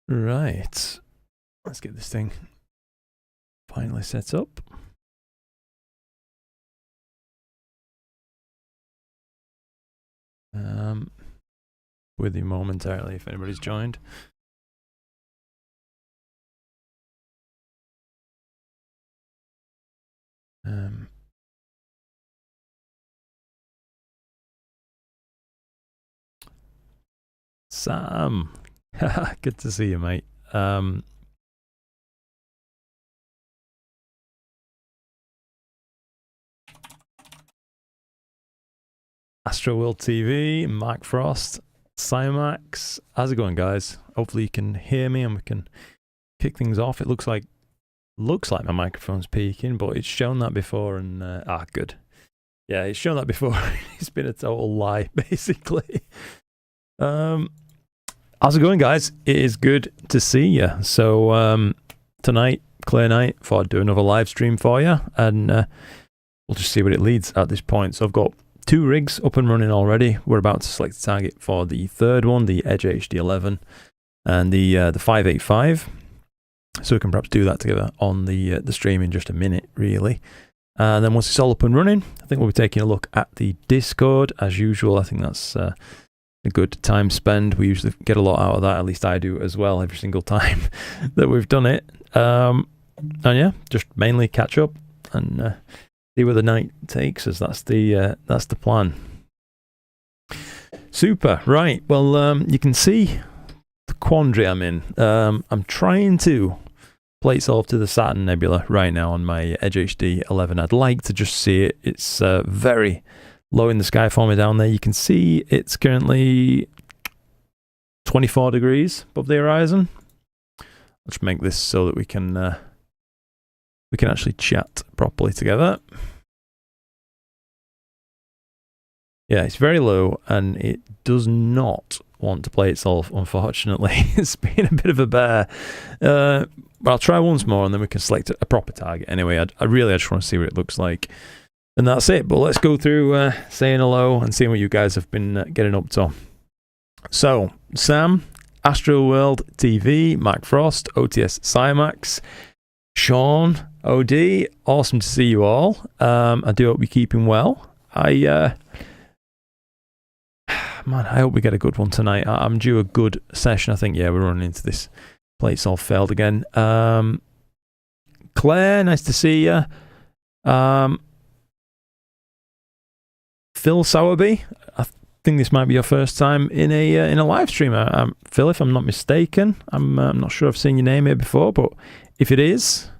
Right. Let's get this thing finally set up. With you momentarily if anybody's joined. Sam, good to see you, mate. Astroworld TV, Mike Frost, Cymax. How's it going, guys? Hopefully you can hear me and we can kick things off. It looks like my microphone's peaking, but it's shown that before, and good. Yeah, it's shown that before. It's been a total lie, basically. How's it going, guys? It is good to see you. So tonight, clear night, thought I'd do another live stream for you, and we'll just see what it leads at this point. So I've got 2 rigs up and running already. We're about to select the target for the third one, the Edge HD11 and the 585. So we can perhaps do that together on the stream in just a minute, really. And then once it's all up and running, I think we'll be taking a look at the Discord as usual. I think that's a good time spend. We usually get a lot out of that. At least I do as well every single time that we've done it. And yeah, just mainly catch up and see where the night takes us. That's the plan. Super. Right. Well, you can see the quandary I'm in. I'm trying to plate solve to the Saturn Nebula right now on my Edge HD11. I'd like to just see it. It's very low in the sky for me down there. You can see it's currently 24 degrees above the horizon. Let's make this so that we can actually chat properly together. Yeah, it's very low and it does not want to play itself, unfortunately. It's been a bit of a bear. But I'll try once more and then we can select a proper target. Anyway, I just want to see what it looks like. And that's it. But let's go through saying hello and seeing what you guys have been getting up to. So, Sam, Astroworld TV, Mike Frost, OTS Cymax, Sean, OD, awesome to see you all. I do hope you're keeping well. Man, I hope we get a good one tonight. I'm due a good session. I think, yeah, we're running into this plate's all failed again. Claire, nice to see you. Phil Sowerby, I think this might be your first time in a live stream. Phil, if I'm not mistaken, I'm not sure I've seen your name here before, but if it is,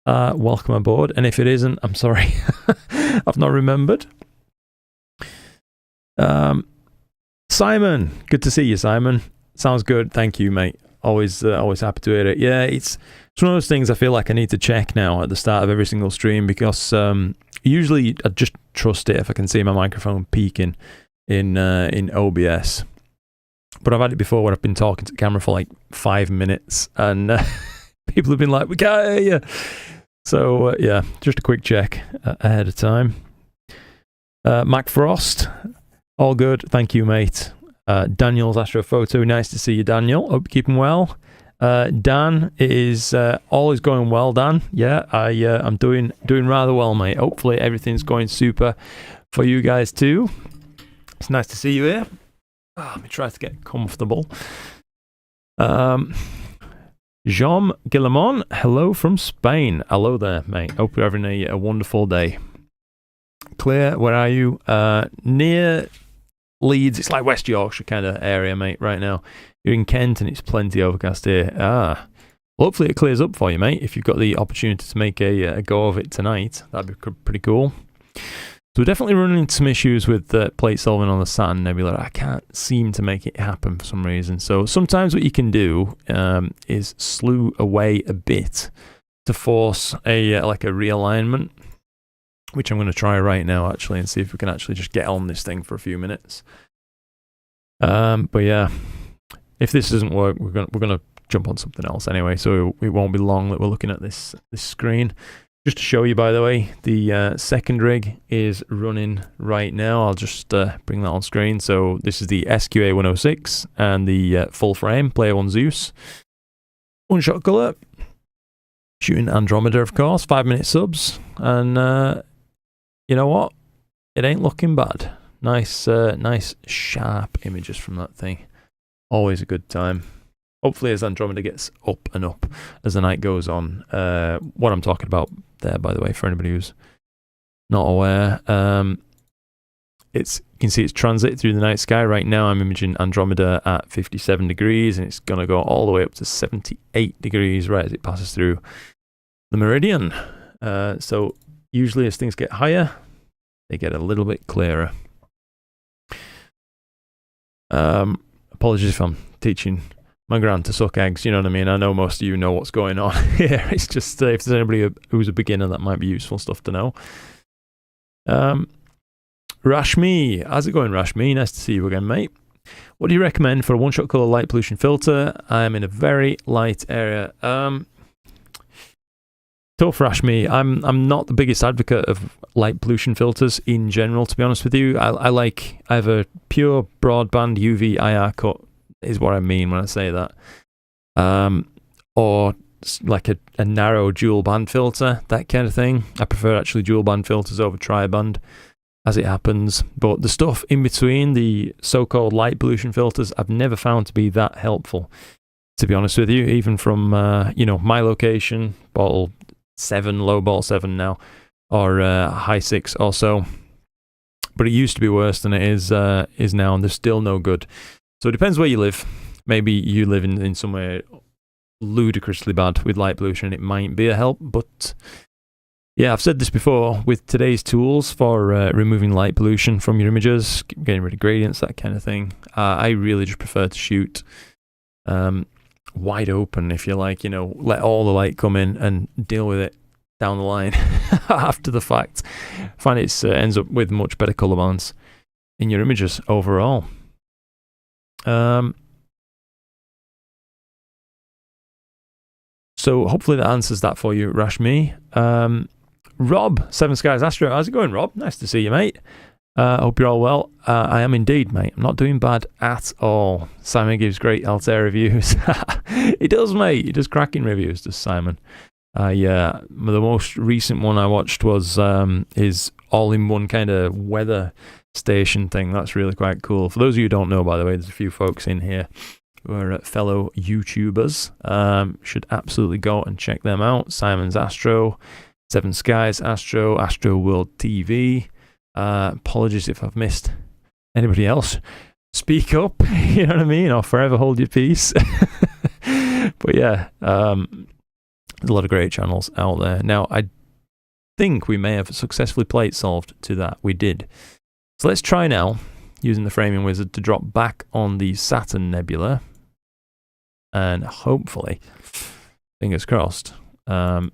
welcome aboard. And if it isn't, I'm sorry, I've not remembered. Simon, good to see you, Simon. Sounds good. Thank you, mate. Always happy to hear it. Yeah, it's one of those things I feel like I need to check now at the start of every single stream because usually I just trust it if I can see my microphone peaking in OBS. But I've had it before where I've been talking to the camera for like 5 minutes and people have been like, "We can't hear you." So yeah, just a quick check ahead of time. Mac Frost. All good, thank you, mate. Daniel's Astrophoto, nice to see you, Daniel. Hope you're keeping well. Dan, it is all is going well, Dan. Yeah, I'm doing rather well, mate. Hopefully everything's going super for you guys too. It's nice to see you here. Let me try to get comfortable. Jean Guillemon, hello from Spain. Hello there, mate. Hope you're having a wonderful day. Claire, where are you? Near Leeds. It's like West Yorkshire kind of area, mate, right now. You're in Kent and it's plenty overcast here. Well, hopefully it clears up for you, mate, if you've got the opportunity to make a go of it tonight. That'd be pretty cool. So we're definitely running into some issues with plate solving on the Saturn Nebula. I can't seem to make it happen for some reason. So sometimes what you can do is slew away a bit to force like a realignment, which I'm going to try right now, actually, and see if we can actually just get on this thing for a few minutes. But yeah, if this doesn't work, we're going to jump on something else anyway, so it won't be long that we're looking at this screen. Just to show you, by the way, the second rig is running right now. I'll just bring that on screen. So this is the SQA 106 and the full frame Player One Zeus. One shot colour. Shooting Andromeda, of course. 5-minute subs. And you know what? It ain't looking bad. Nice, nice sharp images from that thing. Always a good time. Hopefully as Andromeda gets up and up as the night goes on. What I'm talking about there, by the way, for anybody who's not aware. You can see its transit through the night sky. Right now I'm imaging Andromeda at 57 degrees, and it's going to go all the way up to 78 degrees right as it passes through the meridian. So usually as things get higher, they get a little bit clearer. Apologies if I'm teaching my gran to suck eggs, you know what I mean? I know most of you know what's going on here. It's just if there's anybody who's a beginner, that might be useful stuff to know. Rashmi, how's it going, Rashmi? Nice to see you again, mate. What do you recommend for a one-shot color light pollution filter? I am in a very light area. Tough, Rashmi. I'm not the biggest advocate of light pollution filters in general, to be honest with you. I have a pure broadband UV IR cut, is what I mean when I say that. Or like a narrow dual band filter, that kind of thing. I prefer actually dual band filters over tri-band, as it happens. But the stuff in between, the so-called light pollution filters, I've never found to be that helpful, to be honest with you. Even from my location, bottle 7, low bottle 7 now, or high 6 or so. But it used to be worse than it is now, and they're still no good. So it depends where you live. Maybe you live in somewhere ludicrously bad with light pollution, it might be a help. But yeah, I've said this before, with today's tools for removing light pollution from your images, getting rid of gradients, that kind of thing, I really just prefer to shoot wide open, if you like, let all the light come in and deal with it down the line after the fact. I find it ends up with much better color balance in your images overall. So hopefully that answers that for you, Rashmi. Rob, Seven Skies Astro, how's it going, Rob? Nice to see you, mate. Hope you're all well. I am indeed, mate. I'm not doing bad at all. Simon gives great Altair reviews. He does, mate. He does cracking reviews, does Simon. The most recent one I watched was his all-in-one kind of weather station thing. That's really quite cool. For those of you who don't know, by the way, there's a few folks in here who are fellow YouTubers. Should absolutely go and check them out. Simon's Astro, Seven Skies Astro, Astro World TV. Apologies if I've missed anybody else. Speak up, you know what I mean? Or forever hold your peace. But yeah, there's a lot of great channels out there. Now, I think we may have successfully plate solved to that. We did. So let's try now, using the framing wizard, to drop back on the Saturn Nebula. And hopefully, fingers crossed, we'll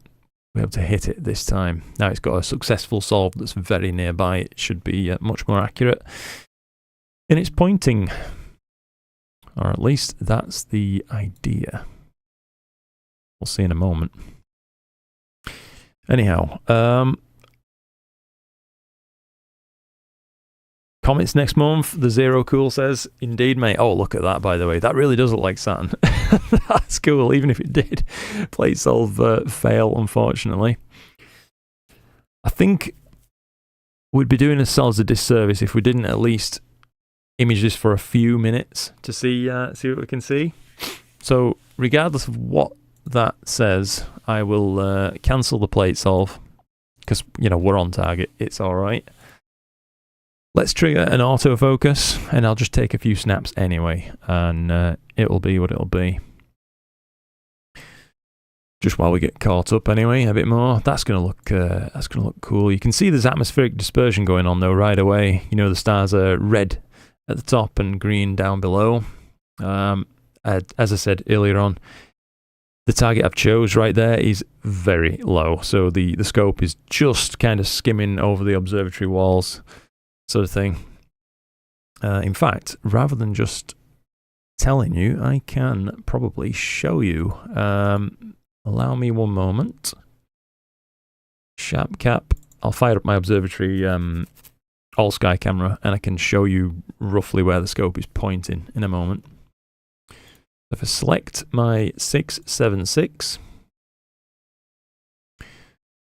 be able to hit it this time. Now it's got a successful solve that's very nearby. It should be much more accurate in its pointing. Or at least that's the idea. We'll see in a moment. Anyhow, Comets next month, the Zero Cool says. Indeed, mate. Oh, look at that, by the way. That really does look like Saturn. That's cool, even if it did plate solve fail, unfortunately. I think we'd be doing ourselves a disservice if we didn't at least image this for a few minutes to see what we can see. So, regardless of what that says, I will cancel the plate solve because, we're on target. It's all right. Let's trigger an autofocus, and I'll just take a few snaps anyway, and it'll be what it'll be. Just while we get caught up anyway, a bit more. That's gonna look cool. You can see there's atmospheric dispersion going on though right away. The stars are red at the top and green down below. As I said earlier on, the target I've chose right there is very low, so the scope is just kind of skimming over the observatory walls, sort of thing. In fact, rather than just telling you, I can probably show you. Allow me one moment. Sharp cap. I'll fire up my observatory all sky camera, and I can show you roughly where the scope is pointing in a moment. If I select my 676,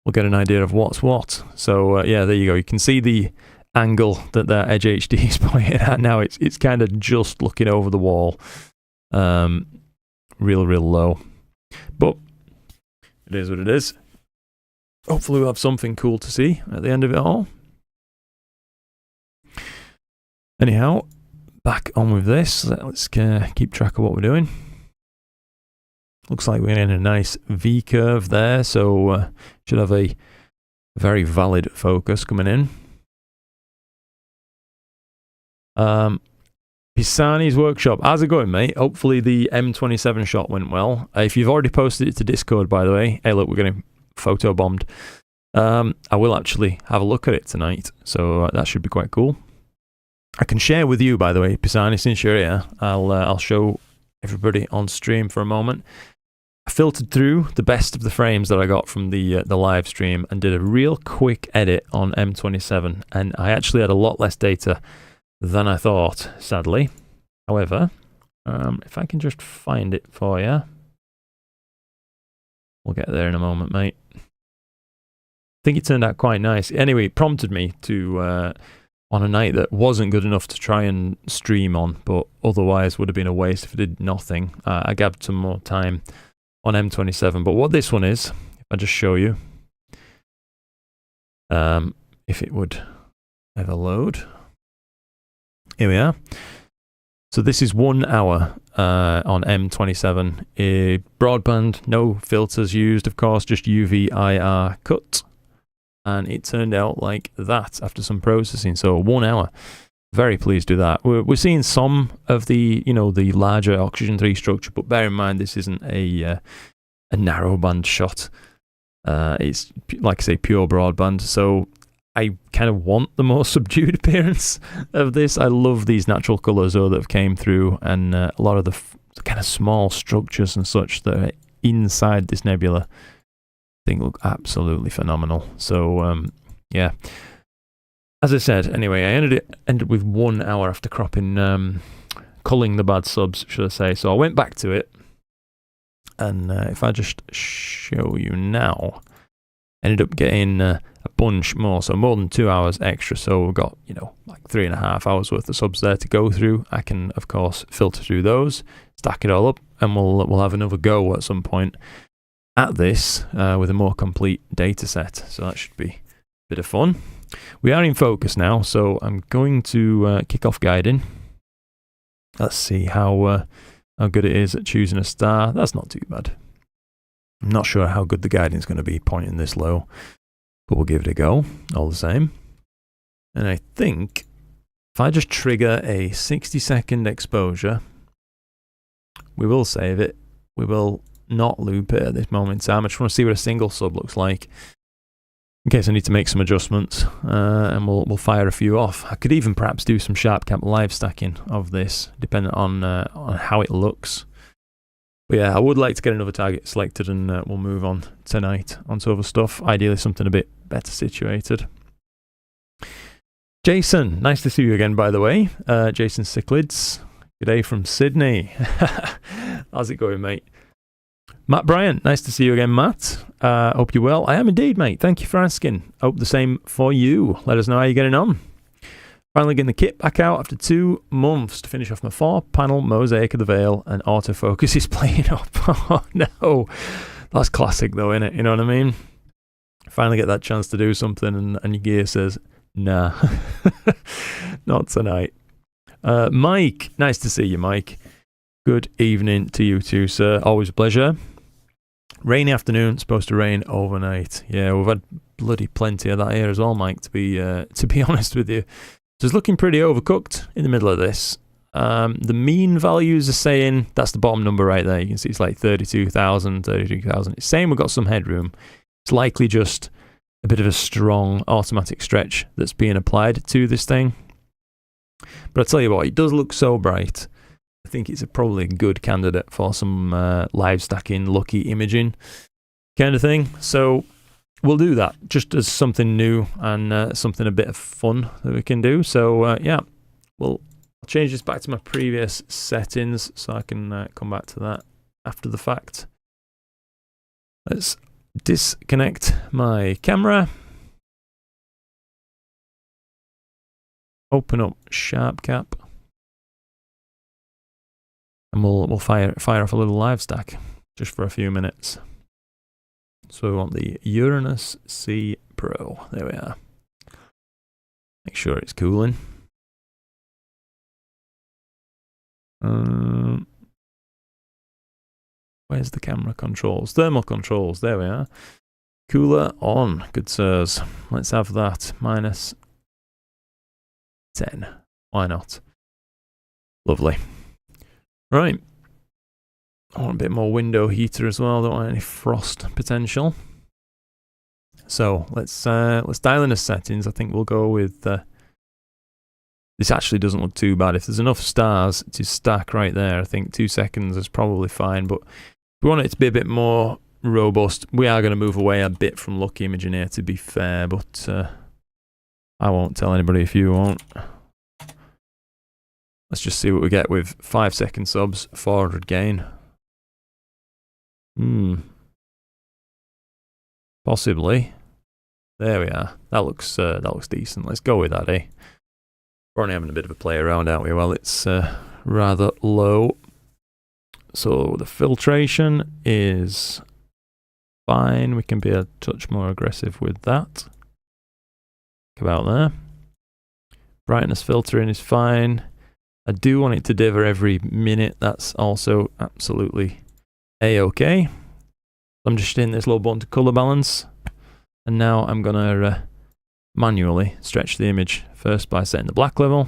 we'll get an idea of what's what. So yeah, there you go. You can see the angle that Edge HD is pointing at now. It's kind of just looking over the wall, real low. But it is what it is. Hopefully we'll have something cool to see at the end of it all. Anyhow, back on with this. Let's keep track of what we're doing. Looks like we're in a nice V curve there, so should have a very valid focus coming in. Pisani's workshop. How's it going, mate? Hopefully the M27 shot went well. If you've already posted it to Discord, by the way, hey, look, we're getting photo bombed. I will actually have a look at it tonight, so that should be quite cool. I can share with you, by the way, Pisani, since you're here. I'll show everybody on stream for a moment. I filtered through the best of the frames that I got from the live stream and did a real quick edit on M27, and I actually had a lot less data than I thought, sadly. However, if I can just find it for you, we'll get there in a moment, mate. I think it turned out quite nice. Anyway, it prompted me to, on a night that wasn't good enough to try and stream on, but otherwise would have been a waste if I did nothing. I gathered some more time on M27. But what this one is, if I just show you, if it would ever load. Here we are. So this is 1 hour on M27. Broadband, no filters used, of course, just UV IR cut. And it turned out like that after some processing. So 1 hour. Very pleased with that. We're seeing some of the, you know, the larger oxygen 3 structure, but bear in mind this isn't a narrowband shot. It's, like I say, pure broadband. So I kind of want the more subdued appearance of this. I love these natural colours though that have came through, and a lot of the kind of small structures and such that are inside this nebula I think look absolutely phenomenal. So yeah, as I said, anyway, I ended with 1 hour after cropping, culling the bad subs, should I say. So I went back to it, and if I just show you now, ended up getting a bunch more, so more than 2 hours extra. So we've got, you know, like 3.5 hours worth of subs there to go through. I can, of course, filter through those, stack it all up, and we'll have another go at some point at this with a more complete data set. So that should be a bit of fun. We are in focus now, so I'm going to kick off guiding. Let's see how good it is at choosing a star. That's not too bad. I'm not sure how good the guiding is going to be pointing this low, but we'll give it a go all the same. And I think if I just trigger a 60-second exposure, we will save it. We will not loop it at this moment in time. I just want to see what a single sub looks like in case I need to make some adjustments, and we'll fire a few off. I could even perhaps do some sharp cap live stacking of this, depending on how it looks. But yeah, I would like to get another target selected, and we'll move on tonight onto other stuff. Ideally something a bit better situated. Jason, nice to see you again, by the way. Jason Cichlids, good day from Sydney. How's it going, mate? Matt Bryant, nice to see you again, Matt. Hope you're well. I am indeed, mate. Thank you for asking. Hope the same for you. Let us know how you're getting on. Finally getting the kit back out after 2 months to finish off my 4-panel mosaic of the veil, and autofocus is playing up. Oh no. That's classic though, isn't it? You know what I mean? Finally get that chance to do something, and your gear says, nah, not tonight. Mike, nice to see you, Mike. Good evening to you too, sir. Always a pleasure. Rainy afternoon, supposed to rain overnight. Yeah, we've had bloody plenty of that here as well, Mike, to be honest with you. So it's looking pretty overcooked in the middle of this. The mean values are saying, that's the bottom number right there. You can see it's like 32,000. It's saying we've got some headroom. It's likely just a bit of a strong automatic stretch that's being applied to this thing. But I tell you what, it does look so bright. I think it's probably a good candidate for some live stacking, lucky imaging kind of thing. So we'll do that just as something new and something a bit of fun that we can do. So yeah, we'll change this back to my previous settings so I can come back to that after the fact. Let's disconnect my camera. Open up SharpCap. And we'll fire off a little live stack just for a few minutes. So we want the Uranus C Pro. There we are. Make sure it's cooling. Where's the camera controls? Thermal controls. There we are. Cooler on. Good sirs. Let's have that. -10. Why not? Lovely. Right. I want a bit more window heater as well. Don't want any frost potential. So let's dial in the settings. I think we'll go with this. Actually doesn't look too bad. If there's enough stars to stack right there, I think 2 seconds is probably fine. But if we want it to be a bit more robust, we are going to move away a bit from Lucky Imaging here, to be fair. But I won't tell anybody if you won't. Let's just see what we get with 5 second subs, 400 gain. Possibly. There we are. That looks decent. Let's go with that, eh? We're only having a bit of a play around, aren't we? Well, it's rather low. So the filtration is fine. We can be a touch more aggressive with that. About there. Brightness filtering is fine. I do want it to differ every minute. That's also absolutely a-okay. I'm just hitting this little button to color balance, and now I'm gonna manually stretch the image first by setting the black level,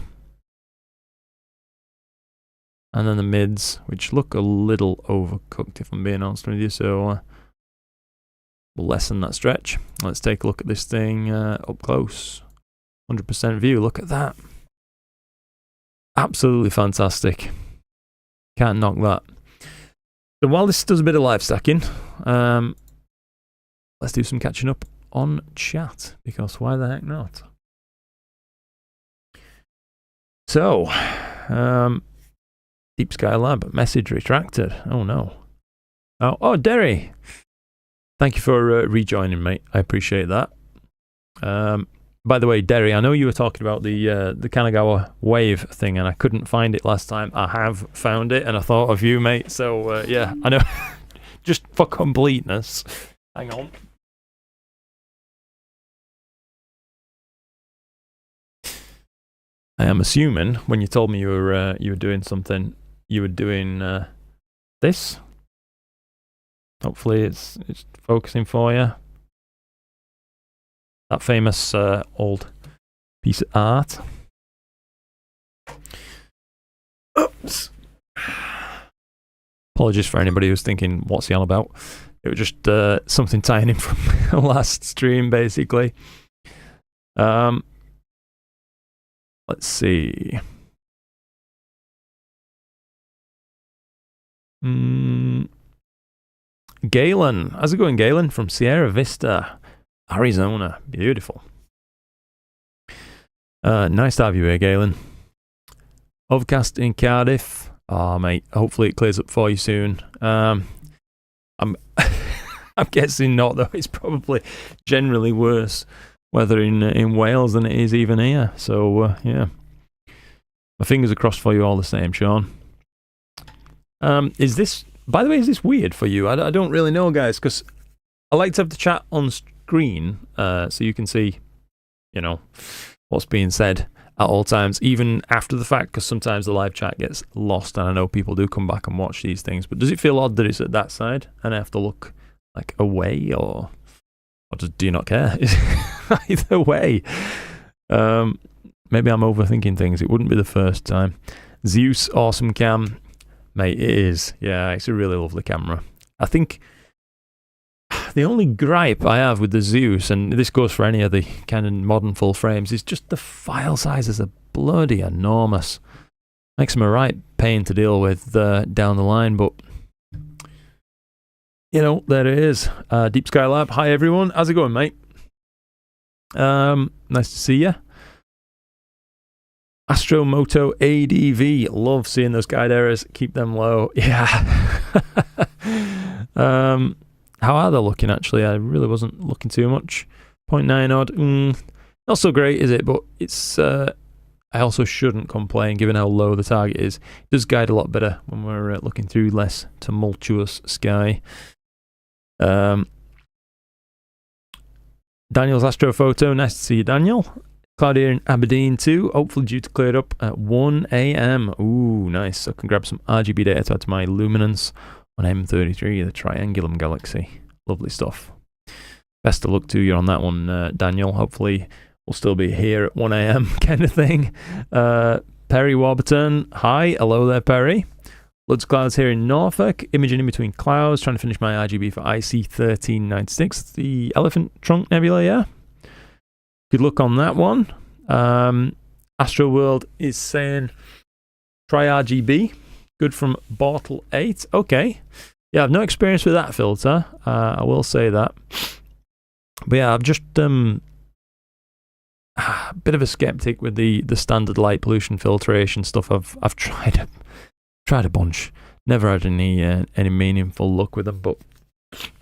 and then the mids, which look a little overcooked if I'm being honest with you, so we'll lessen that stretch. Let's take a look at this thing up close. 100% view, look at that. Absolutely fantastic. Can't knock that. So while this does a bit of live stacking, let's do some catching up on chat, because why the heck not? So, Deep Sky Lab, message retracted. Oh no. Oh, Derry. Thank you for rejoining, mate. I appreciate that. By the way, Derry, I know you were talking about the Kanagawa wave thing, and I couldn't find it last time. I have found it, and I thought of you, mate. So, yeah, I know. Just for completeness. Hang on. I am assuming when you told me you were doing something, you were doing this. Hopefully it's focusing for you. That famous old piece of art. Oops. Apologies for anybody who's thinking, what's he on about? It was just something tying in from last stream, basically. Let's see. Galen. How's it going, Galen? From Sierra Vista, Arizona. Beautiful. Nice to have you here, Galen. Overcast in Cardiff. Oh, mate. Hopefully it clears up for you soon. I'm I'm guessing not, though. It's probably generally worse weather in Wales than it is even here. So, yeah. My fingers are crossed for you all the same, Sean. Is this... By the way, is this weird for you? I don't really know, guys, because I like to have the chat on screen so you can see, you know, what's being said at all times, even after the fact, because sometimes the live chat gets lost, and I know people do come back and watch these things. But does it feel odd that it's at that side and I have to look like away, or do you not care? Either way, maybe I'm overthinking things. It wouldn't be the first time. Zeus, awesome cam. Mate, it is. Yeah, it's a really lovely camera. I think the only gripe I have with the Zeus, and this goes for any of the kind of modern full frames, is just the file sizes are bloody enormous. Makes them a right pain to deal with down the line, but you know, there it is. Deep Sky Lab. Hi everyone. How's it going, mate? Nice to see you. Astromoto ADV. Love seeing those guide errors. Keep them low. Yeah. How are they looking, actually? I really wasn't looking too much. 0.9 odd. Not so great, is it? But it's... I also shouldn't complain, given how low the target is. It does guide a lot better when we're looking through less tumultuous sky. Daniel's Astrophoto. Nice to see you, Daniel. Cloud here in Aberdeen too, hopefully due to clear up at 1 AM. Ooh, nice. So I can grab some RGB data to add to my luminance on M33, the Triangulum Galaxy. Lovely stuff. Best of luck to you on that one, Daniel. Hopefully we'll still be here at 1 AM kind of thing. Perry Warburton, hi. Hello there, Perry. Loads of clouds here in Norfolk. Imaging in between clouds, trying to finish my RGB for IC1396, the Elephant Trunk Nebula, yeah? Good luck on that one. Astro World is saying try RGB. Good from Bottle 8. Okay. Yeah, I've no experience with that filter. I will say that. But yeah, I've just a bit of a skeptic with the standard light pollution filtration stuff. I've tried a bunch. Never had any meaningful luck with them, but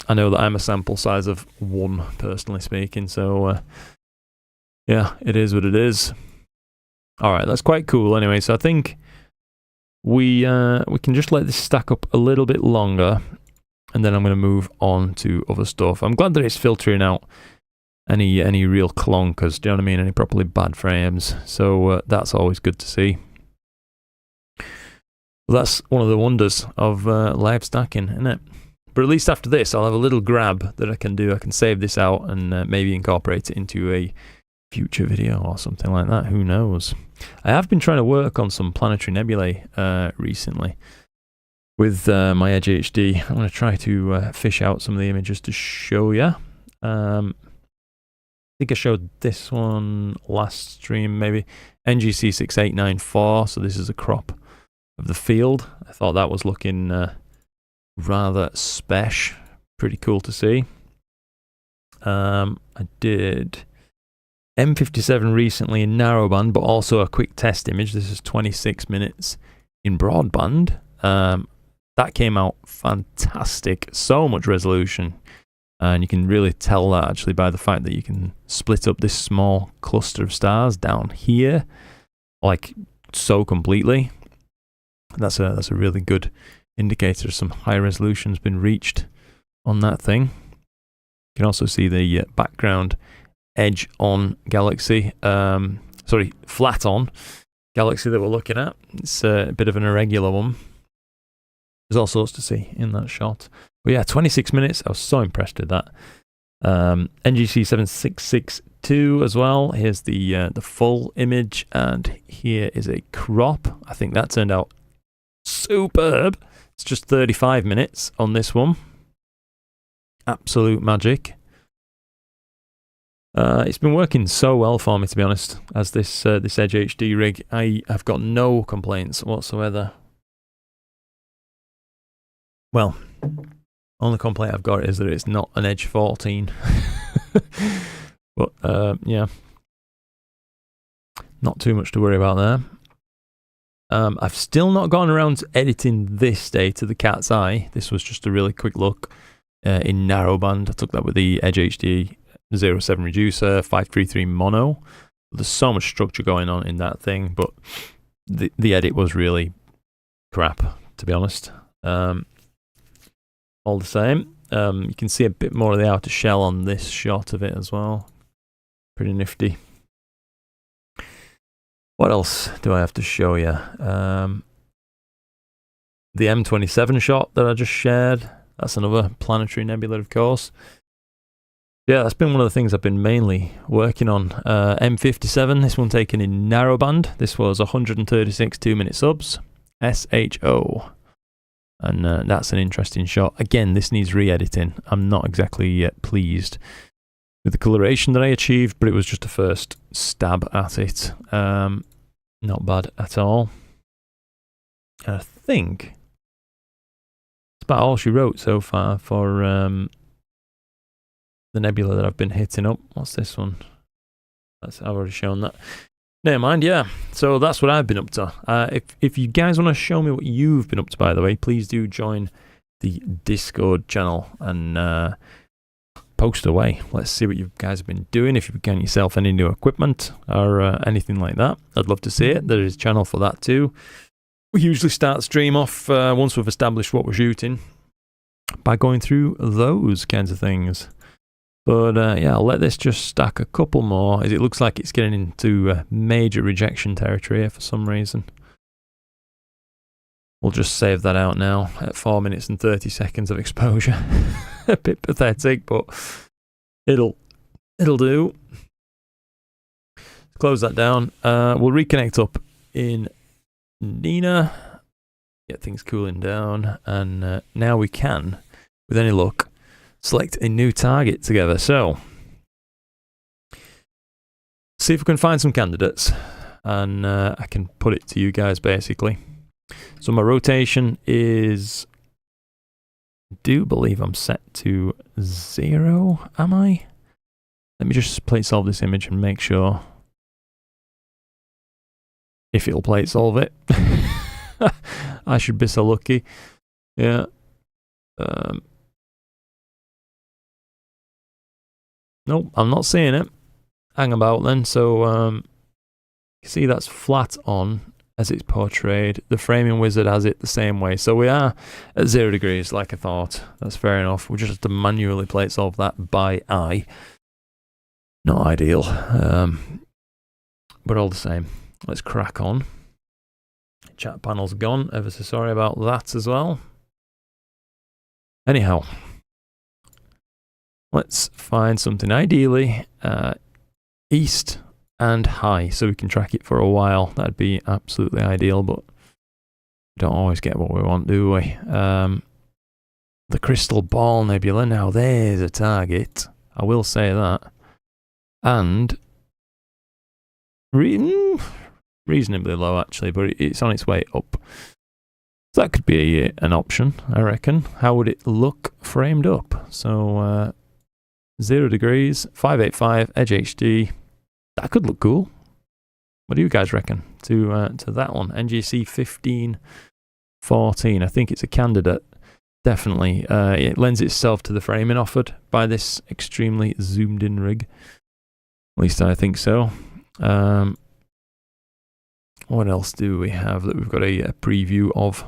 I know that I'm a sample size of 1, personally speaking, so yeah, it is what it is. Alright, that's quite cool anyway. So I think we can just let this stack up a little bit longer, and then I'm going to move on to other stuff. I'm glad that it's filtering out any real clunkers, do you know what I mean? Any properly bad frames. So that's always good to see. Well, that's one of the wonders of live stacking, isn't it? But at least after this, I'll have a little grab that I can do. I can save this out and maybe incorporate it into a future video or something like that. Who knows? I have been trying to work on some planetary nebulae recently with my Edge HD. I'm going to try to fish out some of the images to show you. I think I showed this one last stream, maybe. NGC 6894, so this is a crop of the field. I thought that was looking rather spesh. Pretty cool to see. I did M57 recently in narrowband, but also a quick test image. This is 26 minutes in broadband. That came out fantastic. So much resolution. And you can really tell that actually by the fact that you can split up this small cluster of stars down here, like so completely. That's a really good indicator some high resolution's been reached on that thing. You can also see the background edge on galaxy, flat on galaxy that we're looking at. It's a bit of an irregular one. There's all sorts to see in that shot. But yeah, 26 minutes. I was so impressed with that. NGC 7662 as well. Here's the full image, and here is a crop. I think that turned out superb. It's just 35 minutes on this one. Absolute magic. It's been working so well for me, to be honest, as this Edge HD rig. I've got no complaints whatsoever. Well, only complaint I've got is that it's not an Edge 14. But yeah, not too much to worry about there. I've still not gone around to editing this data, the cat's eye. This was just a really quick look in narrowband. I took that with the Edge HD 07 reducer, 533 mono. There's so much structure going on in that thing, but the edit was really crap, to be honest. All the same, you can see a bit more of the outer shell on this shot of it as well. Pretty nifty. What else do I have to show you? The M27 shot that I just shared. That's another planetary nebula, of course. Yeah, that's been one of the things I've been mainly working on. M57, this one taken in narrowband. This was 136 2-minute subs. SHO. And that's an interesting shot. Again, this needs re-editing. I'm not exactly pleased with the coloration that I achieved, but it was just a first stab at it. Not bad at all. And I think that's about all she wrote so far for the nebula that I've been hitting up. What's this one? I've already shown that. Never mind, yeah. So that's what I've been up to. If you guys want to show me what you've been up to, by the way, please do join the Discord channel and post away. Let's see what you guys have been doing. If you've gotten yourself any new equipment or anything like that, I'd love to see it. There is a channel for that too. We usually start stream off once we've established what we're shooting by going through those kinds of things. But yeah, I'll let this just stack a couple more, as it looks like it's getting into major rejection territory here for some reason. We'll just save that out now at 4 minutes and 30 seconds of exposure. A bit pathetic, but it'll do. Close that down. We'll reconnect up in Nina. Get things cooling down, and now we can, with any luck, select a new target together. So, see if we can find some candidates, and I can put it to you guys basically. So my rotation is, I do believe I'm set to 0, am I? Let me just plate solve this image and make sure if it'll plate solve it. I should be so lucky. Yeah. Nope, I'm not seeing it. Hang about then. So you see that's flat on as it's portrayed. The framing wizard has it the same way. So we are at 0 degrees, like I thought. That's fair enough. We just have to manually plate solve that by eye. Not ideal. But all the same, let's crack on. Chat panel's gone. Ever so sorry about that as well. Anyhow, let's find something ideally east and high so we can track it for a while. That'd be absolutely ideal, but we don't always get what we want, do we? The Crystal Ball Nebula. Now there's a target. I will say that. And reasonably low actually, but it's on its way up. So that could be an option, I reckon. How would it look framed up? So 0 degrees, 585, Edge HD. That could look cool. What do you guys reckon to that one? NGC 1514. I think it's a candidate. Definitely. It lends itself to the framing offered by this extremely zoomed in rig. At least I think so. What else do we have that we've got a preview of?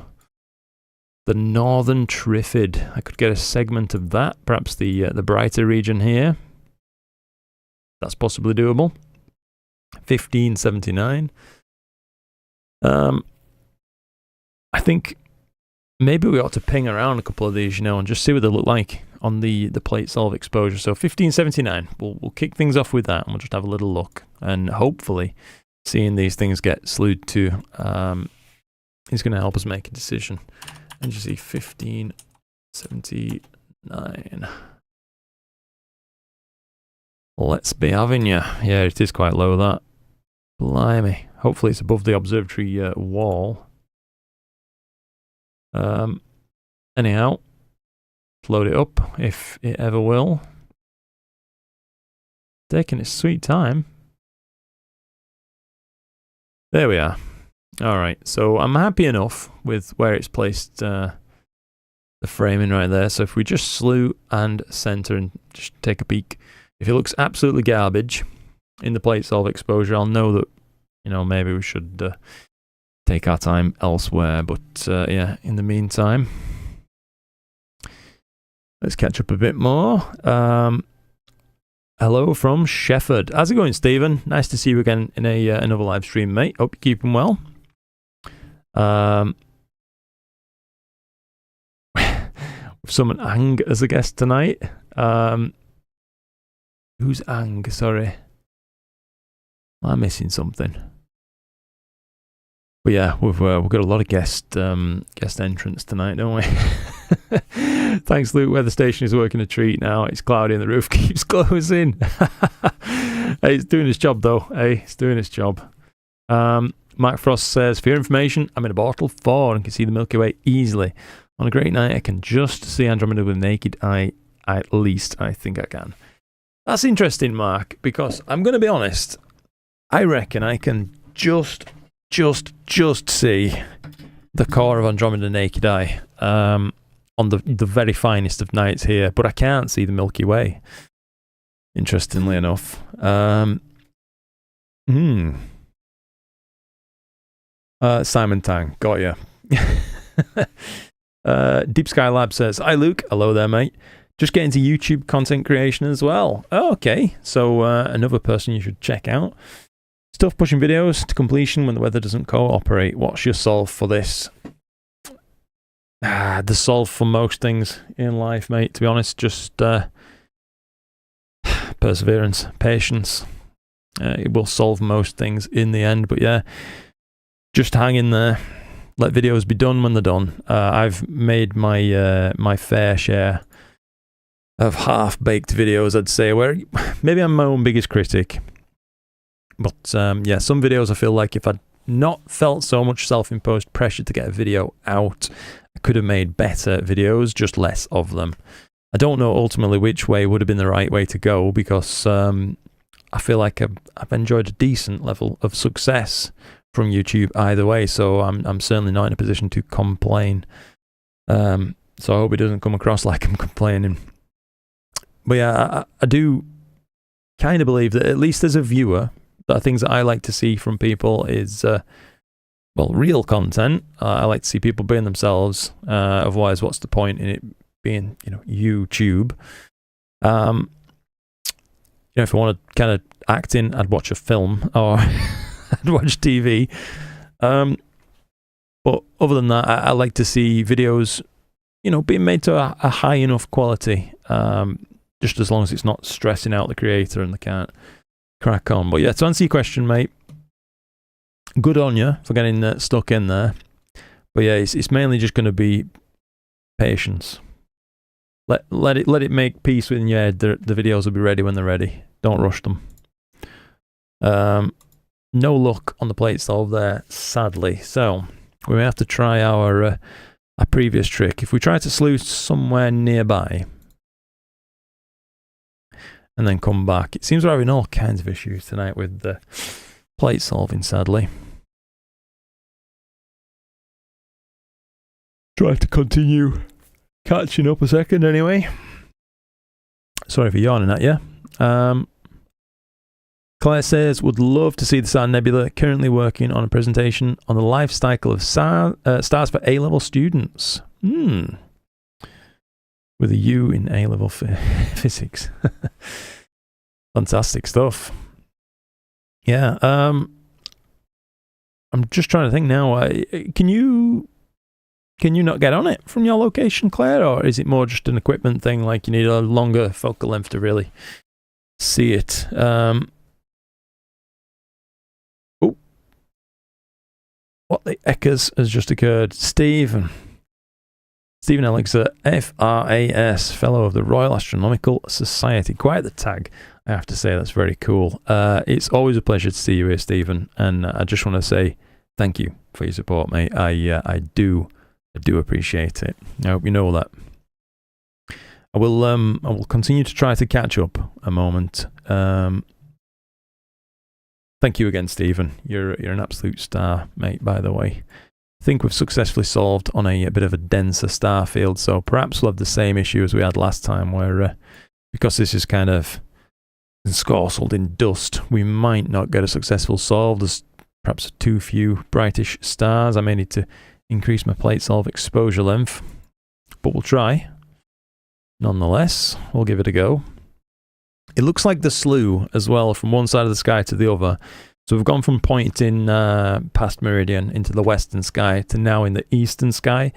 The Northern Trifid. I could get a segment of that. Perhaps the brighter region here. That's possibly doable. 1579. I think maybe we ought to ping around a couple of these, you know, and just see what they look like on the plate solve exposure. So 1579. We'll kick things off with that, and we'll just have a little look, and hopefully seeing these things get slewed to is going to help us make a decision. And you see 1579. Let's be having you. Yeah, it is quite low, that. Blimey. Hopefully it's above the observatory wall. Anyhow, load it up if it ever will. Taking its sweet time. There we are. Alright, so I'm happy enough with where it's placed the framing right there. So if we just slew and center and just take a peek. If it looks absolutely garbage in the plate solve exposure, I'll know that, you know, maybe we should take our time elsewhere. But yeah, in the meantime, let's catch up a bit more. Hello from Shefford. How's it going, Stephen? Nice to see you again in another live stream, mate. Hope you're keeping well. Someone Ang as a guest tonight. Who's Ang? Sorry. Am I missing something? But yeah, we've got a lot of guest entrants tonight, don't we? Thanks, Luke. Weather station is working a treat now. It's cloudy and the roof keeps closing. Hey, it's doing its job though. Hey, it's doing its job. Mike Frost says, for your information, I'm in a Bortle 4 and can see the Milky Way easily. On a great night, I can just see Andromeda with naked eye. At least I think I can. That's interesting, Mark, because I'm going to be honest, I reckon I can just see the core of Andromeda naked eye on the very finest of nights here, but I can't see the Milky Way, interestingly enough. Simon Tang, got ya. Deep Sky Lab says, hi Luke, hello there mate. Just get into YouTube content creation as well. Oh, okay, so another person you should check out. Stuff pushing videos to completion when the weather doesn't cooperate. What's your solve for this? The solve for most things in life, mate, to be honest, just perseverance, patience. It will solve most things in the end, but yeah, just hang in there. Let videos be done when they're done. I've made my my fair share of half-baked videos, I'd say, where maybe I'm my own biggest critic. But yeah, some videos I feel like if I'd not felt so much self-imposed pressure to get a video out, I could have made better videos, just less of them. I don't know ultimately which way would have been the right way to go, because I feel like I've enjoyed a decent level of success from YouTube either way, so I'm certainly not in a position to complain. So I hope it doesn't come across like I'm complaining. But yeah, I do kind of believe that, at least as a viewer, the things that I like to see from people is, well, real content. I like to see people being themselves. Otherwise, what's the point in it being, you know, YouTube? You know, if I want to kind of acting, I'd watch a film, or I'd watch TV. But other than that, I like to see videos, you know, being made to a high enough quality. Just as long as it's not stressing out the creator and they can't crack on. But yeah, to answer your question, mate, good on you for getting stuck in there. But yeah, it's mainly just going to be patience. Let it make peace within your head. The videos will be ready when they're ready. Don't rush them. No luck on the plate solve there, sadly. So we may have to try our previous trick. If we try to sleuth somewhere nearby and then come back. It seems we're having all kinds of issues tonight with the plate solving, sadly. Try to continue catching up a second anyway. Sorry for yawning at you. Claire says, would love to see the Saturn Nebula, currently working on a presentation on the life cycle of stars for A-level students. With a U in A-level physics. Fantastic stuff. Yeah, I'm just trying to think now. Can you not get on it from your location, Claire, or is it more just an equipment thing, like you need a longer focal length to really see it? What the eckers has just occurred? Stephen Elixir, FRAS, Fellow of the Royal Astronomical Society. Quite the tag, I have to say. That's very cool. It's always a pleasure to see you here, Stephen, and I just want to say thank you for your support, mate. I do appreciate it. I hope you know that. I will continue to try to catch up a moment. Thank you again, Stephen. You're an absolute star, mate, by the way. I think we've successfully solved on a bit of a denser star field, so perhaps we'll have the same issue as we had last time, where because this is kind of ensorcelled in dust, we might not get a successful solve. There's perhaps too few brightish stars. I may need to increase my plate solve exposure length, but we'll try. Nonetheless, we'll give it a go. It looks like the slew as well from one side of the sky to the other. So we've gone from pointing past meridian into the western sky to now in the eastern sky.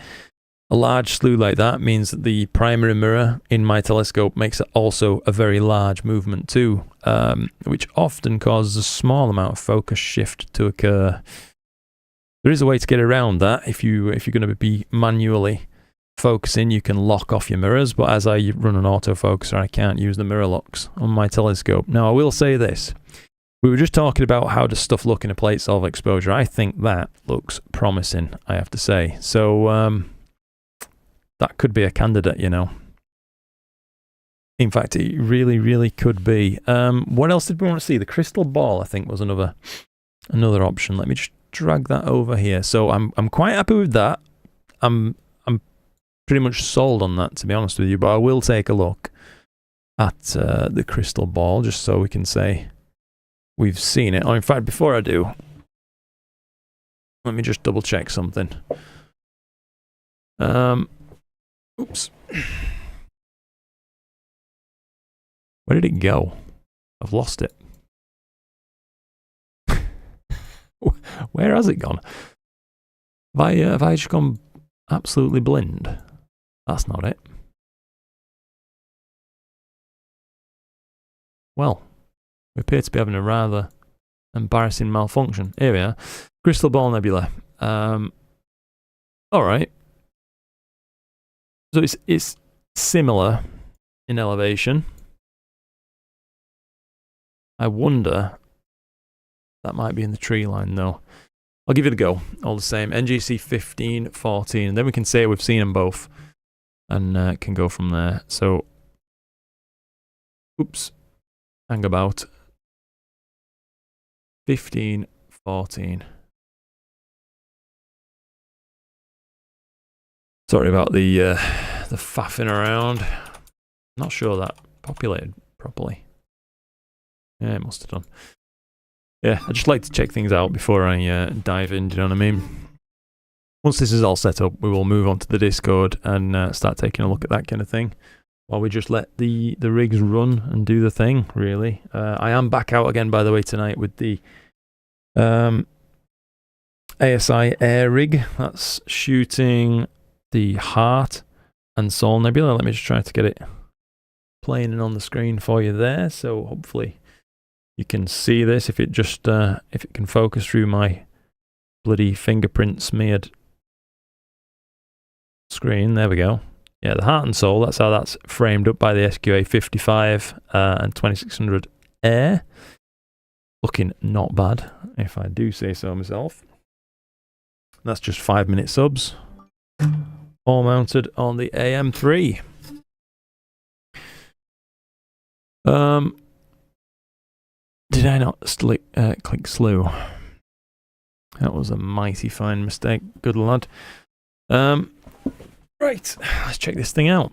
A large slew like that means that the primary mirror in my telescope makes it also a very large movement too, which often causes a small amount of focus shift to occur. There is a way to get around that. If you're going to be manually focusing, you can lock off your mirrors, but as I run an autofocuser, I can't use the mirror locks on my telescope. Now, I will say this. We were just talking about how does stuff look in a plate solve exposure. I think that looks promising, I have to say. So, that could be a candidate, you know. In fact, it really, really could be. What else did we want to see? The crystal ball, I think, was another option. Let me just drag that over here. So I'm quite happy with that. I'm pretty much sold on that, to be honest with you. But I will take a look at the crystal ball just so we can say we've seen it. Oh, in fact, before I do, let me just double check something. Oops. Where did it go? I've lost it. Where has it gone? Have I just gone absolutely blind? That's not it. Well, we appear to be having a rather embarrassing malfunction. Here we are. Crystal Ball Nebula. Alright. So it's similar in elevation. I wonder, that might be in the tree line though. I'll give it a go, all the same. NGC 15, 14, and then we can say we've seen them both, and can go from there. So, oops, hang about. 15, 14. Sorry about the faffing around. Not sure that populated properly. Yeah, it must have done. Yeah, I just like to check things out before I dive in, do you know what I mean? Once this is all set up, we will move on to the Discord and start taking a look at that kind of thing, while we just let the rigs run and do the thing, really. I am back out again, by the way, tonight with the ASI Air rig. That's shooting the Heart and Soul Nebula. Let me just try to get it playing and on the screen for you there, so hopefully you can see this. If it just if it can focus through my bloody fingerprint smeared screen. There we go. Yeah, the Heart and Soul, that's how that's framed up by the SQA 55 and 2600 Air. Looking not bad, if I do say so myself. That's just 5-minute subs, all mounted on the AM3. Did I not click slew? That was a mighty fine mistake. Good lad. Right, let's check this thing out.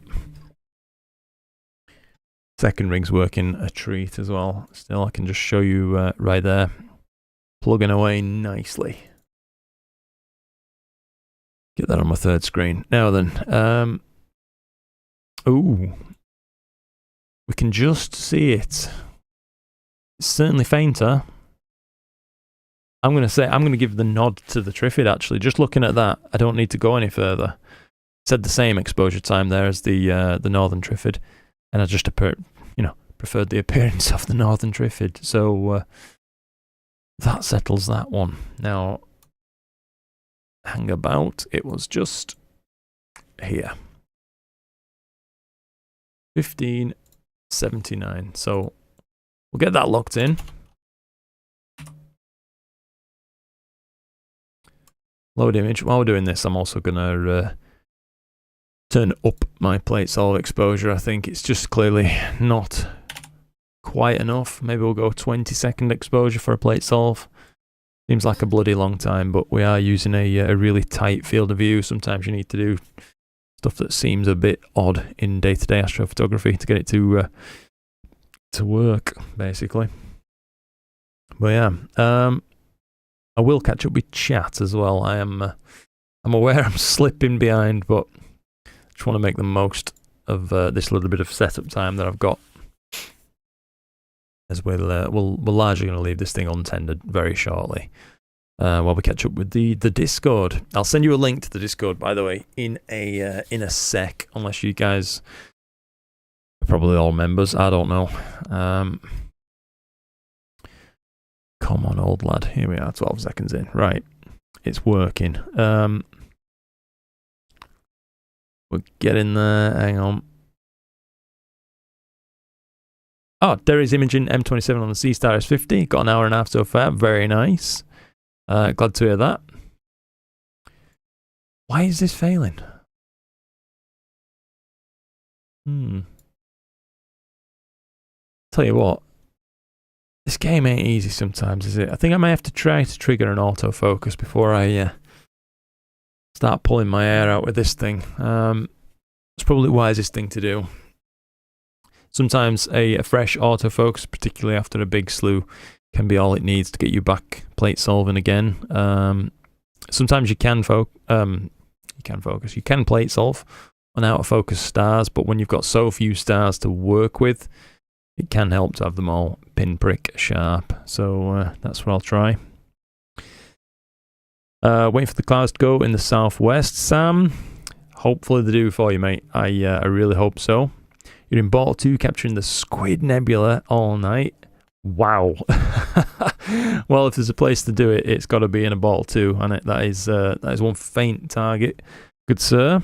Second rig's working a treat as well. Still, I can just show you right there. Plugging away nicely. Get that on my third screen. Now then, ooh. We can just see it. It's certainly fainter. I'm going to give the nod to the Trifid, actually. Just looking at that, I don't need to go any further. It said the same exposure time there as the Northern Trifid, and I just preferred the appearance of the Northern Trifid. So that settles that one. Now, hang about. It was just here. 1579. So we'll get that locked in. Load image. While we're doing this, I'm also going to turn up my plate solve exposure. I think it's just clearly not quite enough. Maybe we'll go 20-second exposure for a plate solve. Seems like a bloody long time, but we are using a really tight field of view. Sometimes you need to do stuff that seems a bit odd in day-to-day astrophotography to get it to work, basically. But yeah, I will catch up with chat as well. I'm aware I'm slipping behind, but just want to make the most of this little bit of setup time that I've got, as we're largely going to leave this thing untended very shortly while we catch up with the Discord. I'll send you a link to the Discord, by the way, in a sec, unless you guys are probably all members. I don't know. Come on, old lad. Here we are, 12 seconds in. Right, it's working. We're getting there. Hang on. Oh, Derry's imaging M27 on the C-Star S50. Got an hour and a half so far. Very nice. Glad to hear that. Why is this failing? Tell you what, this game ain't easy sometimes, is it? I think I may have to try to trigger an autofocus before I start pulling my hair out with this thing. It's probably the wisest thing to do. Sometimes a fresh autofocus, particularly after a big slew, can be all it needs to get you back plate solving again. Sometimes you can focus. You can plate solve on out of focus stars, but when you've got so few stars to work with, it can help to have them all pinprick sharp. So that's what I'll try. Waiting for the clouds to go in the southwest, Sam. Hopefully they do for you, mate. I really hope so. You're in Ball 2 capturing the Squid Nebula all night. Wow. Well, if there's a place to do it, it's got to be in a Ball 2, and that is one faint target. Good sir.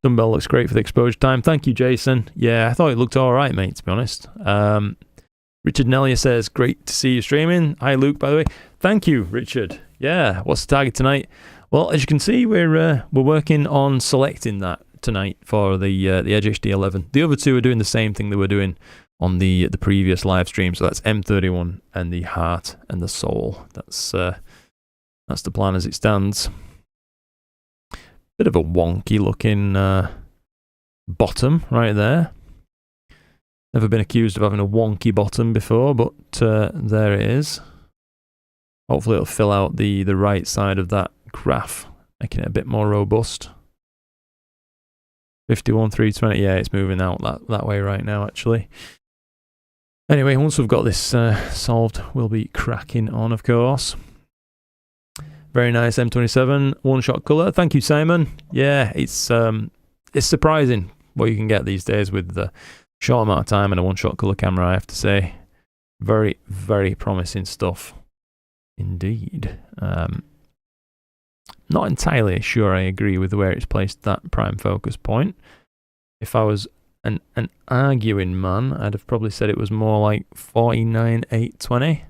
Dumbbell looks great for the exposure time. Thank you, Jason. Yeah, I thought it looked all right, mate, to be honest. Richard Nellia says, great to see you streaming. Hi, Luke, by the way. Thank you, Richard. Yeah, what's the target tonight? Well, as you can see, we're working on selecting that tonight for the Edge HD 11. The other two are doing the same thing they were doing on the previous live stream. So that's M31 and the Heart and the Soul. That's the plan as it stands. Bit of a wonky looking bottom right there. Never been accused of having a wonky bottom before, but there it is. Hopefully it'll fill out the right side of that graph, making it a bit more robust. 51, 320, yeah, it's moving out that way right now, actually. Anyway, once we've got this solved, we'll be cracking on, of course. Very nice M27, one-shot colour. Thank you, Simon. Yeah, it's surprising what you can get these days with the short amount of time and a one-shot colour camera, I have to say. Very, very promising stuff. Indeed. Not entirely sure I agree with where it's placed that prime focus point. If I was an arguing man, I'd have probably said it was more like 49, 820.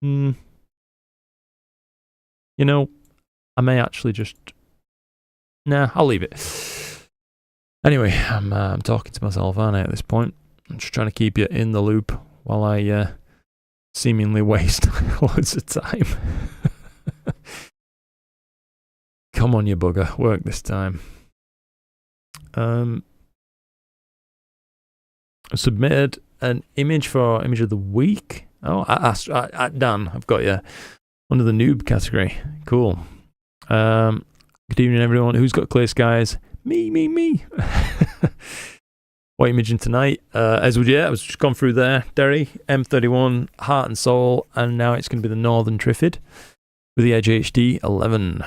You know, I may actually just... Nah, I'll leave it. Anyway, I'm talking to myself, aren't I, at this point? I'm just trying to keep you in the loop while I seemingly waste loads of time. Come on, you bugger. Work this time. I submitted an image for Image of the Week. Oh, Dan, I've got you. Under the noob category. Cool. Good evening, everyone. Who's got clear skies? Me. What imaging tonight? I was just gone through there. Derry, M31, Heart and Soul, and now it's going to be the Northern Triffid with the Edge HD 11.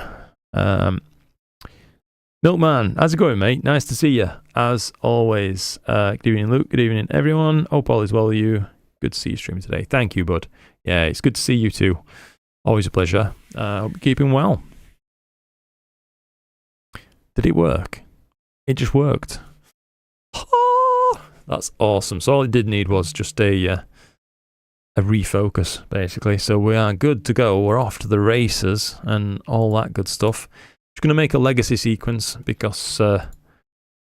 Milkman, how's it going, mate? Nice to see you, as always. Good evening, Luke. Good evening, everyone. Hope all is well with you. Good to see you streaming today. Thank you, bud. Yeah, it's good to see you too. Always a pleasure. Hope you're keeping well. Did it work? It just worked. That's awesome. So all it did need was just a refocus, basically. So we are good to go. We're off to the races and all that good stuff. Just going to make a legacy sequence because I'm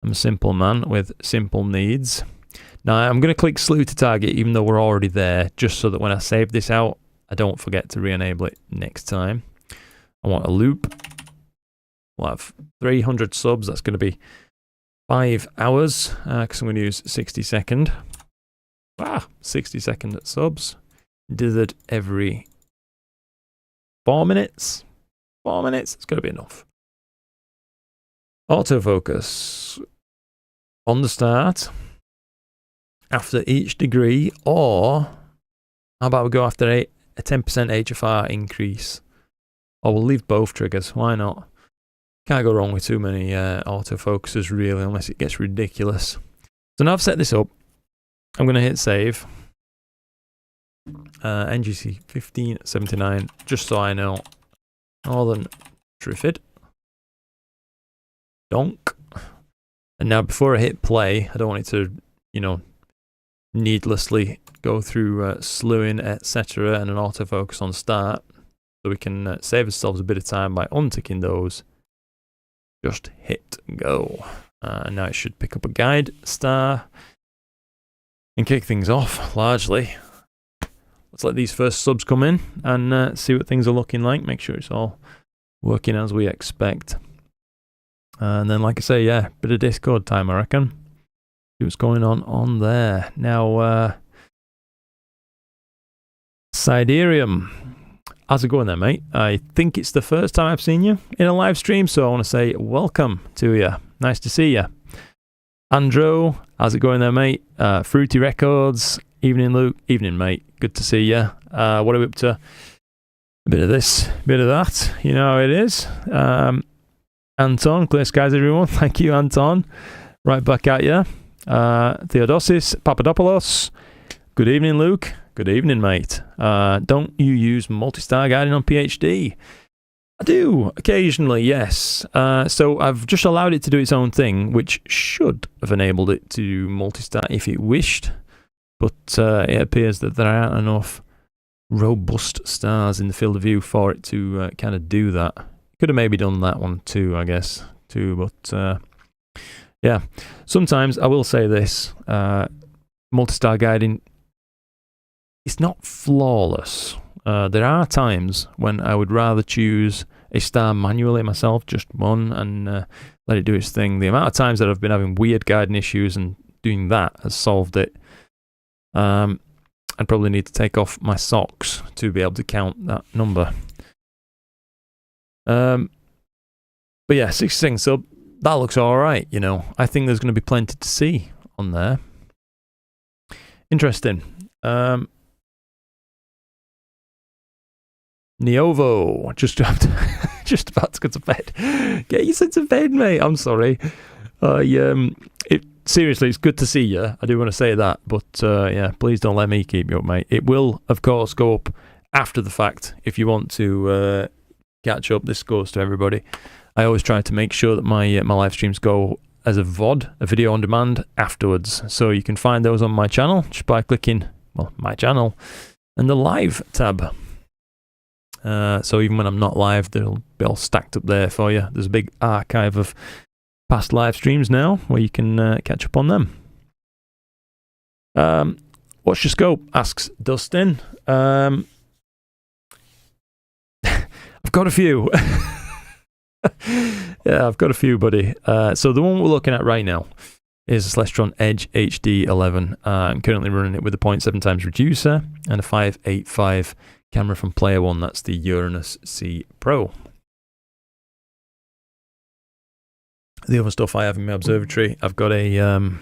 a simple man with simple needs. Now I'm going to click slew to target even though we're already there, just so that when I save this out, I don't forget to re-enable it next time. I want a loop. We'll have 300 subs. That's going to be 5 hours because I'm going to use 60-second. 60-second at subs. Dithered every 4 minutes. 4 minutes. It's got to be enough. Autofocus on the start. After each degree, or how about we go after a 10% HFR increase? Or we'll leave both triggers. Why not? Can't go wrong with too many autofocuses, really, unless it gets ridiculous. So now I've set this up. I'm going to hit save. NGC 1579, just so I know. Northern Triffid. Donk. And now before I hit play, I don't want it to, needlessly go through slewing, etc., and an autofocus on start. So we can save ourselves a bit of time by unticking those. Just hit go. Now it should pick up a guide star and kick things off, largely. Let's let these first subs come in and see what things are looking like. Make sure it's all working as we expect. And then, like I say, yeah, bit of Discord time, I reckon. See what's going on there. Now, Siderium. How's it going there, mate? I think it's the first time I've seen you in a live stream, so I want to say welcome to you. Nice to see you. Andro, how's it going there, mate? Fruity Records. Evening, Luke. Evening, mate. Good to see you. What are we up to? A bit of this, a bit of that. You know how it is. Anton, clear skies, everyone. Thank you, Anton. Right back at you. Theodosis Papadopoulos. Good evening, Luke. Good evening, mate. Don't you use multi-star guiding on PhD? I do, occasionally, yes. So I've just allowed it to do its own thing, which should have enabled it to do multi-star if it wished. But it appears that there aren't enough robust stars in the field of view for it to kind of do that. Could have maybe done that one too, I guess, but yeah. Sometimes, I will say this, multi-star guiding, it's not flawless. There are times when I would rather choose a star manually myself, just one, and let it do its thing. The amount of times that I've been having weird guiding issues and doing that has solved it. I'd probably need to take off my socks to be able to count that number. But yeah, 16, so that looks alright, you know. I think there's going to be plenty to see on there. Interesting. Neovo, just about to go to bed. Get you to bed, mate. I'm sorry. Seriously, it's good to see you. I do want to say that, but yeah, please don't let me keep you up, mate. It will, of course, go up after the fact if you want to catch up. This goes to everybody. I always try to make sure that my live streams go as a VOD, a video on demand, afterwards. So you can find those on my channel just by clicking, well, my channel and the live tab. So even when I'm not live, they'll be all stacked up there for you. There's a big archive of past live streams now where you can catch up on them. What's your scope? Asks Dustin. I've got a few. Yeah, I've got a few, buddy. So the one we're looking at right now is a Celestron Edge HD 11. I'm currently running it with a 0.7 times reducer and a 585 camera from Player One. That's the Uranus C Pro. The other stuff I have in my observatory, I've got an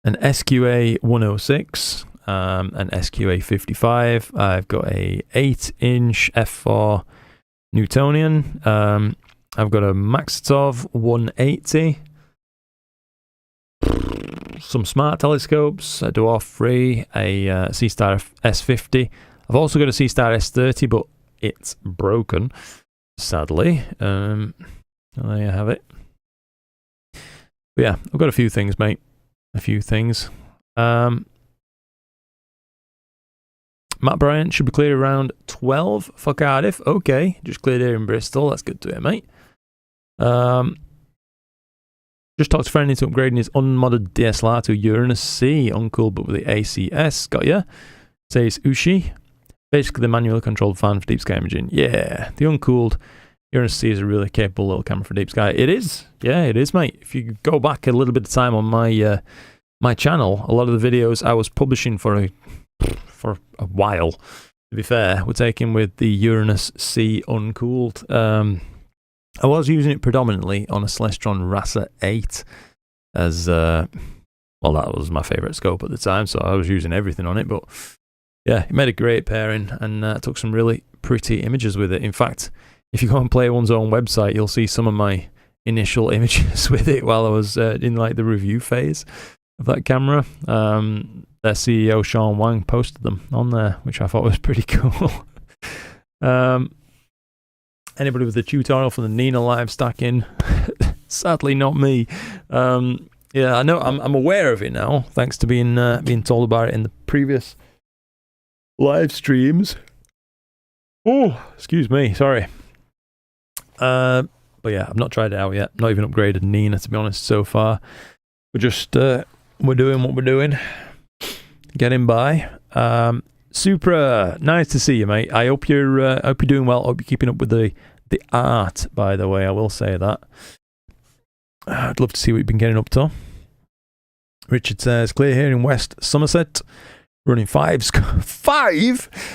SQA 106, an SQA 55. I've got a 8-inch f4 Newtonian. I've got a Maxitov 180. Some smart telescopes, a Dwarf 3, a C-Star S50. I've also got a C-Star S30, but it's broken, sadly. There you have it. But yeah, I've got a few things, mate. A few things. Matt Bryant should be cleared around 12 for Cardiff. Okay, just cleared here in Bristol. That's good to hear, mate. Just talked to friend into upgrading his unmodded DSLR to Uranus C, uncooled but with the ACS. Got ya? Says Ushi. Basically the manually controlled fan for deep sky imaging. Yeah, the uncooled Uranus C is a really capable little camera for deep sky. It is. Yeah, it is, mate. If you go back a little bit of time on my my channel, a lot of the videos I was publishing for a while, to be fair, were taken with the Uranus C uncooled. I was using it predominantly on a Celestron Rasa 8 as, well, that was my favourite scope at the time, so I was using everything on it, but yeah, it made a great pairing and took some really pretty images with it. In fact, if you go and Player One's own website, you'll see some of my initial images with it while I was in like the review phase of that camera. Their CEO, Sean Wang, posted them on there, which I thought was pretty cool. Anybody with a tutorial for the Nina live stacking? Sadly, not me. Yeah, I know. I'm aware of it now, thanks to being told about it in the previous live streams. Oh, excuse me. Sorry. But yeah, I've not tried it out yet. Not even upgraded Nina, to be honest, so far. We're just, we're doing what we're doing. Getting by. Supra, nice to see you, mate. I hope you're doing well. I hope you're keeping up with the art, by the way. I will say that. I'd love to see what you've been getting up to. Richard says, clear here in West Somerset. Running five scopes at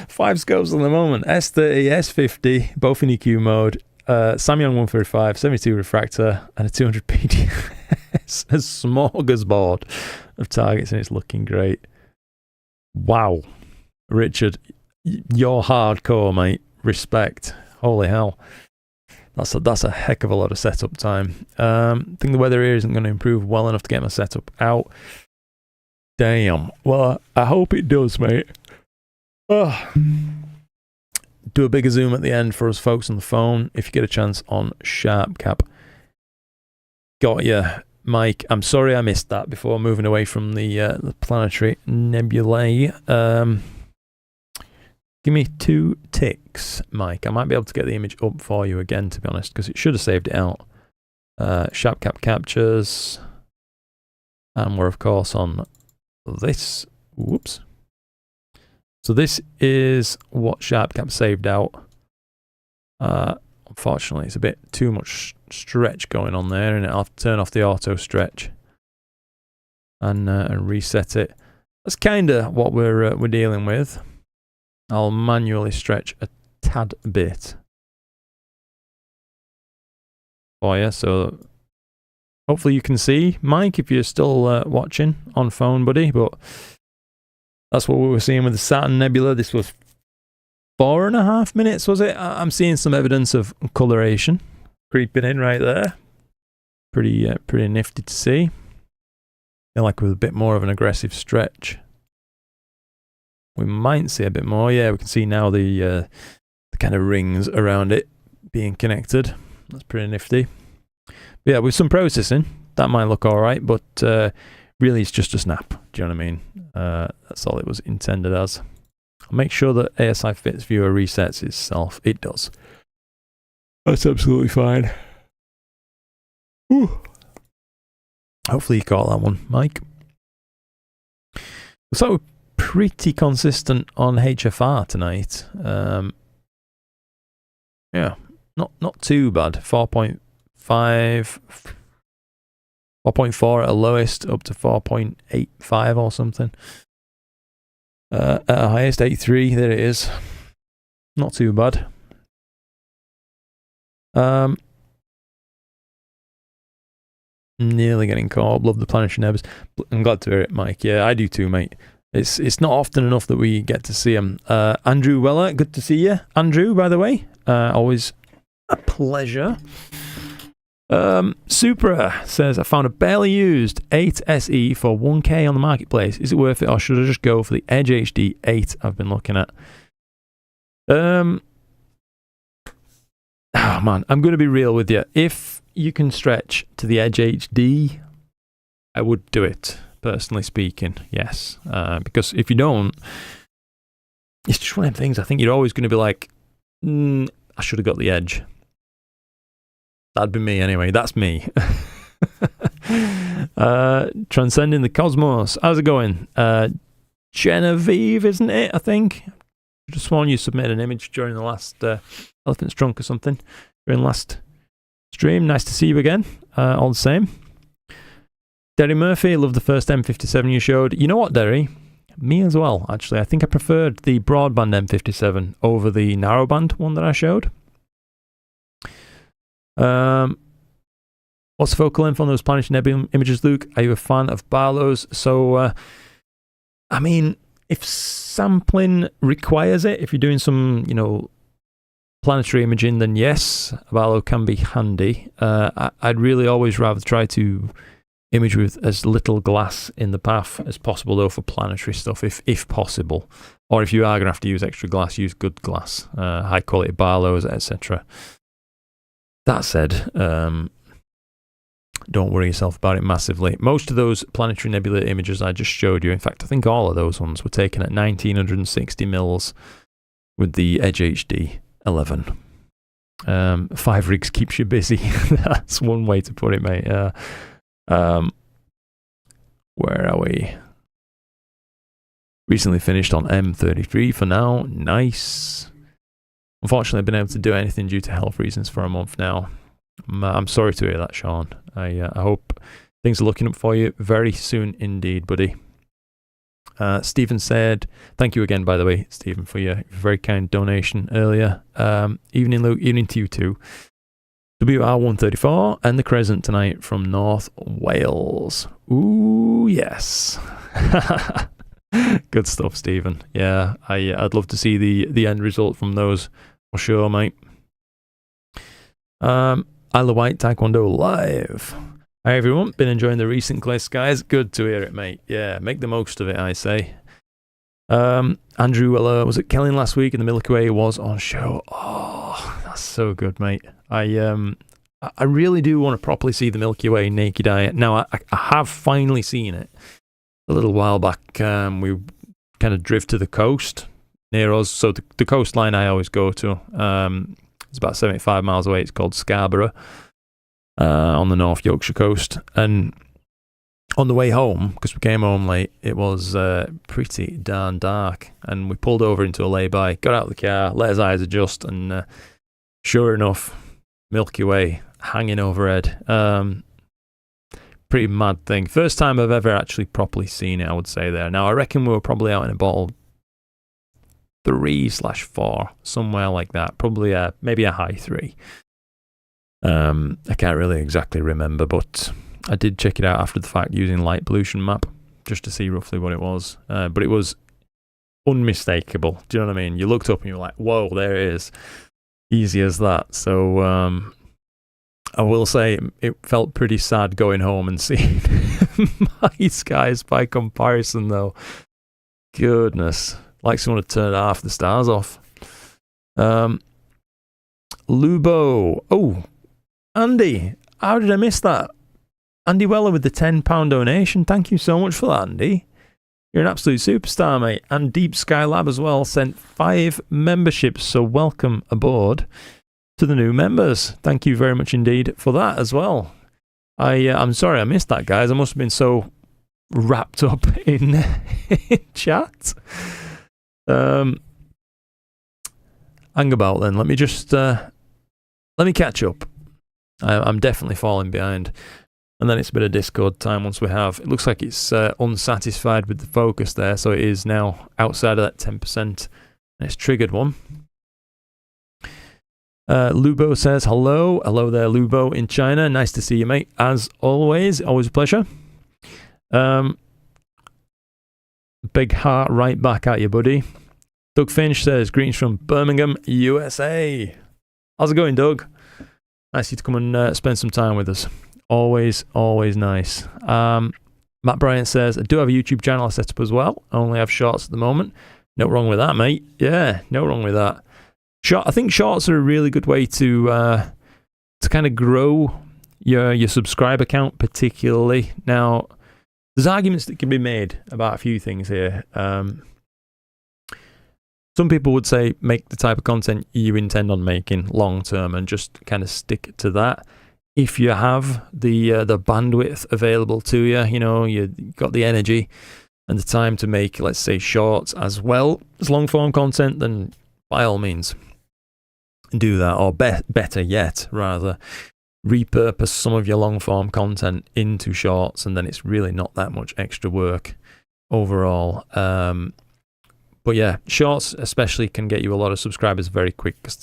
the moment. S30, S50, both in EQ mode. Samyang 135, 72 refractor, and a 200 PDS. A smorgasbord of targets, and it's looking great. Wow. Richard, you're hardcore, mate. Respect. Holy hell. That's a heck of a lot of setup time. I think the weather here isn't going to improve well enough to get my setup out. Damn. Well, I hope it does, mate. Oh. Do a bigger zoom at the end for us folks on the phone if you get a chance on Sharp Cap. Got ya, Mike. I'm sorry I missed that before moving away from the planetary nebulae. Give me 2 ticks, Mike. I might be able to get the image up for you again, to be honest, because it should have saved it out. Sharp Cap captures. And we're, of course, on this. Whoops. So this is what Sharp Cap saved out. Unfortunately, it's a bit too much stretch going on there, and I'll have to turn off the auto stretch and reset it. That's kind of what we're dealing with. I'll manually stretch a tad bit for you, so hopefully you can see, Mike, if you're still watching on phone, buddy. But that's what we were seeing with the Saturn Nebula. This was 4.5 minutes, was it? I'm seeing some evidence of coloration creeping in right there. Pretty nifty to see. Feel like with a bit more of an aggressive stretch, we might see a bit more. Yeah, we can see now the kind of rings around it being connected. That's pretty nifty. But yeah, with some processing, that might look all right, but really it's just a snap. Do you know what I mean? That's all it was intended as. I'll make sure that ASI Fits Viewer resets itself. It does. That's absolutely fine. Whew. Hopefully you caught that one, Mike. So pretty consistent on HFR tonight. Yeah, not too bad. 4.5, 4.4 at a lowest, up to 4.85 or something. At a highest, 8.3. There it is. Not too bad. Nearly getting caught. Love the planetary nebs. I'm glad to hear it, Mike. Yeah, I do too, mate. It's not often enough that we get to see them. Andrew Weller, good to see you. Andrew, by the way, always a pleasure. Supra says, I found a barely used 8 SE for 1K on the marketplace. Is it worth it, or should I just go for the Edge HD 8 I've been looking at? Oh man, I'm going to be real with you. If you can stretch to the Edge HD, I would do it. Personally speaking, yes. Because if you don't, it's just one of them things. I think you're always going to be like, I should have got the Edge. That'd be me anyway. That's me. Transcending the Cosmos. How's it going? Genevieve, isn't it? I think. I just sworn you submitted an image during the last Elephant's Trunk or something. During the last stream. Nice to see you again. All the same. Derry Murphy, love the first M57 you showed. You know what, Derry? Me as well, actually. I think I preferred the broadband M57 over the narrowband one that I showed. What's the focal length on those planetary nebula images, Luke? Are you a fan of Barlow's? So, I mean, if sampling requires it, if you're doing some, planetary imaging, then yes, Barlow can be handy. I'd really always rather try to image with as little glass in the path as possible, though, for planetary stuff, if possible. Or if you are going to have to use extra glass, use good glass, high quality Barlows, etc. That said, don't worry yourself about it massively. Most of those planetary nebula images I just showed you, in fact, I think all of those ones were taken at 1960 mils with the Edge HD 11. 5 rigs keeps you busy. That's one way to put it, mate. Where are we? Recently finished on M33 for now. Nice. Unfortunately, I've been able to do anything due to health reasons for a month now. I'm sorry to hear that, Sean. I hope things are looking up for you very soon indeed, buddy. Stephen said, thank you again, by the way, Stephen, for your very kind donation earlier. Evening, Luke. Evening to you too. WR134 and the Crescent tonight from North Wales. Ooh, yes. Good stuff, Stephen. Yeah, I'd love to see the end result from those for sure, mate. Isle of Wight Taekwondo live. Hi everyone, been enjoying the recent clear skies. Good to hear it, mate. Yeah, make the most of it, I say. Andrew, was it Kelly last week and the Milky Way was on show? Oh, that's so good, mate. I really do want to properly see the Milky Way naked eye. Now, I have finally seen it a little while back. We kind of drift to the coast near us. So the coastline I always go to, it's about 75 miles away. It's called Scarborough, on the North Yorkshire coast. And on the way home, because we came home late, it was pretty darn dark. And we pulled over into a lay-by, got out of the car, let his eyes adjust, and sure enough, Milky Way hanging overhead. Pretty mad thing. First time I've ever actually properly seen it, I would say there. Now, I reckon we were probably out in about 3/4, somewhere like that. Probably maybe a high 3. I can't really exactly remember, but I did check it out after the fact using light pollution map just to see roughly what it was. But it was unmistakable. Do you know what I mean? You looked up and you were like, whoa, there it is. Easy as that. So I will say it felt pretty sad going home and seeing my skies by comparison, though. Goodness. Like someone had turned half the stars off. Lubo. Oh, Andy. How did I miss that? Andy Weller with the £10 donation. Thank you so much for that, Andy. You're an absolute superstar, mate. And Deep Sky Lab as well sent 5 memberships, so welcome aboard to the new members. Thank you very much indeed for that as well. I'm sorry I missed that, guys. I must have been so wrapped up in chat. Hang about then. Let me just let me catch up. I'm definitely falling behind. And then it's a bit of Discord time once we have. It looks like it's unsatisfied with the focus there, so it is now outside of that 10%. And it's triggered one. Lubo says, hello. Hello there, Lubo in China. Nice to see you, mate. As always a pleasure. Big heart right back at you, buddy. Doug Finch says, greetings from Birmingham, USA. How's it going, Doug? Nice you to come and spend some time with us. Always nice. Matt Bryant says, I do have a YouTube channel set up as well. I only have shorts at the moment. No wrong with that, mate. Yeah, no wrong with that. I think shorts are a really good way to kind of grow your subscriber count, particularly. Now, there's arguments that can be made about a few things here. Some people would say make the type of content you intend on making long term and just kind of stick to that. If you have the bandwidth available to you, you know, you've got the energy and the time to make, let's say, shorts as well as long form content, then by all means do that. Or better yet, rather, repurpose some of your long form content into shorts, and then it's really not that much extra work overall. But yeah, shorts especially can get you a lot of subscribers very quick because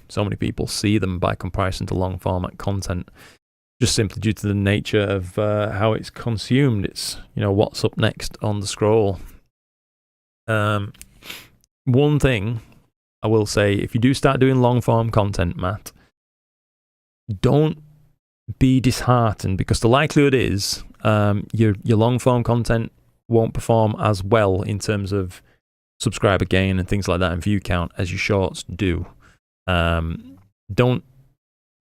so many people see them by comparison to long format content, just simply due to the nature of how it's consumed. It's, you know, what's up next on the scroll. One thing I will say, if you do start doing long form content, Matt, don't be disheartened, because the likelihood is your long form content won't perform as well in terms of subscriber gain and things like that and view count as your shorts do. Don't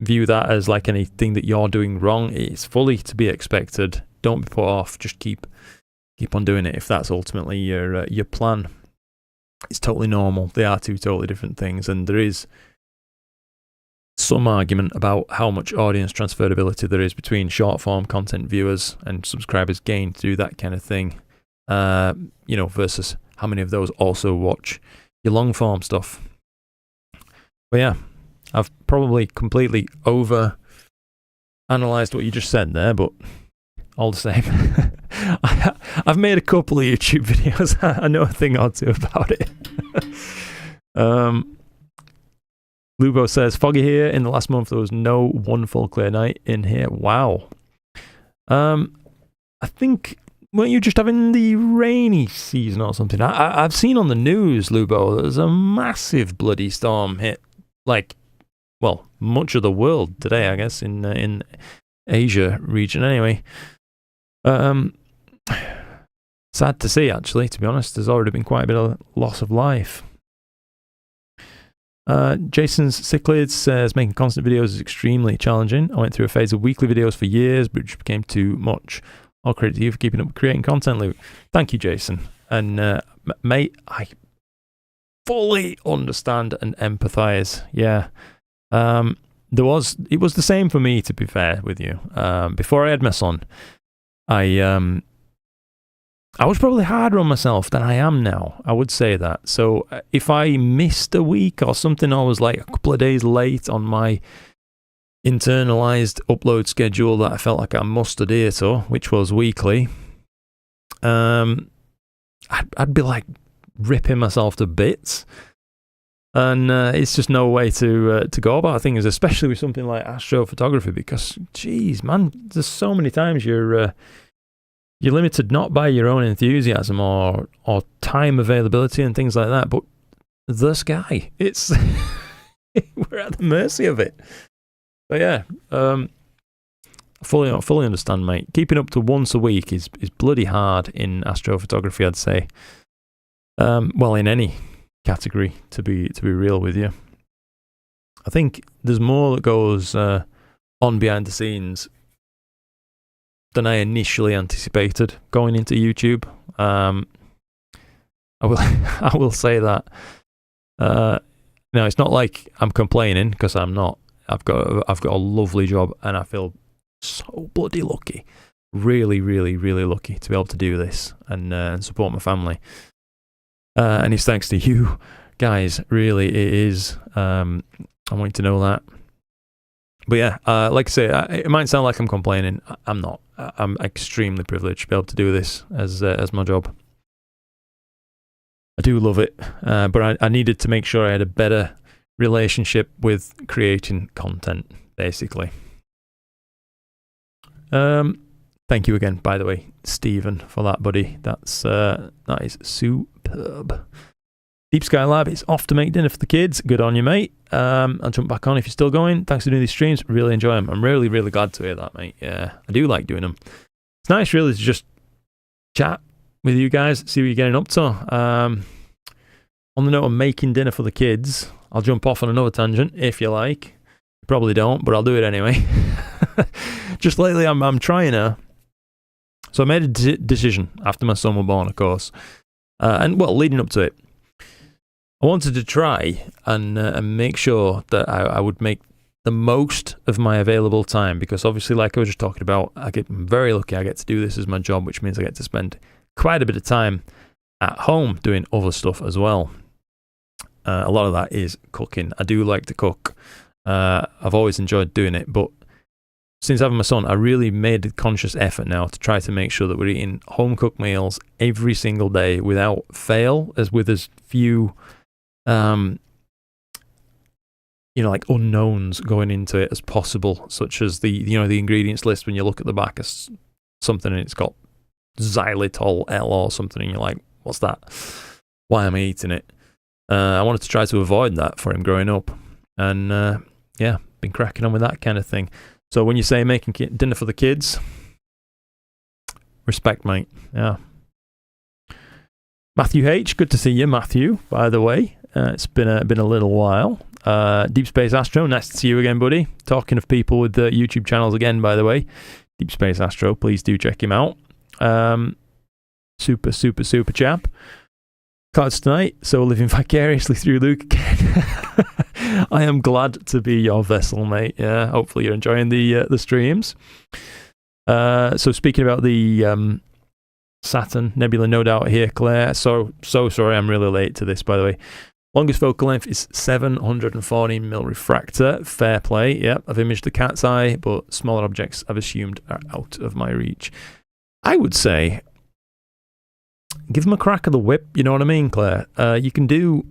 view that as like anything that you're doing wrong. It's fully to be expected. Don't be put off. Just keep on doing it if that's ultimately your plan. It's totally normal. They are two totally different things, and there is some argument about how much audience transferability there is between short form content viewers and subscribers gained to do that kind of thing, versus how many of those also watch your long form stuff. But yeah, I've probably completely over analysed what you just said there, but all the same, I've made a couple of YouTube videos. I know a thing or two about it. Lubo says, foggy here. In the last month, there was no one full clear night in here. Wow. I think, weren't you just having the rainy season or something? I've seen on the news, Lubo, there's a massive bloody storm hit, much of the world today, I guess, in Asia region anyway. Sad to see, actually, to be honest. There's already been quite a bit of loss of life. Jason's Cichlids says, making constant videos is extremely challenging. I went through a phase of weekly videos for years, but it became too much. All credit to you for keeping up with creating content, Luke. Thank you, Jason. And mate, I fully understand and empathise. Yeah. It was the same for me, to be fair with you. Before I had my son, I was probably harder on myself than I am now. I would say that. So if I missed a week or something, I was like a couple of days late on my internalized upload schedule that I felt like I must adhere to, which was weekly. I'd be like ripping myself to bits. And it's just no way to go about things, especially with something like astrophotography, because, geez, man, there's so many times you're limited not by your own enthusiasm or time availability and things like that, but the sky. It's we're at the mercy of it. But yeah, fully understand, mate. Keeping up to once a week is bloody hard in astrophotography, I'd say. In any category, to be real with you. I think there's more that goes on behind the scenes than I initially anticipated going into YouTube. I will say that. No, it's not like I'm complaining, because I'm not. I've got a lovely job, and I feel so bloody lucky. Really, really, really lucky to be able to do this and support my family. And it's thanks to you guys. Really, it is. I want you to know that. But yeah, like I say, it might sound like I'm complaining. I'm not. I'm extremely privileged to be able to do this as my job. I do love it, but I needed to make sure I had a better relationship with creating content, basically. Thank you again, by the way, Stephen, for that, buddy. That is superb. Deep Sky Lab is off to make dinner for the kids. Good on you, mate. I'll jump back on if you're still going. Thanks for doing these streams. Really enjoy them. I'm really, really glad to hear that, mate. Yeah, I do like doing them. It's nice, really, to just chat with you guys, see what you're getting up to. On the note of making dinner for the kids, I'll jump off on another tangent, if you like. You probably don't, but I'll do it anyway. Just lately, I'm trying to... So I made a decision after my son was born, of course. Leading up to it. I wanted to try and make sure that I would make the most of my available time, because obviously, like I was just talking about, I'm very lucky I get to do this as my job, which means I get to spend quite a bit of time at home doing other stuff as well. A lot of that is cooking. I do like to cook. I've always enjoyed doing it, but since having my son, I really made a conscious effort now to try to make sure that we're eating home-cooked meals every single day without fail, with as few... like unknowns going into it as possible, such as the ingredients list. When you look at the back of something and it's got xylitol L or something, and you're like, what's that? Why am I eating it? I wanted to try to avoid that for him growing up, and been cracking on with that kind of thing. So when you say making dinner for the kids, respect, mate. Yeah. Matthew H, good to see you, Matthew, by the way. It's been a little while. Deep Space Astro, nice to see you again, buddy. Talking of people with YouTube channels again, by the way. Deep Space Astro, please do check him out. Super chap. Cards tonight, so living vicariously through Luke again. I am glad to be your vessel, mate. Yeah, hopefully you're enjoying the streams. So speaking about the Saturn Nebula, no doubt here, Claire. So sorry, I'm really late to this, by the way. Longest focal length is 714mm refractor. Fair play. Yep, I've imaged the cat's eye, but smaller objects I've assumed are out of my reach. I would say, give them a crack of the whip. You know what I mean, Claire? You can do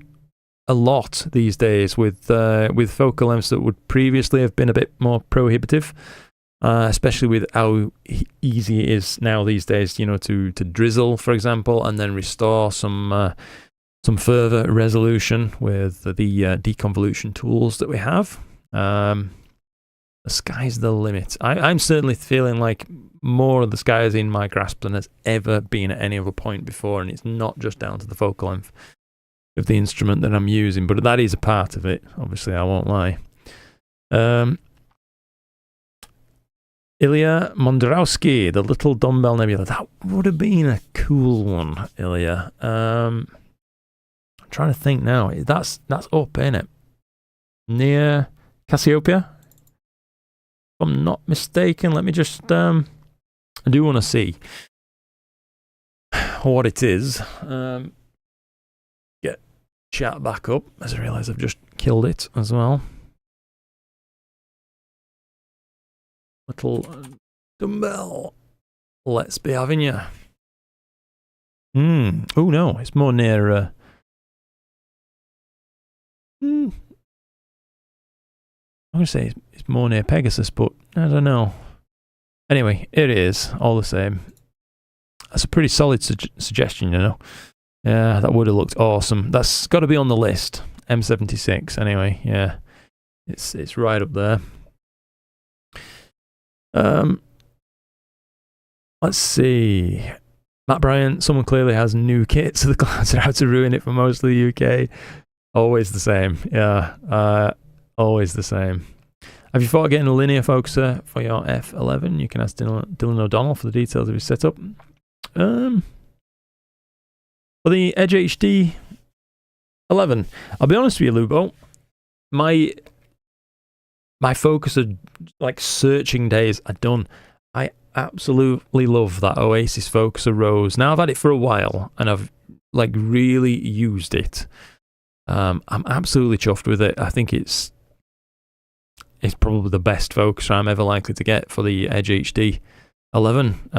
a lot these days with focal lengths that would previously have been a bit more prohibitive. Especially with how easy it is now these days, you know, to drizzle, for example, and then restore some further resolution with the deconvolution tools that we have. The sky's the limit. I'm certainly feeling like more of the sky is in my grasp than has ever been at any other point before, and it's not just down to the focal length of the instrument that I'm using, but that is a part of it, obviously, I won't lie. Ilya Mondarowski, the little dumbbell nebula. That would have been a cool one, Ilya. I'm trying to think now. That's up, ain't it? Near Cassiopeia? If I'm not mistaken. Let me just... I do want to see what it is. Get chat back up, as I realise I've just killed it as well. Little dumbbell. Let's be having you. Oh no, it's more near. I'm gonna say it's more near Pegasus, but I don't know. Anyway, it is all the same. That's a pretty solid suggestion, you know. Yeah, that would have looked awesome. That's got to be on the list. M76. Anyway, yeah, it's right up there. Let's see. Matt Bryant, someone clearly has new kit, so the clouds are out to ruin it for most of the UK. Always the same, yeah. Always the same. Have you thought of getting a linear focuser for your F11? You can ask Dylan O'Donnell for the details of his setup. For the Edge HD 11, I'll be honest with you, Lubo. My focuser, like searching days, are done. I absolutely love that Oasis focuser Rose. Now I've had it for a while and I've like really used it. I'm absolutely chuffed with it. I think it's probably the best focuser I'm ever likely to get for the Edge HD 11.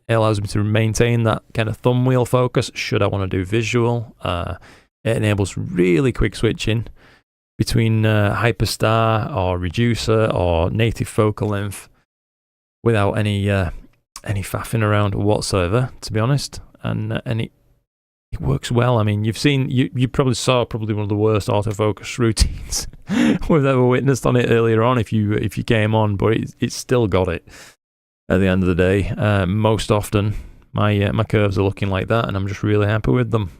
It allows me to maintain that kind of thumb wheel focus should I want to do visual. It enables really quick switching between hyperstar or reducer or native focal length without any faffing around whatsoever, to be honest. And it works well. I mean, you probably saw one of the worst autofocus routines we've ever witnessed on it earlier on if you came on, but it's still got it at the end of the day. Most often my curves are looking like that and I'm just really happy with them.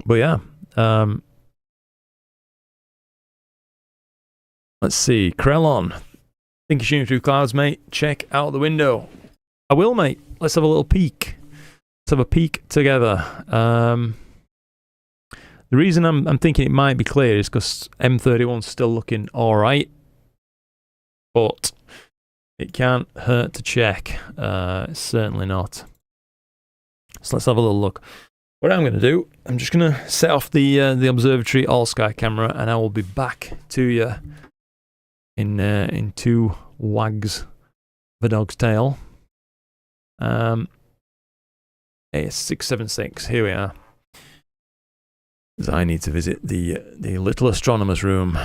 But yeah, let's see. Krellon, think you're shooting through clouds, mate? Check out the window. I will, mate. Let's have a little peek. Let's have a peek together. The reason I'm thinking it might be clear is because M31's still looking alright. But it can't hurt to check. Certainly not. So let's have a little look. What I'm going to do, I'm just going to set off the observatory all-sky camera and I will be back to you in 2 wags of a dog's tail. AS676, here we are. I need to visit the little astronomer's room.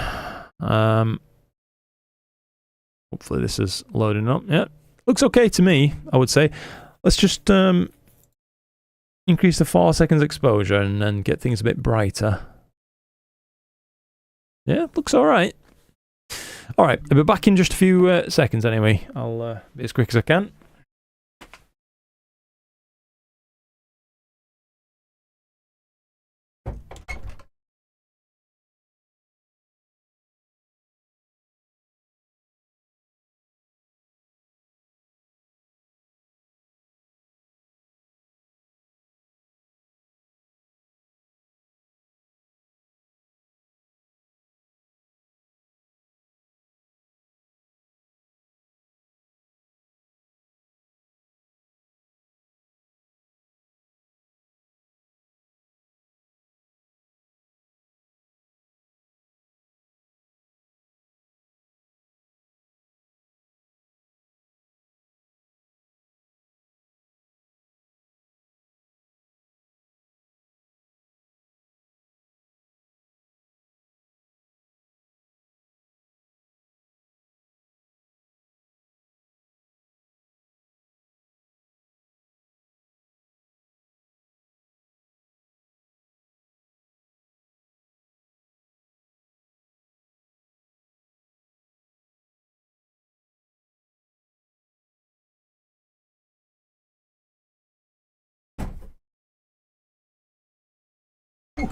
Hopefully this is loading up. Yeah, looks okay to me, I would say. Let's just increase the 4 seconds exposure and then get things a bit brighter. Yeah, looks alright. Alright, I'll be back in just a few seconds anyway. I'll be as quick as I can.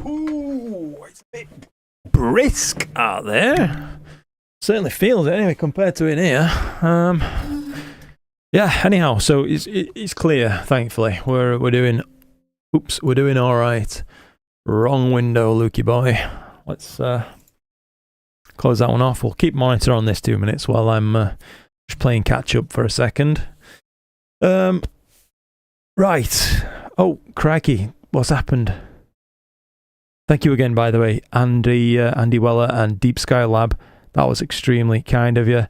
Ooh, it's a bit brisk out there. Certainly feels it anyway compared to in here. Yeah. Anyhow, so it's clear. Thankfully, we're doing. Oops, we're doing all right. Wrong window, Lukey boy. Let's close that one off. We'll keep monitor on this 2 minutes while I'm just playing catch up for a second. Right. Oh, crikey, what's happened? Thank you again, by the way, Andy Weller and Deep Sky Lab. That was extremely kind of you.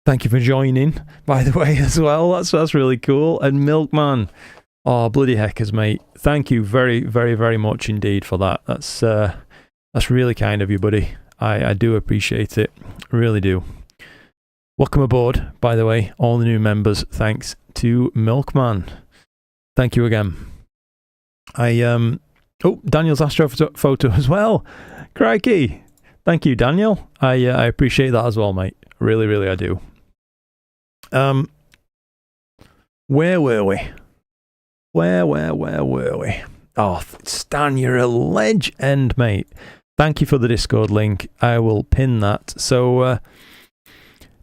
Thank you for joining, by the way, as well. That's really cool. And Milkman. Oh, bloody heckers, mate. Thank you very, very, very much indeed for that. That's really kind of you, buddy. I do appreciate it. Really do. Welcome aboard, by the way, all the new members. Thanks to Milkman. Thank you again. Oh, Daniel's Astrophoto as well. Crikey. Thank you, Daniel. I appreciate that as well, mate. Really, really I do. Where were we? Where were we? Oh, Stan, you're a legend, mate. Thank you for the Discord link. I will pin that. So,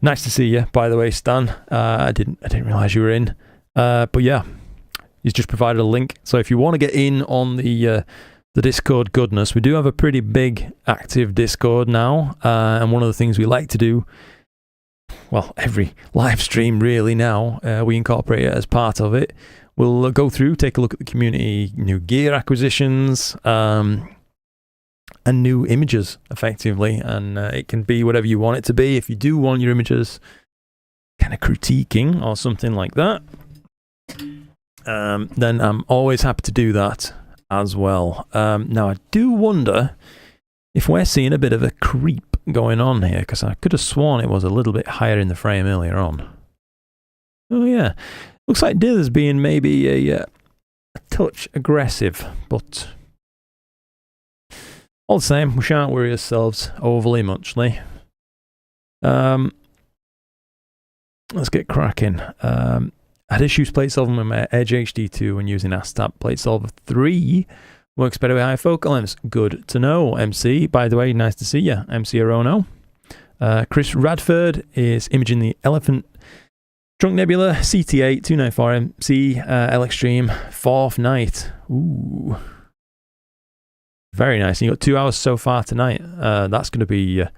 nice to see you, by the way, Stan. I didn't realise you were in. But yeah, he's just provided a link. So if you want to get in on the Discord goodness, we do have a pretty big active Discord now. And one of the things we like to do, well, every live stream really now, we incorporate it as part of it. We'll go through, take a look at the community, new gear acquisitions, and new images, effectively. And it can be whatever you want it to be. If you do want your images kind of critiquing or something like that, then I'm always happy to do that as well. Now, I do wonder if we're seeing a bit of a creep going on here, because I could have sworn it was a little bit higher in the frame earlier on. Oh, yeah. Looks like Dither's being maybe a touch aggressive, but all the same, we shan't worry ourselves overly muchly. Let's get cracking. I had issues plate solving with my Edge HD2 when using ASTAP Plate Solver 3. Works better with high focal lengths. Good to know, MC. By the way, nice to see you, MC Arono. Chris Radford is imaging the Elephant Trunk Nebula CT8 294MC LXtreme 4th night. Ooh. Very nice. And you got 2 hours so far tonight. That's going to be a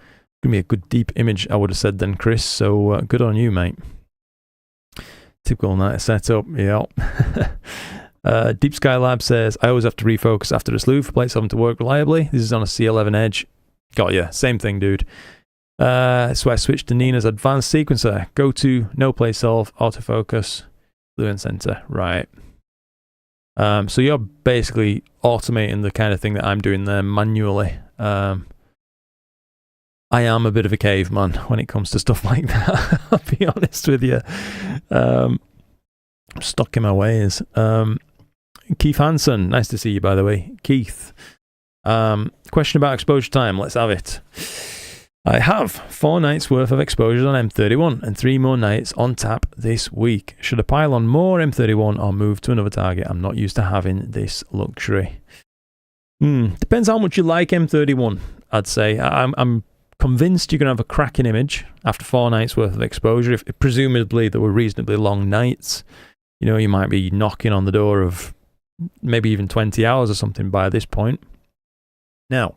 good deep image, I would have said then, Chris. So good on you, mate. Typical night setup. Yeah. Deep Sky Lab says, I always have to refocus after the slew for plate solving to work reliably. This is on a C11 Edge. Got ya. Same thing, dude. So I switched to Nina's advanced sequencer. Go to no play solve, autofocus, blue and center. Right. So you're basically automating the kind of thing that I'm doing there manually. I am a bit of a caveman when it comes to stuff like that. I'll be honest with you. I'm stuck in my ways. Keith Hansen, nice to see you, by the way. Keith. Question about exposure time. Let's have it. I have 4 nights worth of exposures on M31 and 3 more nights on tap this week. Should I pile on more M31 or move to another target? I'm not used to having this luxury. Depends how much you like M31, I'd say. I'm convinced you're going to have a cracking image after 4 nights worth of exposure. If presumably there were reasonably long nights, you know, you might be knocking on the door of maybe even 20 hours or something by this point. Now,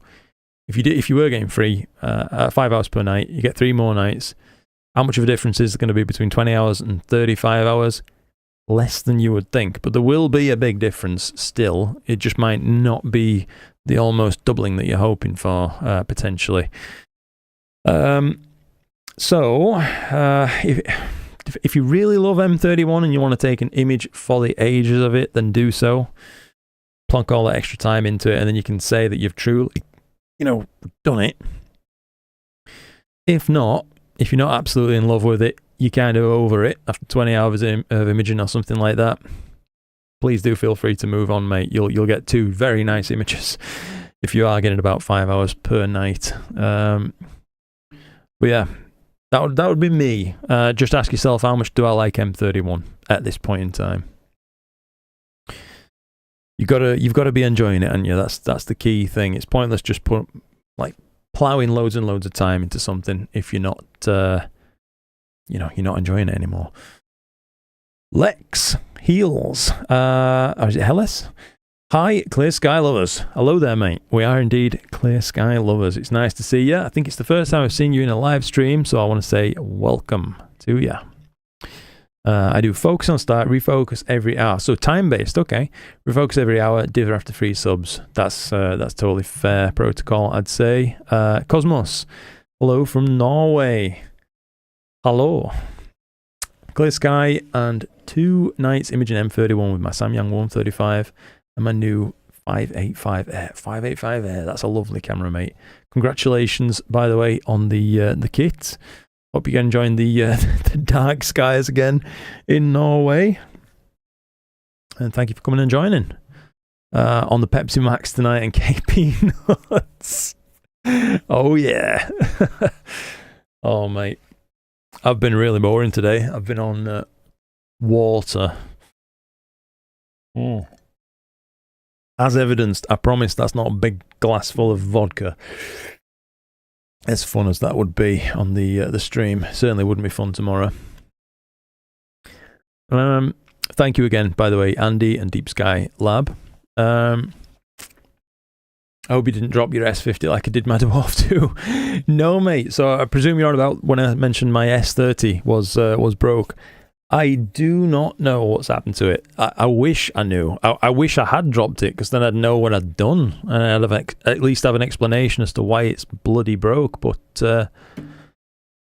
if you were getting free 5 hours per night, you get 3 more nights. How much of a difference is it going to be between 20 hours and 35 hours? Less than you would think, but there will be a big difference still. It just might not be the almost doubling that you're hoping for, potentially. If you really love M31 and you want to take an image for the ages of it, then do so. Plunk all that extra time into it, and then you can say that you've truly, done it. If not, if you're not absolutely in love with it, you're kind of over it after 20 hours of imaging or something like that, please do feel free to move on, mate. You'll get 2 very nice images if you are getting about 5 hours per night. But yeah, that would be me. Just ask yourself, how much do I like M31 at this point in time? you've gotta be enjoying it, haven't you? That's the key thing. It's pointless just plowing loads and loads of time into something if you're not you're not enjoying it anymore. Lex Heels, or is it Hellas? Hi, Clear Sky Lovers. Hello there, mate. We are indeed Clear Sky Lovers. It's nice to see you. I think it's the first time I've seen you in a live stream, so I want to say welcome to you. I do focus on start, refocus every hour. So time-based, okay. Refocus every hour, dither after 3 subs. That's totally fair protocol, I'd say. Cosmos, hello from Norway. Hello. Clear Sky and 2 nights imaging M31 with my Samyang 135 and my new 585 Air. 585 Air, that's a lovely camera, mate. Congratulations, by the way, on the kit. Hope you're enjoying the dark skies again in Norway. And thank you for coming and joining. On the Pepsi Max tonight and KP nuts. Oh, yeah. Oh, mate. I've been really boring today. I've been on water. As evidenced, I promise that's not a big glass full of vodka. As fun as that would be on the stream, certainly wouldn't be fun tomorrow. Thank you again, by the way, Andy and Deep Sky Lab. I hope you didn't drop your S50 like I did my Dwarf 2. No, mate. So I presume you're on about when I mentioned my S30 was broke. I do not know what's happened to it. I wish I knew. I wish I had dropped it, because then I'd know what I'd done, and I'd have at least have an explanation as to why it's bloody broke. But,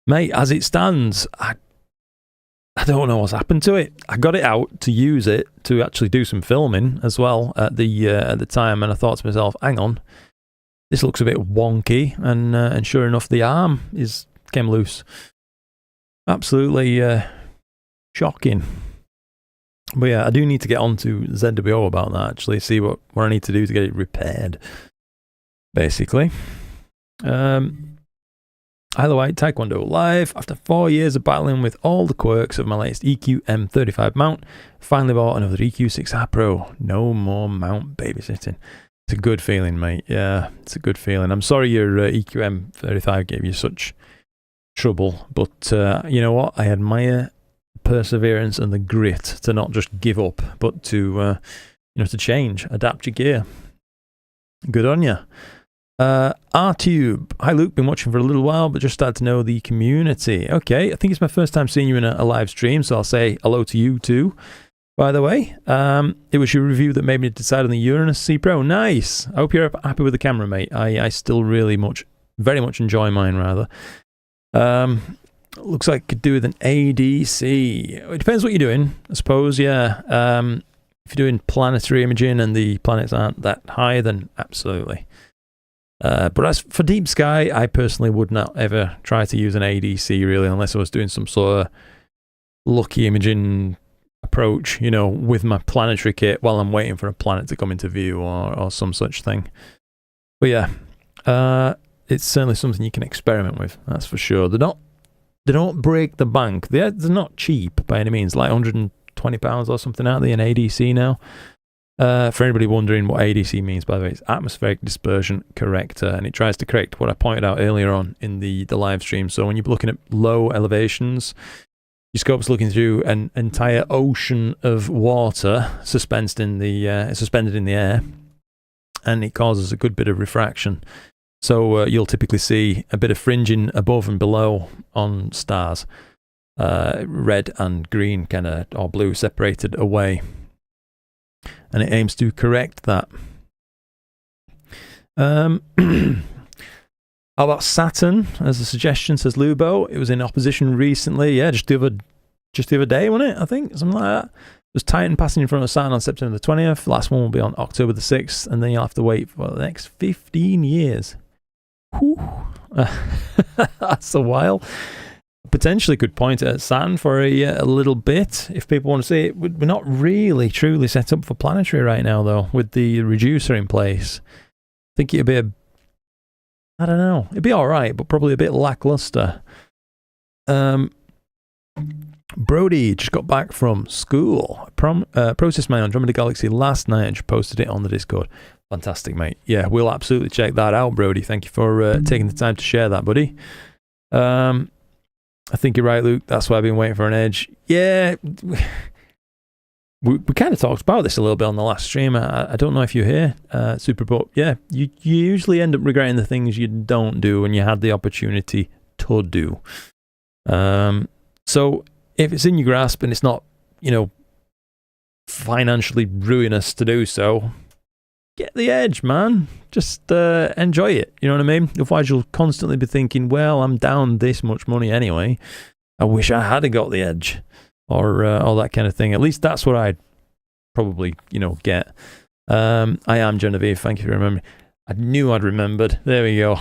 mate, as it stands, I don't know what's happened to it. I got it out to use it to actually do some filming as well at the time, and I thought to myself, hang on, this looks a bit wonky, and sure enough, the arm came loose. Absolutely shocking. But yeah, I do need to get on to ZWO about that, actually, see what I need to do to get it repaired, basically. Hello, White Taekwondo live. After 4 years of battling with all the quirks of my latest EQ M35 mount, finally bought another EQ6R Pro. No more mount babysitting. It's a good feeling, mate. Yeah, it's a good feeling. I'm sorry your EQ M35 gave you such trouble, but you know what? I admire perseverance and the grit to not just give up, but to to change, adapt your gear. Good on you. RTube, hi Luke, been watching for a little while, but just started to know the community. Okay, I think it's my first time seeing you in a live stream, so I'll say hello to you too. By the way, it was your review that made me decide on the Uranus C Pro. Nice. I hope you're happy with the camera, mate. I still very much enjoy mine, rather. Looks like could do with an ADC. It depends what you're doing, I suppose. Yeah. If you're doing planetary imaging and the planets aren't that high, then absolutely. But as for deep sky, I personally would not ever try to use an ADC really, unless I was doing some sort of lucky imaging approach, with my planetary kit while I'm waiting for a planet to come into view or some such thing. But yeah, it's certainly something you can experiment with. That's for sure. They don't break the bank. They're not cheap by any means, like £120 or something, aren't they, an ADC now? For anybody wondering what ADC means, by the way, it's atmospheric dispersion corrector, and it tries to correct what I pointed out earlier on in the live stream. So when you're looking at low elevations, your scope's looking through an entire ocean of water suspended in the air, and it causes a good bit of refraction. So you'll typically see a bit of fringing above and below on stars, red and green or blue separated away. And it aims to correct that. How about Saturn as a suggestion, says Lubo? It was in opposition recently. Yeah, just the other day, wasn't it? I think, something like that. It was Titan passing in front of Saturn on September the 20th. Last one will be on October the 6th, and then you'll have to wait for the next 15 years. Whew. That's a while. Potentially could point at Saturn for a little bit if people want to see it. We're not really truly set up for planetary right now, though, with the reducer in place. I think it'd be I don't know. It'd be all right, but probably a bit lackluster. But Brody just got back from school. Processed my Andromeda Galaxy last night and just posted it on the Discord. Fantastic, mate. Yeah, we'll absolutely check that out, Brody. Thank you for taking the time to share that, buddy. I think you're right, Luke. That's why I've been waiting for an edge. Yeah, we kind of talked about this a little bit on the last stream. I don't know if you're here, Super, but yeah, you usually end up regretting the things you don't do when you had the opportunity to do. So if it's in your grasp and it's not, financially ruinous to do so, get the edge, man. Just enjoy it. You know what I mean? Otherwise, you'll constantly be thinking, well, I'm down this much money anyway. I wish I had got the edge, or all that kind of thing. At least that's what I'd probably, get. I am Genevieve. Thank you for remembering. I knew I'd remembered. There we go.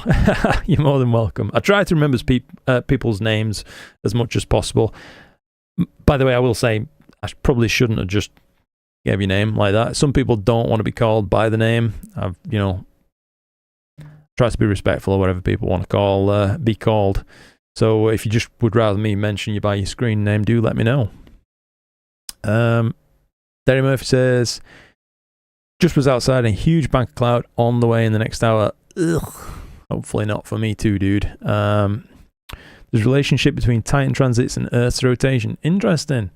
You're more than welcome. I try to remember people's names as much as possible. By the way, I will say I probably shouldn't have just gave your name like that. Some people don't want to be called by the name. I've, try to be respectful of whatever people want to be called. So if you just would rather me mention you by your screen name, do let me know. Derry Murphy says, just was outside a huge bank cloud on the way in the next hour. Ugh. Hopefully not for me too, dude. There's a relationship between Titan transits and Earth's rotation. Interesting.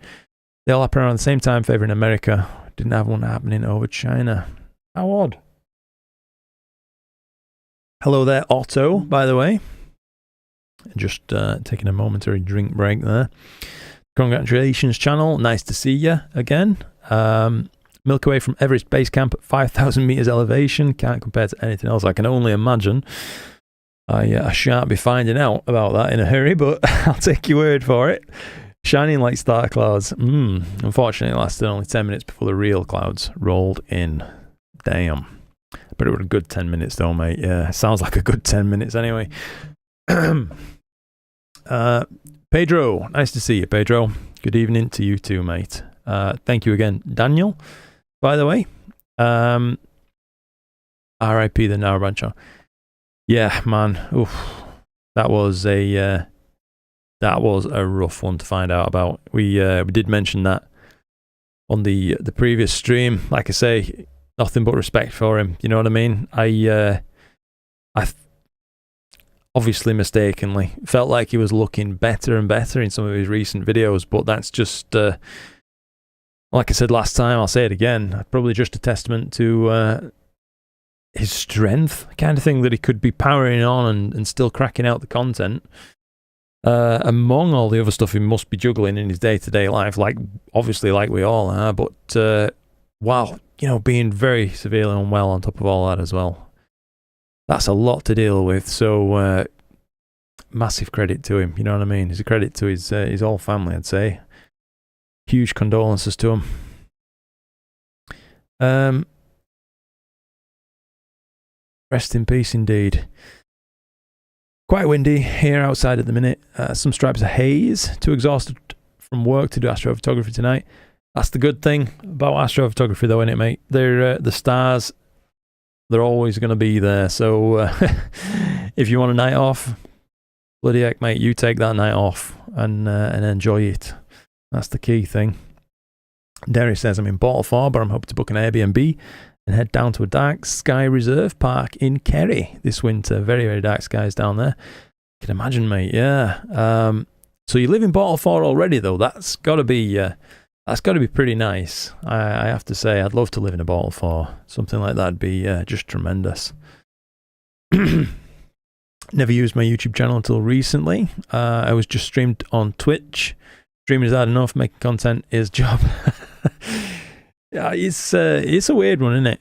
They all happen around the same time, favouring America. Didn't have one happening over China. How odd. Hello there, Otto, by the way. Just taking a momentary drink break there. Congratulations, channel. Nice to see you again. Milky Way from Everest Base Camp at 5,000 meters elevation. Can't compare to anything else. I can only imagine. I shan't be finding out about that in a hurry, but I'll take your word for it. Shining like star clouds. Unfortunately, it lasted only 10 minutes before the real clouds rolled in. Damn. But it was a good 10 minutes though, mate. Yeah, sounds like a good 10 minutes anyway. Pedro, nice to see you, Pedro. Good evening to you too, mate. Thank you again, Daniel, by the way. R.I.P. the Narabancho. Yeah, man. Oof. That was a rough one to find out about. We did mention that on the previous stream. Like I say, nothing but respect for him. You know what I mean? I obviously mistakenly felt like he was looking better and better in some of his recent videos, but that's just like I said last time, I'll say it again, probably just a testament to his strength, kind of thing, that he could be powering on and still cracking out the content among all the other stuff he must be juggling in his day-to-day life, obviously like we all are, but while being very severely unwell on top of all that as well. That's a lot to deal with, so massive credit to him, you know what I mean? It's a credit to his whole family, I'd say. Huge condolences to him. Rest in peace indeed. Quite windy here outside at the minute. Some stripes of haze. Too exhausted from work to do astrophotography tonight. That's the good thing about astrophotography though, isn't it, mate? They're the stars, they're always going to be there. So if you want a night off, bloody heck, mate, you take that night off and enjoy it. That's the key thing. Derry says, I'm in Bottle 4, but I'm hoping to book an Airbnb and head down to a dark sky reserve park in Kerry this winter. Very, very dark skies down there. You can imagine, mate, yeah. So you live in Bottle 4 already, though. That's got to be pretty nice. I have to say, I'd love to live in a Bottle 4. Something like that would be just tremendous. Never used my YouTube channel until recently. I was just streamed on Twitch. Streaming is hard enough, making content is job. Yeah, it's a weird one, isn't it?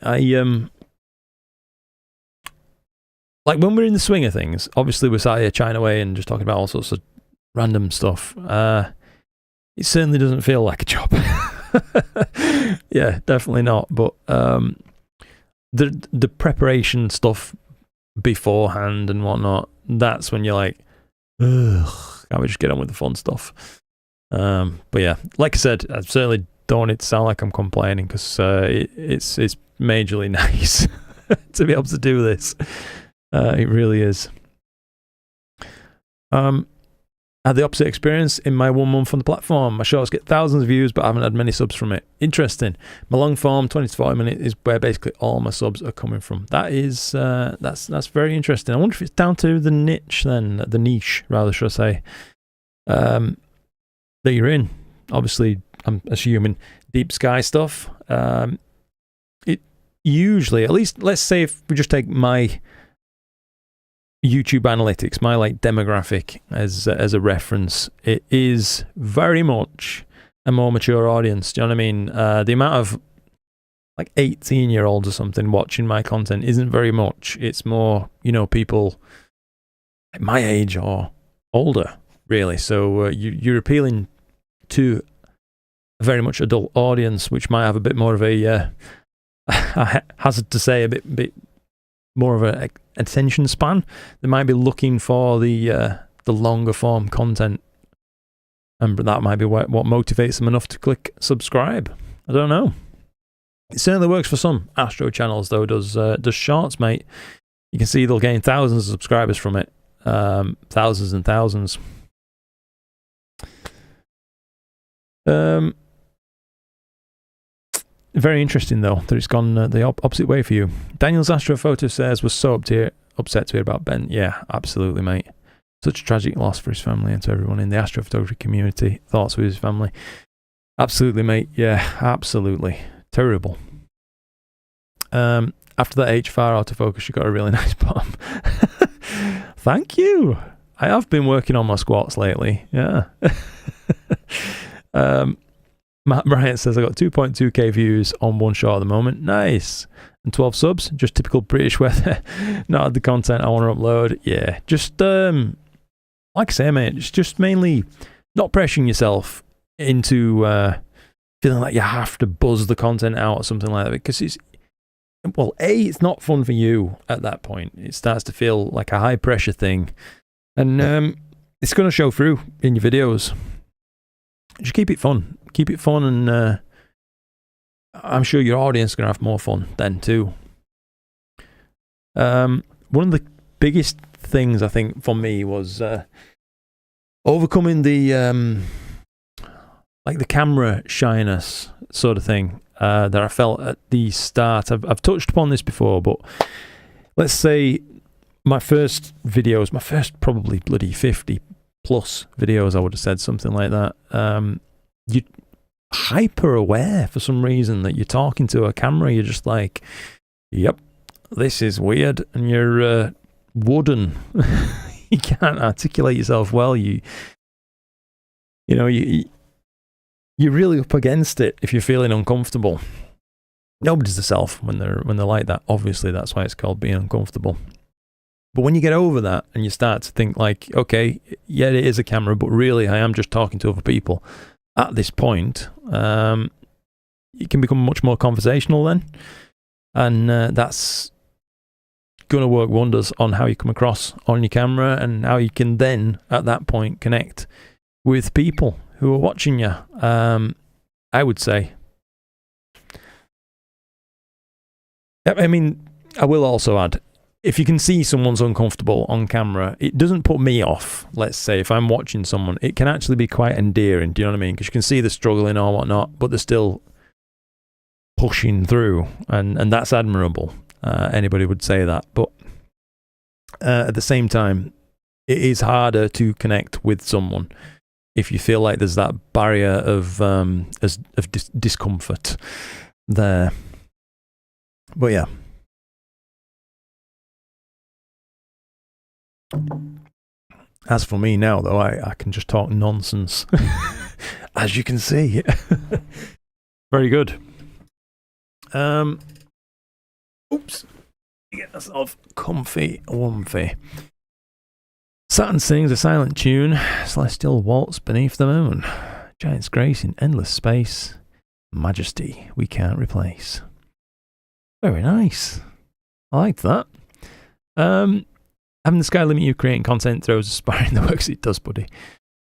Like when we're in the swing of things, obviously we're sat here chatting away and just talking about all sorts of random stuff. It certainly doesn't feel like a job. Yeah, definitely not. But the preparation stuff beforehand and whatnot, that's when you're like, ugh, can't we just get on with the fun stuff? But yeah, like I said, I certainly don't want it to sound like I'm complaining, because it's majorly nice to be able to do this. It really is. Had the opposite experience in my 1 month on the platform. My shorts get thousands of views, but I haven't had many subs from it. Interesting. My long form, 20 to 40 minutes, is where basically all my subs are coming from. That is, that's very interesting. I wonder if it's down to the niche then, the niche rather, should I say, that you're in. Obviously, I'm assuming deep sky stuff. It usually, at least, let's say if we just take my YouTube analytics, my like demographic as a reference, it is very much a more mature audience. Do you know what I mean? The amount of like 18-year-olds or something watching my content isn't very much. It's more, you know, people like my age or older, really. So you're appealing to a very much adult audience, which might have a bit more of a I hazard to say a bit more of a attention span. They might be looking for the longer form content, and that might be what motivates them enough to click subscribe. I don't know. It certainly works for some Astro channels though. Does shorts, mate. You can see they'll gain thousands of subscribers from it, thousands and thousands. Very interesting though that it's gone the opposite way for you. Daniel's Astrophoto says was so upset to hear about Ben. Yeah, absolutely, mate. Such a tragic loss for his family and to everyone in the astrophotography community. Thoughts with his family. Absolutely, mate. Yeah, absolutely. Terrible. After that HFR autofocus, you got a really nice bottom. Thank you. I have been working on my squats lately. Yeah. Matt Bryant says I got 2.2k views on one shot at the moment. Nice. And 12 subs. Just typical British weather. Not had the content I want to upload. Yeah. Just like I say, mate, it's just mainly not pressuring yourself into feeling like you have to buzz the content out or something like that, because it's not fun for you at that point. It starts to feel like a high pressure thing, and it's going to show through in your videos. Just keep it fun. Keep it fun, and I'm sure your audience is going to have more fun then too. One of the biggest things I think for me was overcoming the like the camera shyness sort of thing that I felt at the start. I've touched upon this before, but let's say my first videos, my first probably bloody 50 plus videos, I would have said something like that. You're hyper aware for some reason that you're talking to a camera. You're just like, yep, this is weird, and you're wooden. You can't articulate yourself well. You're really up against it if you're feeling uncomfortable. Nobody's the self when they're like that. Obviously, that's why it's called being uncomfortable. But when you get over that and you start to think like, okay, yeah, it is a camera, but really I am just talking to other people. At this point, it can become much more conversational then, and that's going to work wonders on how you come across on your camera, and how you can then at that point connect with people who are watching you. I would say, I mean, I will also add, if you can see someone's uncomfortable on camera, it doesn't put me off. Let's say if I'm watching someone, it can actually be quite endearing. Do you know what I mean? Because you can see they're struggling or whatnot, but they're still pushing through, and that's admirable. Anybody would say that. But at the same time, it is harder to connect with someone if you feel like there's that barrier of discomfort there. But yeah. As for me now, though, I can just talk nonsense, as you can see. Very good. Oops. Get myself comfy, wumpy. Saturn sings a silent tune, celestial waltz beneath the moon. Giant's grace in endless space, majesty we can't replace. Very nice. I liked that. Having the sky limit you creating content throws a spark in the works. It does, buddy.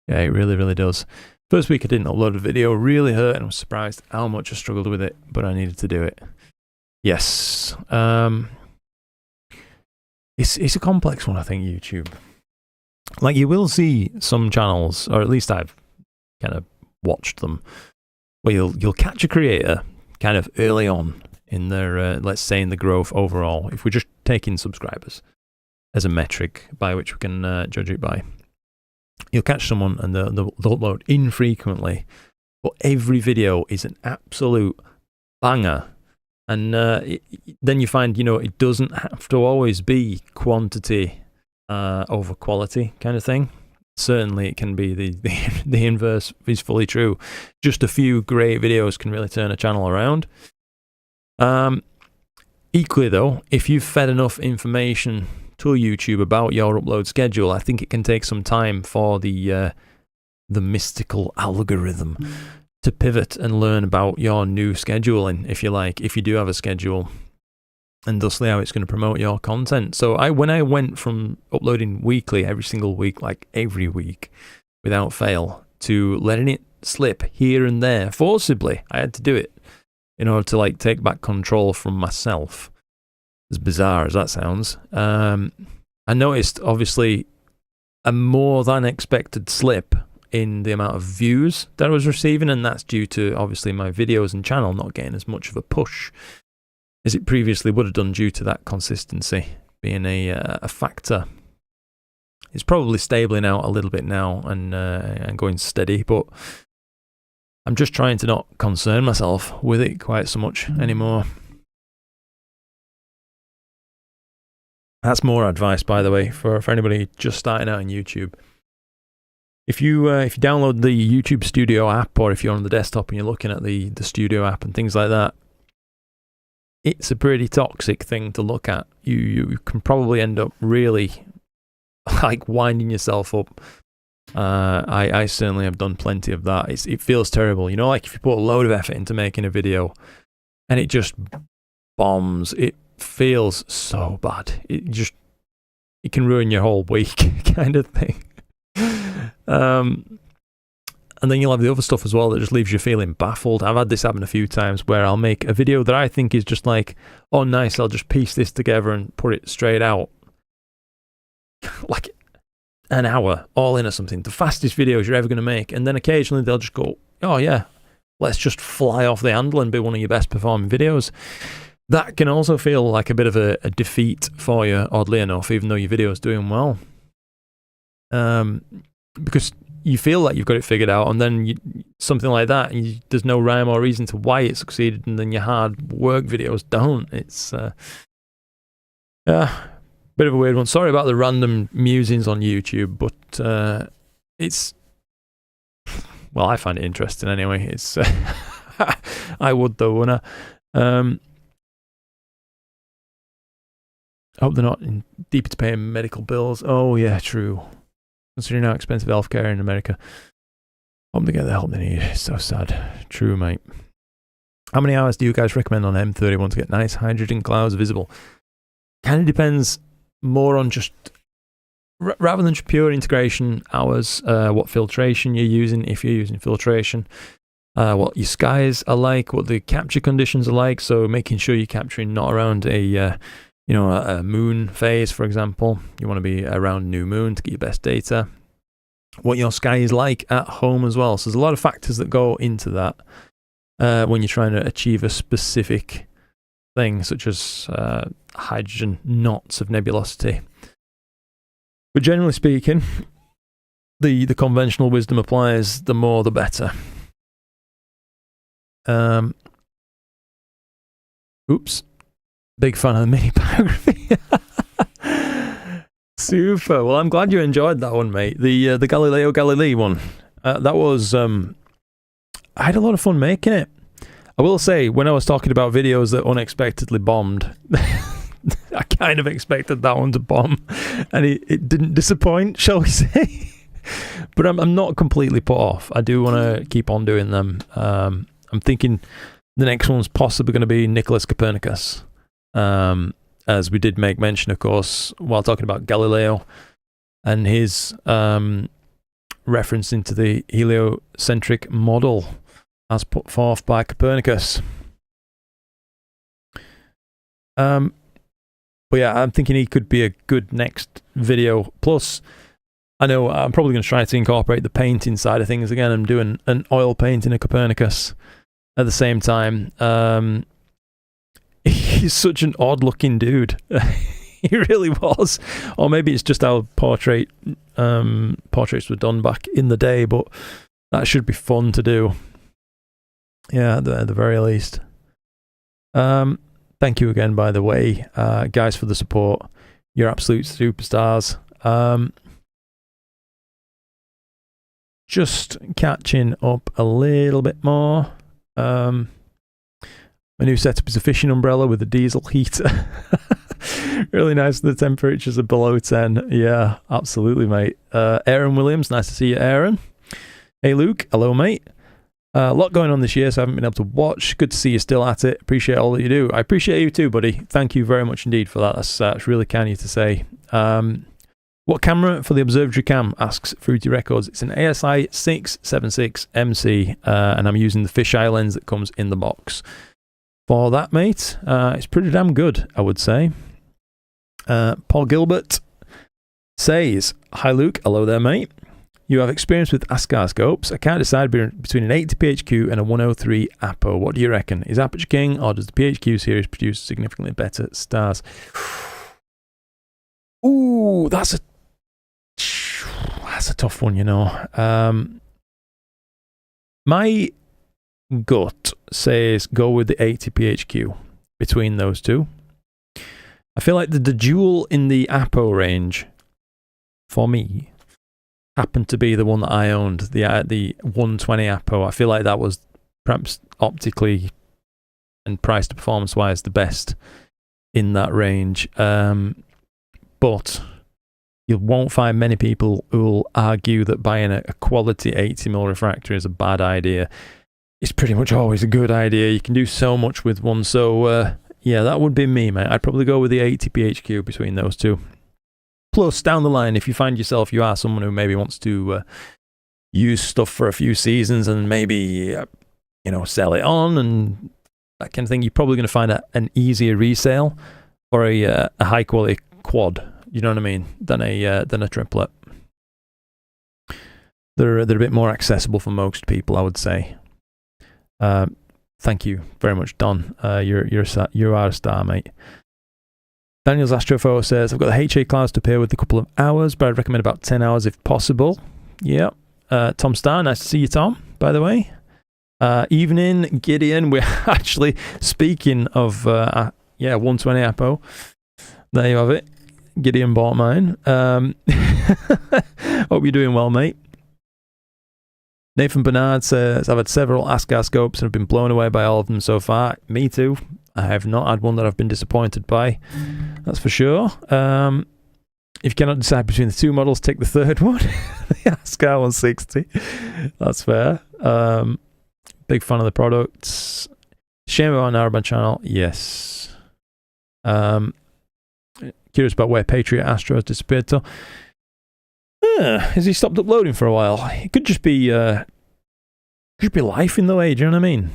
Yeah, it really, really does. First week I didn't upload a video, really hurt, and I was surprised how much I struggled with it, but I needed to do it. Yes. It's a complex one, I think, YouTube. Like, you will see some channels, or at least I've kind of watched them, where you'll catch a creator kind of early on in their, let's say, in the growth overall, if we're just taking subscribers as a metric by which we can judge it by. You'll catch someone and they'll upload infrequently, but every video is an absolute banger. And then you find, it doesn't have to always be quantity over quality kind of thing. Certainly it can be the inverse is fully true. Just a few great videos can really turn a channel around. Equally though, if you've fed enough information to YouTube about your upload schedule, I think it can take some time for the mystical algorithm to pivot and learn about your new scheduling, if you like, if you do have a schedule, and thusly how it's going to promote your content. So when I went from uploading weekly every single week, like every week without fail, to letting it slip here and there forcibly, I had to do it in order to like take back control from myself. As bizarre as that sounds, I noticed obviously a more than expected slip in the amount of views that I was receiving, and that's due to obviously my videos and channel not getting as much of a push as it previously would have done due to that consistency being a factor. It's probably stabling out a little bit now and going steady, but I'm just trying to not concern myself with it quite so much anymore. That's more advice, by the way, for anybody just starting out on YouTube. If you download the YouTube Studio app, or if you're on the desktop and you're looking at the Studio app and things like that, it's a pretty toxic thing to look at. You can probably end up really like winding yourself up. I certainly have done plenty of that. It feels terrible, like if you put a load of effort into making a video and it just bombs. It feels so bad. It can ruin your whole week kind of thing. And then you'll have the other stuff as well that just leaves you feeling baffled. I've had this happen a few times where I'll make a video that I think is just like, oh nice, I'll just piece this together and put it straight out. Like an hour all in or something, the fastest videos you're ever going to make, and then occasionally they'll just go, oh yeah, let's just fly off the handle and be one of your best performing videos. That can also feel like a bit of a defeat for you, oddly enough, even though your video is doing well. Because you feel like you've got it figured out, and then something like that, and there's no rhyme or reason to why it succeeded, and then your hard work videos don't. It's bit of a weird one. Sorry about the random musings on YouTube, but it's, well, I find it interesting anyway. It's I would though, wouldn't I? I hope they're not in deep to paying medical bills. Oh yeah, true. Considering how expensive healthcare in America. Hope they get the help they need. It's so sad. True, mate. How many hours do you guys recommend on M31 to get nice hydrogen clouds visible? Kind of depends more on just, rather than just pure integration hours, what filtration you're using, if you're using filtration, what your skies are like, what the capture conditions are like. So making sure you're capturing not around a moon phase, for example. You want to be around new moon to get your best data. What your sky is like at home as well. So there's a lot of factors that go into that when you're trying to achieve a specific thing, such as hydrogen knots of nebulosity. But generally speaking, the conventional wisdom applies: the more the better. Oops. Big fan of the mini biography. Super. Well, I'm glad you enjoyed that one, mate. The Galileo Galilei one. That was I had a lot of fun making it. I will say, when I was talking about videos that unexpectedly bombed, I kind of expected that one to bomb, and it didn't disappoint, shall we say? But I'm not completely put off. I do want to keep on doing them. I'm thinking the next one's possibly going to be Nicholas Copernicus. As we did make mention, of course, while talking about Galileo and his reference into the heliocentric model as put forth by Copernicus. But yeah, I'm thinking he could be a good next video. Plus, I know I'm probably going to try to incorporate the painting side of things again. I'm doing an oil painting of Copernicus at the same time. He's such an odd-looking dude. He really was. Or maybe it's just how portraits were done back in the day, but that should be fun to do. Yeah, at the very least. Thank you again, by the way, guys, for the support. You're absolute superstars. Just catching up a little bit more. My new setup is a fishing umbrella with a diesel heater. Really nice. The temperatures are below 10. Yeah, absolutely, mate. Aaron Williams, nice to see you, Aaron. Hey, Luke. Hello, mate. A lot going on this year, so I haven't been able to watch. Good to see you still at it. Appreciate all that you do. I appreciate you too, buddy. Thank you very much indeed for that. That's really kind of you to say. What camera for the observatory cam? Asks Fruity Records. It's an ASI 676 MC, and I'm using the fisheye lens that comes in the box. For that, mate, it's pretty damn good, I would say. Paul Gilbert says, hi Luke, hello there, mate. You have experience with ASCAR scopes. I can't decide between an 80 PHQ and a 103 Apo. What do you reckon? Is Aperture king, or does the PHQ series produce significantly better stars? Ooh, that's a tough one, you know. My gut says go with the 80 PHQ between those two. I feel like the dual in the Apo range, for me, happened to be the one that I owned, the 120 Apo. I feel like that was perhaps optically and price to performance wise the best in that range. But you won't find many people who will argue that buying a quality 80mm refractor is a bad idea. It's pretty much always a good idea. You can do so much with one. So yeah, that would be me, mate. I'd probably go with the 80 PHQ between those two. Plus, down the line, if you find yourself, you are someone who maybe wants to use stuff for a few seasons and maybe, sell it on and that kind of thing, you're probably going to find an easier resale for a high quality quad. You know what I mean? Than a triplet. They're a bit more accessible for most people, I would say. Thank you very much, Don. You are a star, mate. Daniel's Astropho says, I've got the HA clouds to pair with a couple of hours, but I'd recommend about 10 hours if possible. Yeah. Tom Starr, nice to see you, Tom, by the way. Evening, Gideon. We're actually, speaking of 120 Apo, there you have it. Gideon bought mine. Hope you're doing well, mate. Nathan Bernard says, I've had several ASCAR scopes and have been blown away by all of them so far. Me too. I have not had one that I've been disappointed by. That's for sure. If you cannot decide between the two models, take the third one. The ASCAR 160. That's fair. Big fan of the products. Shame about Narrowband channel. Yes. Curious about where Patriot Astro has disappeared to. Has he stopped uploading for a while? It could just be life in the way, do you know what I mean?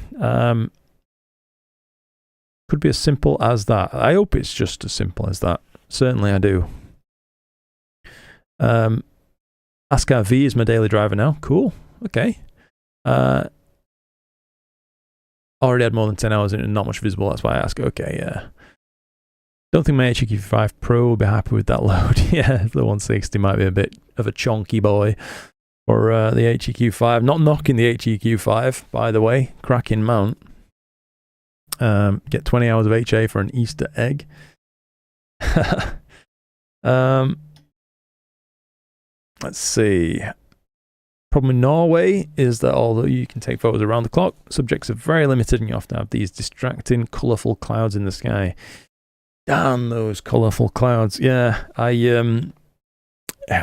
Could be as simple as that. I hope it's just as simple as that. Certainly I do. ASCAR V is my daily driver now. Cool. Okay. Already had more than 10 hours in it and not much visible. That's why I ask. Okay, yeah. Don't think my HEQ5 Pro will be happy with that load. Yeah, the 160 might be a bit of a chonky boy. Or the HEQ5. Not knocking the HEQ5, by the way. Cracking mount. Get 20 hours of HA for an Easter egg. Let's see. Problem in Norway is that although you can take photos around the clock, subjects are very limited and you have to have these distracting, colourful clouds in the sky. Damn those colourful clouds. Yeah, I'll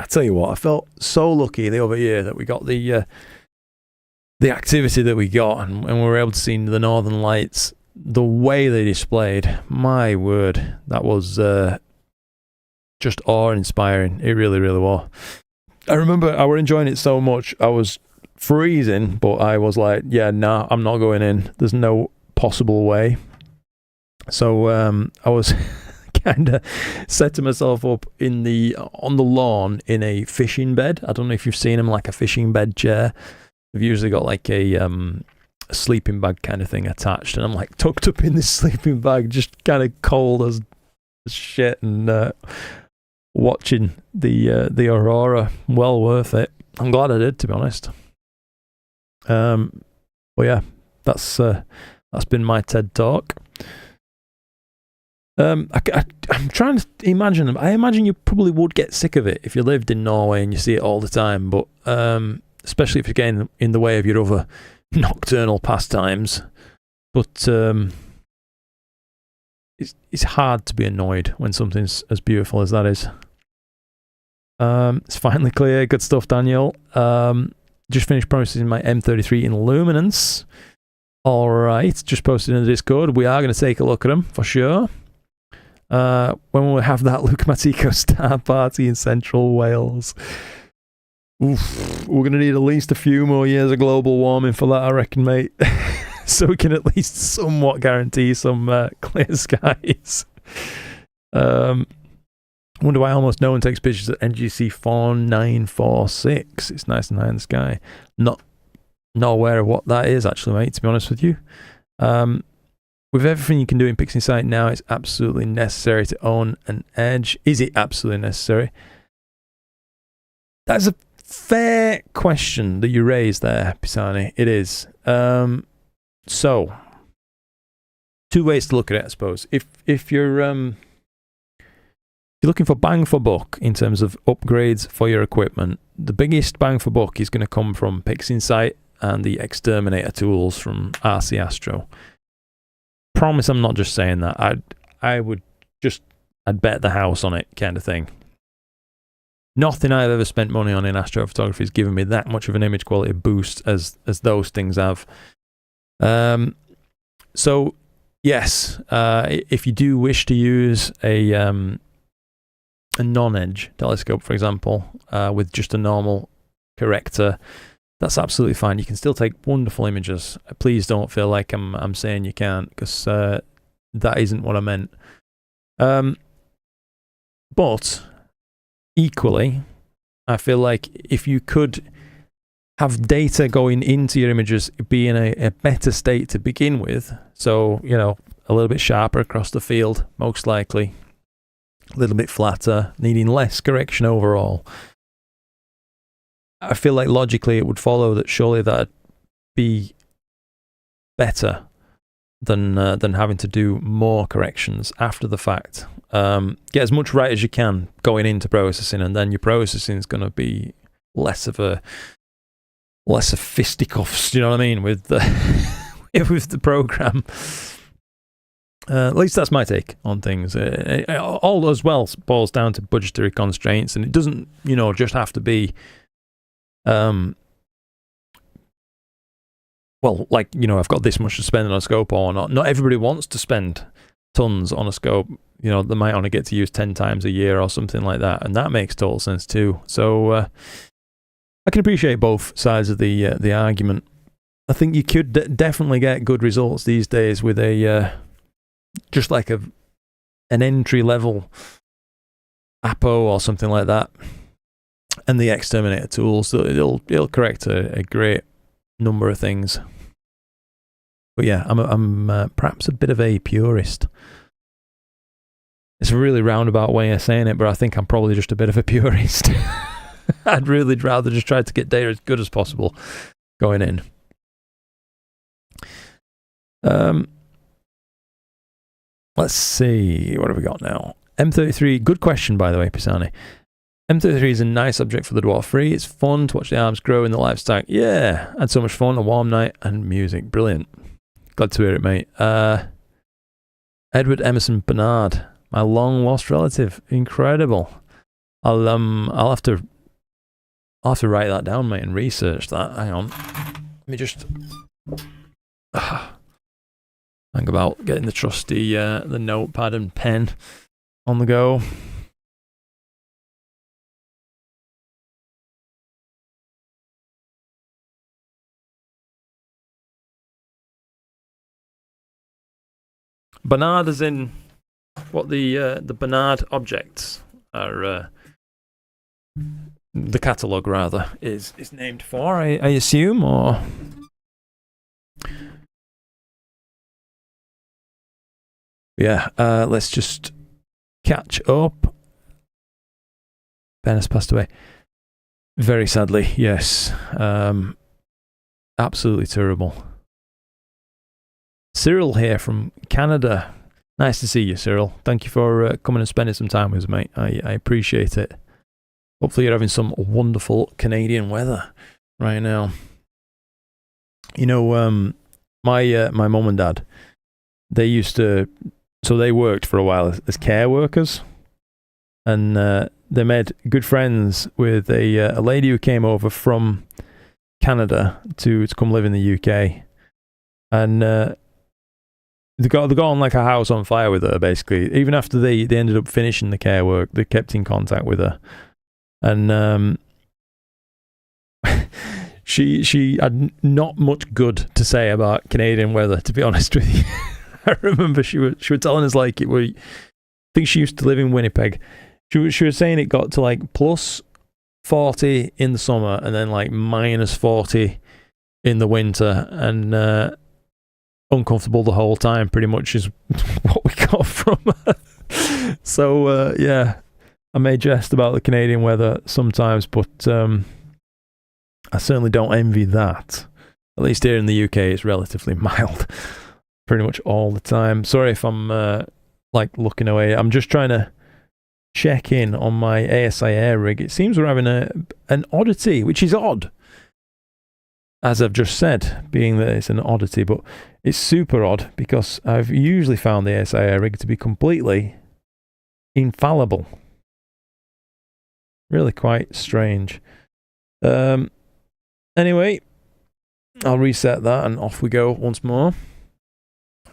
tell you what, I felt so lucky the other year that we got the activity that we got and we were able to see the Northern Lights. The way they displayed, my word, that was just awe-inspiring. It really, really was. I remember I were enjoying it so much. I was freezing, but I was like, yeah, nah, I'm not going in. There's no possible way. So I was kind of setting myself up on the lawn in a fishing bed. I don't know if you've seen them, like a fishing bed chair. They've usually got like a sleeping bag kind of thing attached, and I'm like tucked up in this sleeping bag, just kind of cold as shit, and watching the aurora. Well worth it. I'm glad I did, to be honest. But yeah, that's been my TED talk. I'm trying to imagine. I imagine you probably would get sick of it if you lived in Norway and you see it all the time. But especially if you're getting in the way of your other nocturnal pastimes. But it's hard to be annoyed when something's as beautiful as that is. It's finally clear. Good stuff, Daniel. Just finished processing my M33 in luminance. All right, just posted in the Discord. We are going to take a look at them for sure. When we have that Luke Matico star party in Central Wales. Oof, we're going to need at least a few more years of global warming for that, I reckon, mate. So we can at least somewhat guarantee some clear skies. Wonder why almost no one takes pictures at NGC 4946. It's nice and high in the sky. Not aware of what that is, actually, mate, to be honest with you. With everything you can do in PixInsight now, it's absolutely necessary to own an Edge. Is it absolutely necessary? That's a fair question that you raised there, Pisani. It is. So, two ways to look at it, I suppose. If you're looking for bang for buck in terms of upgrades for your equipment, the biggest bang for buck is going to come from PixInsight and the XTerminator tools from RC Astro. Promise I'm not just saying that. I'd bet the house on it, kind of thing. Nothing I've ever spent money on in astrophotography has given me that much of an image quality boost as those things have. So yes, if you do wish to use a non-edge telescope, for example, with just a normal corrector, that's absolutely fine. You can still take wonderful images. Please don't feel like I'm saying you can't, because that isn't what I meant. But equally, I feel like if you could have data going into your images be in a better state to begin with, so, you know, a little bit sharper across the field, most likely, a little bit flatter, needing less correction overall, I feel like logically it would follow that surely that'd be better than having to do more corrections after the fact. Get as much right as you can going into processing, and then your processing is going to be less of fisticuffs. Do you know what I mean with the with the program? At least that's my take on things. All as well boils down to budgetary constraints, and it doesn't, you know, just have to be. Well, like, you know, I've got this much to spend on a scope or not. Not everybody wants to spend tons on a scope. You know, they might only get to use 10 times a year or something like that, and that makes total sense too. So I can appreciate both sides of the argument. I think you could definitely get good results these days with a just like an entry level Apo or something like that, and the XTerminator tools. So it'll correct a great number of things. But yeah, I'm perhaps a bit of a purist. It's a really roundabout way of saying it, but I think I'm probably just a bit of a purist. I'd really rather just try to get data as good as possible going in. Let's see, what have we got now? M33, good question by the way, Pisani. M33 is a nice object for the Dwarf 3. It's fun to watch the arms grow in the life stack. Yeah, had so much fun, a warm night, and music. Brilliant. Glad to hear it, mate. Edward Emerson Bernard, my long lost relative. Incredible. I'll have to write that down, mate, and research that. Hang on. Let me just think about getting the trusty the notepad and pen on the go. Bernard as in what the Bernard objects are, the catalogue rather, is named for, I assume, or... Yeah, let's just catch up. Ben has passed away. Very sadly, yes. Absolutely terrible. Cyril here from Canada. Nice to see you, Cyril. Thank you for coming and spending some time with us, mate. I appreciate it. Hopefully you're having some wonderful Canadian weather right now. You know, my mum and dad, they used to... So they worked for a while as care workers, and they made good friends with a lady who came over from Canada to come live in the UK, and they got on like a house on fire with her. Basically, even after they ended up finishing the care work, they kept in contact with her, and she had not much good to say about Canadian weather, to be honest with you. I remember she was telling us, like, I think she used to live in Winnipeg. She was saying it got to like plus 40 in the summer and then like minus 40 in the winter, and uncomfortable the whole time, pretty much is what we got from her. So yeah, I may jest about the Canadian weather sometimes, but I certainly don't envy that. At least here in the UK it's relatively mild pretty much all the time. Sorry if I'm like looking away. I'm just trying to check in on my ASI Air rig. It seems we're having an oddity, which is odd, as I've just said, being that it's an oddity, but it's super odd because I've usually found the ASI Air rig to be completely infallible. Really quite strange. Anyway, I'll reset that and off we go once more.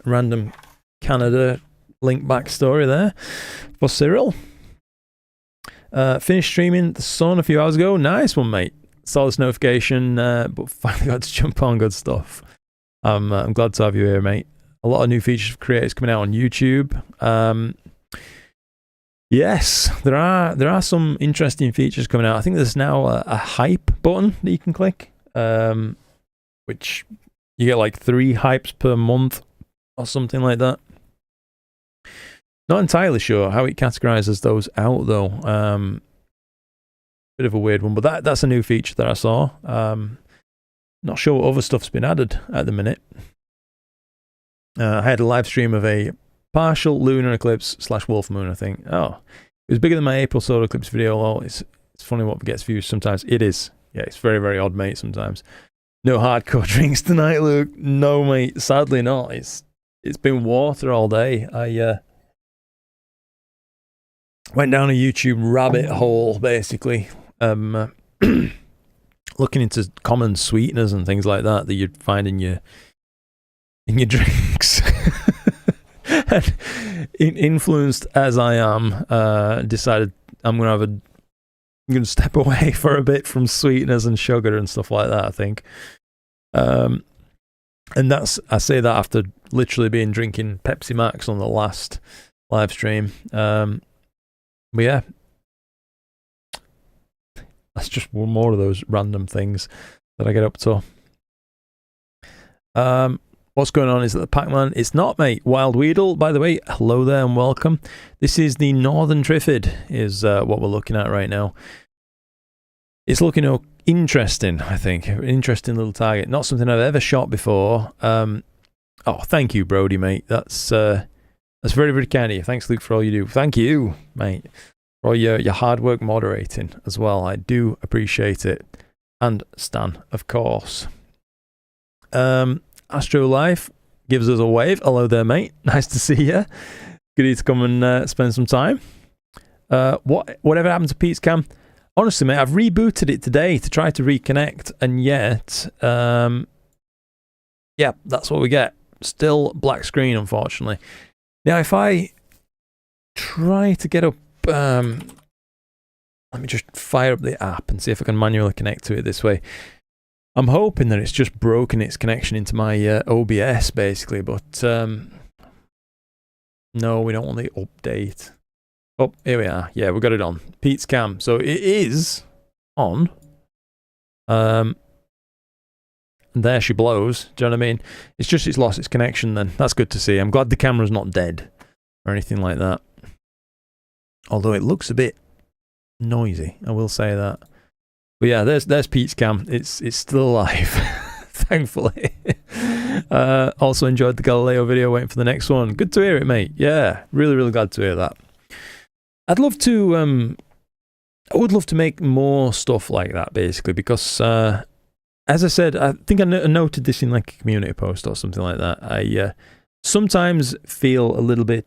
Random Canada link backstory there for Cyril. Finished streaming the Sun a few hours ago. Nice one, mate. Saw this notification, but finally got to jump on. Good stuff. I'm glad to have you here, mate. A lot of new features for creators coming out on YouTube. Yes, there are some interesting features coming out. I think there's now a hype button that you can click, which you get like 3 hypes per month or something like that. Not entirely sure how it categorizes those out though. Bit of a weird one, but that's a new feature that I saw. Not sure what other stuff's been added at the minute. I had a live stream of a partial lunar eclipse / wolf moon, I think. Oh, it was bigger than my April solar eclipse video. Oh, it's funny what gets views sometimes. It is. Yeah, it's very, very odd, mate, sometimes. No hardcore drinks tonight, Luke. No, mate, sadly not. It's been water all day. I went down a YouTube rabbit hole, basically, looking into common sweeteners and things like that you'd find in your drinks. And influenced as I am, decided I'm going to step away for a bit from sweeteners and sugar and stuff like that, I think. And I say that after literally being drinking Pepsi Max on the last live stream. But yeah, that's just one more of those random things that I get up to. What's going on is that the Pac-Man, it's not, mate. Wild Weedle, by the way, hello there and welcome. This is the Northern Triffid, is what we're looking at right now. It's looking interesting, I think. An interesting little target. Not something I've ever shot before. Oh, thank you, Brody, mate. That's very, very kind of you. Thanks, Luke, for all you do. Thank you, mate, for all your hard work moderating as well. I do appreciate it. And Stan, of course. Astro Life gives us a wave. Hello there, mate. Nice to see you. Good to come and spend some time. Whatever happened to Pete's cam? Honestly, mate, I've rebooted it today to try to reconnect, and yet, yeah, that's what we get. Still black screen, unfortunately. Now, if I try to get up, let me just fire up the app and see if I can manually connect to it this way. I'm hoping that it's just broken its connection into my OBS, basically, but No, we don't want the update. Oh, here we are. Yeah, we got it on. Pete's cam. So it is on. And there she blows. Do you know what I mean? It's just it's lost its connection then. That's good to see. I'm glad the camera's not dead or anything like that. Although it looks a bit noisy, I will say that. But yeah, there's Pete's cam. It's still alive, thankfully. Also enjoyed the Galileo video, waiting for the next one. Good to hear it, mate. Yeah, really, really glad to hear that. I'd love to, I would love to make more stuff like that, basically, because, as I said, I think I noted this in like a community post or something like that. I sometimes feel a little bit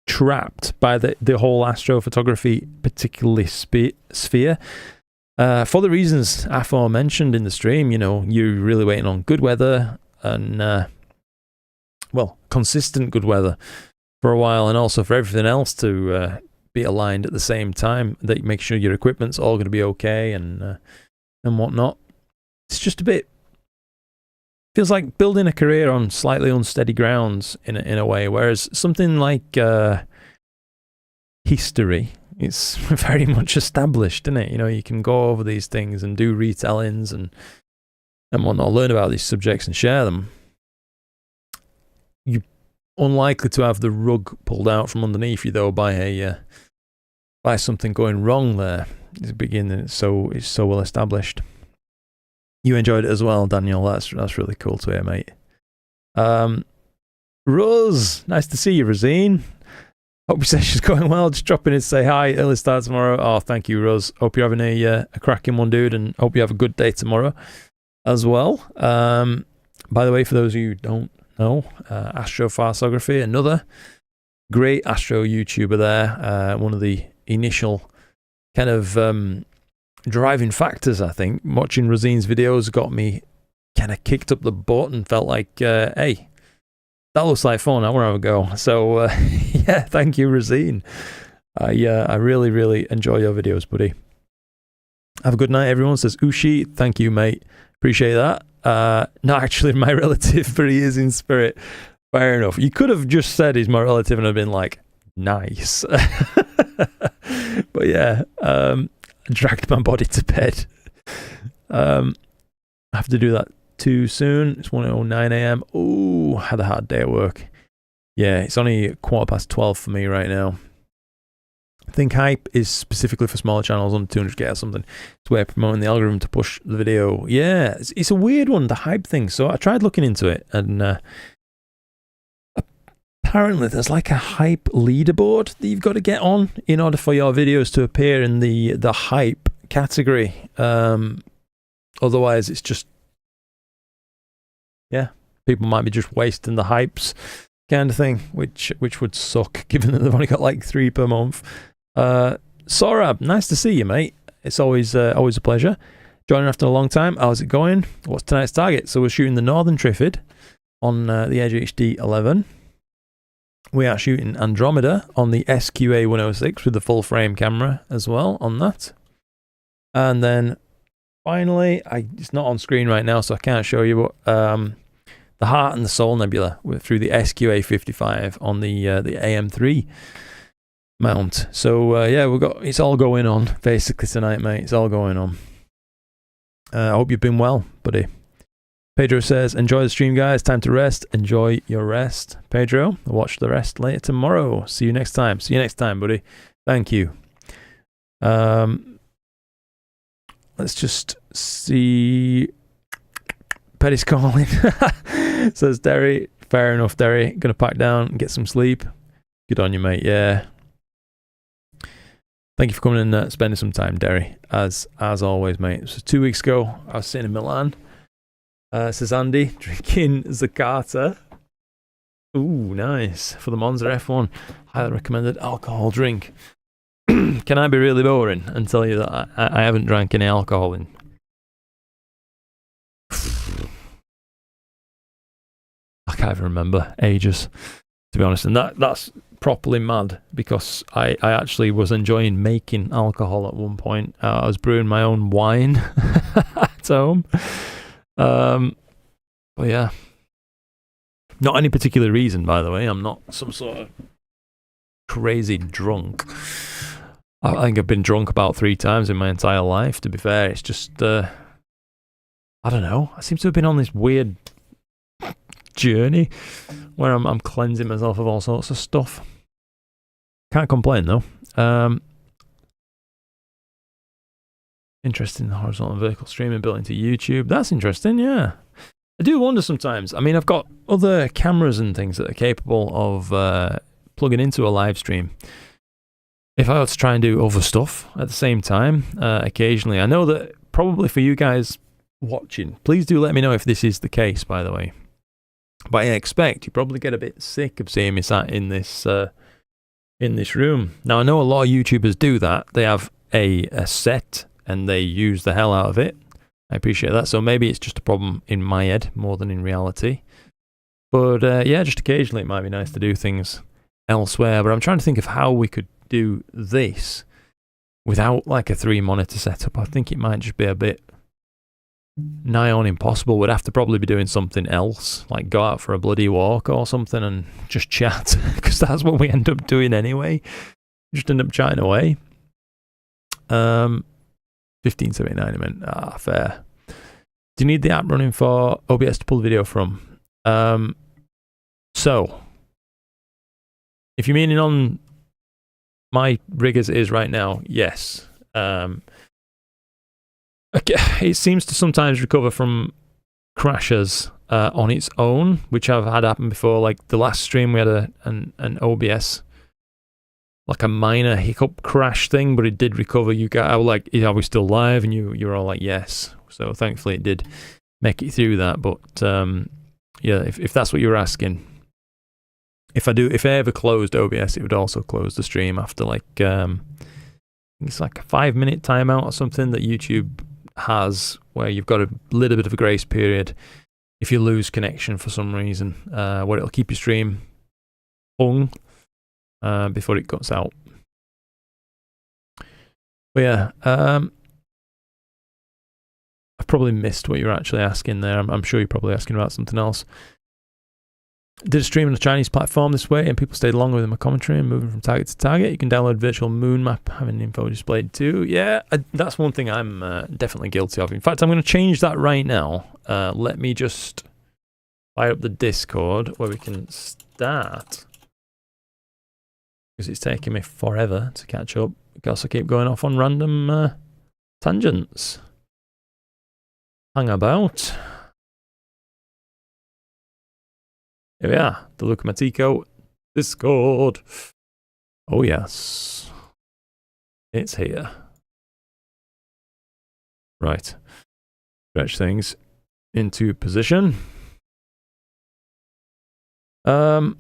trapped by the whole astrophotography, particularly sphere. For the reasons aforementioned in the stream, you know, you're really waiting on good weather and, well, consistent good weather for a while, and also for everything else to be aligned at the same time, that you make sure your equipment's all going to be okay and whatnot. It's just a bit, feels like building a career on slightly unsteady grounds in a way, whereas something like history, it's very much established, isn't it? You know, you can go over these things and do retellings and whatnot, learn about these subjects and share them. You're unlikely to have the rug pulled out from underneath you, though, by something going wrong there. It's beginning, it's so well established. You enjoyed it as well, Daniel. That's really cool to hear, mate. Rose, nice to see you, Rosine. Hope your session's going well. Just dropping in to say hi. Early start tomorrow. Oh, thank you, Rose. Hope you're having a cracking one, dude, and hope you have a good day tomorrow as well. By the way, for those of you who don't know, Astrophotography, another great astro YouTuber there. One of the initial kind of driving factors, I think. Watching Rosine's videos got me kind of kicked up the butt and felt like, hey, that looks like fun. I want to have a go. So, yeah, thank you, Rosine. I really, really enjoy your videos, buddy. Have a good night, everyone. Says Ushi. Thank you, mate. Appreciate that. Not actually my relative, but he is in spirit. Fair enough. You could have just said he's my relative and I've been like, nice. But yeah, I dragged my body to bed. I have to do that too soon. It's 1:09 a.m. Oh, had a hard day at work. Yeah, it's only 12:15 for me right now. I think hype is specifically for smaller channels under 200k or something. It's where promoting the algorithm to push the video. Yeah, it's a weird one, the hype thing. So I tried looking into it, and apparently there's like a hype leaderboard that you've got to get on in order for your videos to appear in the hype category. Otherwise, it's just, yeah, people might be just wasting the hypes kind of thing, which would suck, given that they've only got like 3 per month. Sorab, nice to see you, mate. It's always a pleasure. Joining after a long time. How's it going? What's tonight's target? So we're shooting the Northern Trifid on the Edge HD 11. We are shooting Andromeda on the SQA 106 with the full frame camera as well on that. And then finally, it's not on screen right now, so I can't show you, but the Heart and the Soul Nebula through the SQA 55 on the AM3 mount. So yeah, it's all going on basically tonight, mate. It's all going on. I hope you've been well, buddy. Pedro says, enjoy the stream, guys. Time to rest. Enjoy your rest. Pedro, I'll watch the rest later tomorrow. See you next time. See you next time, buddy. Thank you. Let's just see. Petty's calling. Says Derry. Fair enough, Derry. Gonna pack down and get some sleep. Good on you, mate. Yeah. Thank you for coming and spending some time, Derry. As always, mate. This was 2 weeks ago. I was sitting in Milan. Says Andy, drinking Zacata. Ooh, nice. For the Monza F1. Highly recommended alcohol drink. Can I be really boring and tell you that I haven't drank any alcohol in? I can't even remember. Ages, to be honest. And that's properly mad, because I actually was enjoying making alcohol at one point. I was brewing my own wine at home. But yeah, Not any particular reason, by the way. I'm not some sort of crazy drunk. I think I've been drunk about 3 times in my entire life, to be fair. It's just, I don't know. I seem to have been on this weird journey where I'm cleansing myself of all sorts of stuff. Can't complain, though. Interesting, horizontal and vertical streaming built into YouTube. That's interesting, yeah. I do wonder sometimes. I mean, I've got other cameras and things that are capable of plugging into a live stream. If I were to try and do other stuff at the same time, occasionally, I know that probably for you guys watching, please do let me know if this is the case, by the way. But I expect you probably get a bit sick of seeing me sat in this room. Now, I know a lot of YouTubers do that. They have a set and they use the hell out of it. I appreciate that. So maybe it's just a problem in my head more than in reality. But yeah, just occasionally it might be nice to do things elsewhere. But I'm trying to think of how we could do this without like a 3-monitor setup. I think it might just be a bit nigh on impossible. We'd have to probably be doing something else, like go out for a bloody walk or something and just chat, because that's what we end up doing anyway. Just end up chatting away. 1579 I meant. Fair. Do you need the app running for OBS to pull the video from? So if you're meaning on my rig as it is right now, yes. Okay. It seems to sometimes recover from crashes on its own, which I've had happen before. Like the last stream, we had an OBS, like a minor hiccup crash thing, but it did recover. I was like, are we still live? And you were all like, yes. So thankfully it did make it through that. But yeah, if that's what you were asking, if I ever closed OBS, it would also close the stream after like it's like a 5-minute timeout or something that YouTube has, where you've got a little bit of a grace period if you lose connection for some reason, where it'll keep your stream hung before it cuts out. But yeah, I've probably missed what you're actually asking there. I'm sure you're probably asking about something else. Did a stream on a Chinese platform this way and people stayed longer with my commentary and moving from target to target. You can download virtual moon map, having info displayed too. Yeah, that's one thing I'm definitely guilty of. In fact, I'm going to change that right now. Let me just fire up the Discord where we can start, because it's taking me forever to catch up because I keep going off on random tangents. Hang about. Here we are, the Luca Matico Discord. Oh yes, it's here. Right, stretch things into position. So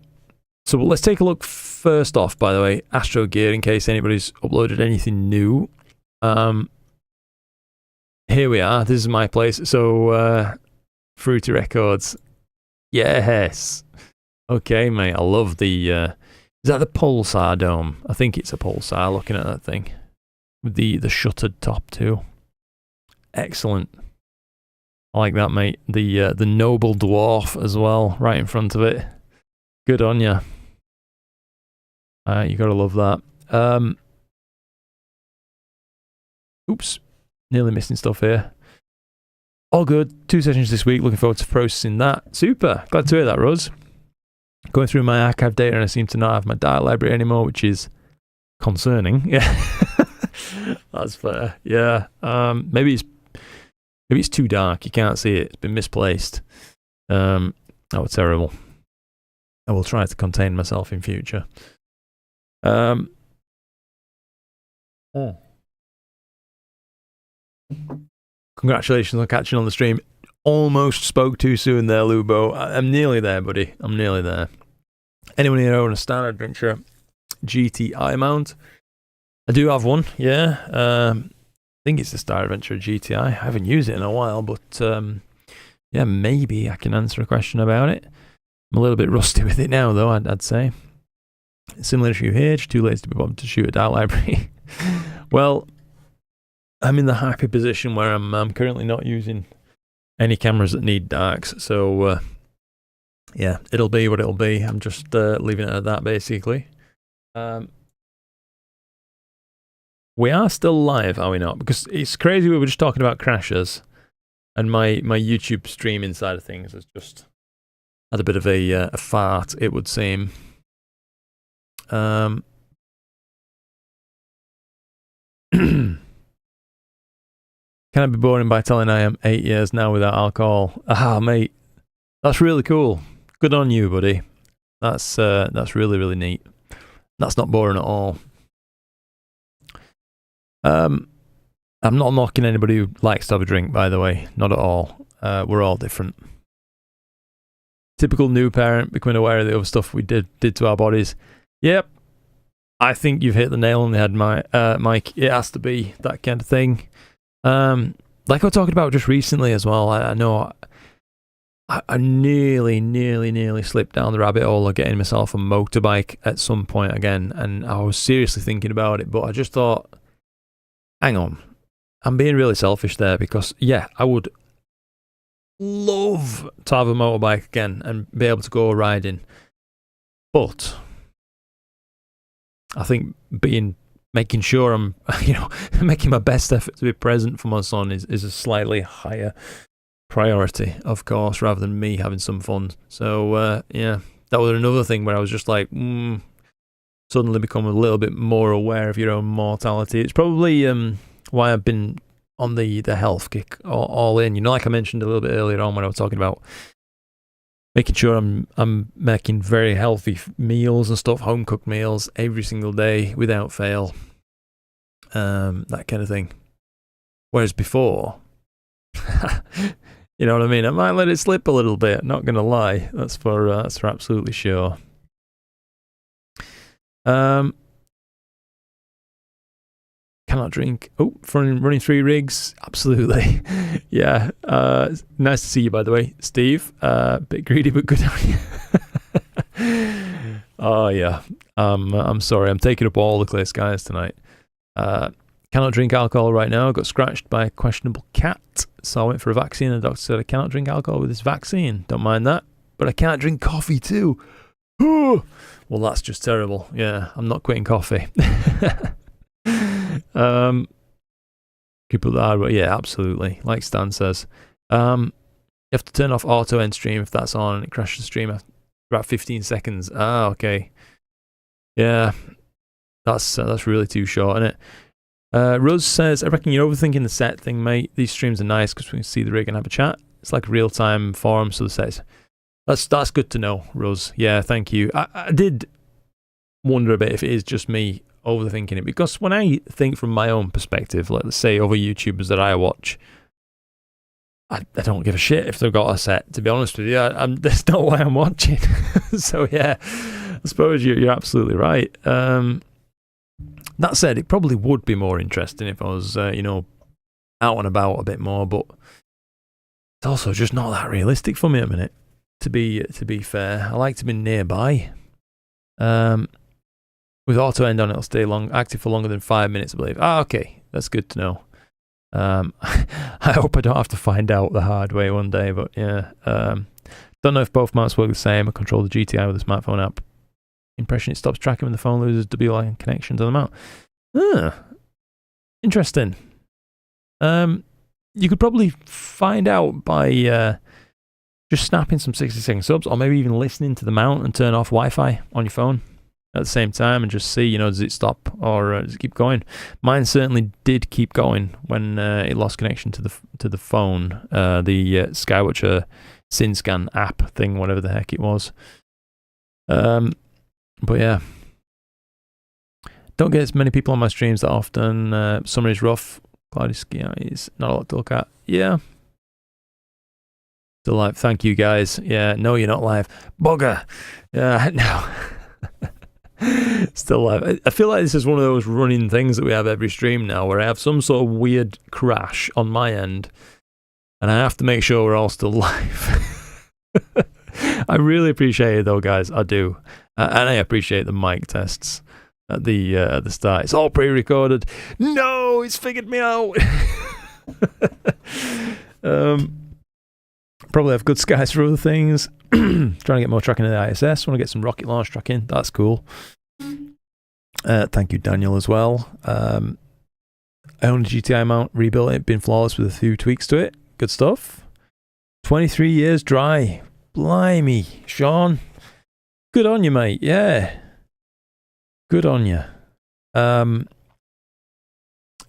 let's take a look first off, by the way, Astro Gear, in case anybody's uploaded anything new. Here we are, this is my place. So Fruity Records. Yes. Okay, mate. I love the. Is that the Pulsar dome? I think it's a Pulsar. Looking at that thing with the shuttered top too. Excellent. I like that, mate. The noble dwarf as well, right in front of it. Good on ya. You gotta love that. Oops, nearly missing stuff here. All good. 2 sessions this week. Looking forward to processing that. Super. Glad to hear that, Rose. Going through my archive data and I seem to not have my data library anymore, which is concerning. Yeah. That's fair. Yeah. Maybe it's too dark. You can't see it. It's been misplaced. Oh, terrible. I will try to contain myself in future. Congratulations on catching on the stream. Almost spoke too soon there, Lubo. I'm nearly there, buddy. I'm nearly there. Anyone here own a StarAdventure GTI mount? I do have one, yeah. I think it's the StarAdventure GTI. I haven't used it in a while, but yeah, maybe I can answer a question about it. I'm a little bit rusty with it now, though, I'd say. Similar issue here, just too lazy to be bothered to shoot a data library. Well, I'm in the happy position where I'm currently not using any cameras that need darks, so yeah, it'll be what it'll be. I'm just leaving it at that, basically. We are still live, are we not? Because it's crazy, we were just talking about crashes, and my YouTube streaming side of things has just had a bit of a fart, it would seem. Can I be boring by telling I am 8 years now without alcohol? Ah, mate, that's really cool. Good on you, buddy. That's really, really neat. That's not boring at all. I'm not knocking anybody who likes to have a drink, by the way. Not at all. We're all different. Typical new parent, becoming aware of the other stuff we did to our bodies. Yep. I think you've hit the nail on the head, Mike. It has to be that kind of thing. Like I was talking about just recently as well, I know I nearly slipped down the rabbit hole of getting myself a motorbike at some point again, and I was seriously thinking about it, but I just thought, hang on, I'm being really selfish there, because yeah, I would love to have a motorbike again and be able to go riding, but I think making sure I'm, making my best effort to be present for my son is a slightly higher priority, of course, rather than me having some fun. So yeah, that was another thing where I was just like, suddenly become a little bit more aware of your own mortality. It's probably why I've been on the health kick all in. Like I mentioned a little bit earlier on when I was talking about making sure I'm making very healthy meals and stuff, home cooked meals every single day without fail, that kind of thing. Whereas before, you know what I mean, I might let it slip a little bit. Not gonna lie, that's for absolutely sure. Cannot drink. Oh, running 3 rigs. Absolutely. Yeah. Nice to see you, by the way, Steve. Bit greedy, but good on you. Oh yeah. I'm sorry. I'm taking up all the clear skies tonight. Cannot drink alcohol right now. I got scratched by a questionable cat, so I went for a vaccine. And the doctor said I cannot drink alcohol with this vaccine. Don't mind that, but I can't drink coffee too. Well, that's just terrible. Yeah, I'm not quitting coffee. People that are, yeah, absolutely. Like Stan says, you have to turn off auto end stream if that's on and it crashes the stream after about 15 seconds. Ah, okay. Yeah, that's really too short, isn't it? Rose says, I reckon you're overthinking the set thing, mate. These streams are nice because we can see the rig and have a chat. It's like a real-time forum, so the sets. That's good to know, Rose. Yeah, thank you. I did wonder a bit if it is just me overthinking it, because when I think from my own perspective, like let's say other YouTubers that I watch, I don't give a shit if they've got a set, to be honest with you. That's not why I'm watching. So yeah, I suppose you're absolutely right. That said, it probably would be more interesting if I was out and about a bit more, but it's also just not that realistic for me at the minute, to be fair. I like to be nearby. With auto end on, it'll stay active for longer than 5 minutes, I believe. Ah, okay, that's good to know. I hope I don't have to find out the hard way one day, but yeah. Don't know if both mounts work the same. I control the GTI with the smartphone app. Impression it stops tracking when the phone loses WLAN connection to the mount. Interesting. You could probably find out by just snapping some 60-second subs, or maybe even listening to the mount and turn off Wi-Fi on your phone at the same time and just see, does it stop or does it keep going? Mine certainly did keep going when it lost connection to the phone, the Skywatcher SynScan app thing, whatever the heck it was. But yeah, don't get as many people on my streams that often. Summer is rough. Cloudy skies, not a lot to look at. Yeah. Still live. Thank you guys. Yeah, no, you're not live. Bugger. Yeah, no. Still live. I feel like this is one of those running things that we have every stream now, where I have some sort of weird crash on my end, and I have to make sure we're all still live. I really appreciate it though, guys. I do. And I appreciate the mic tests at the start. It's all pre-recorded. No, it's figured me out. Probably have good skies for other things. Trying to get more tracking in the ISS. Want to get some rocket launch tracking. That's cool. Thank you, Daniel, as well. I own a GTI mount, rebuilt it, been flawless with a few tweaks to it. Good stuff. 23 years dry. Blimey, Sean. Good on you, mate. Yeah. Good on you.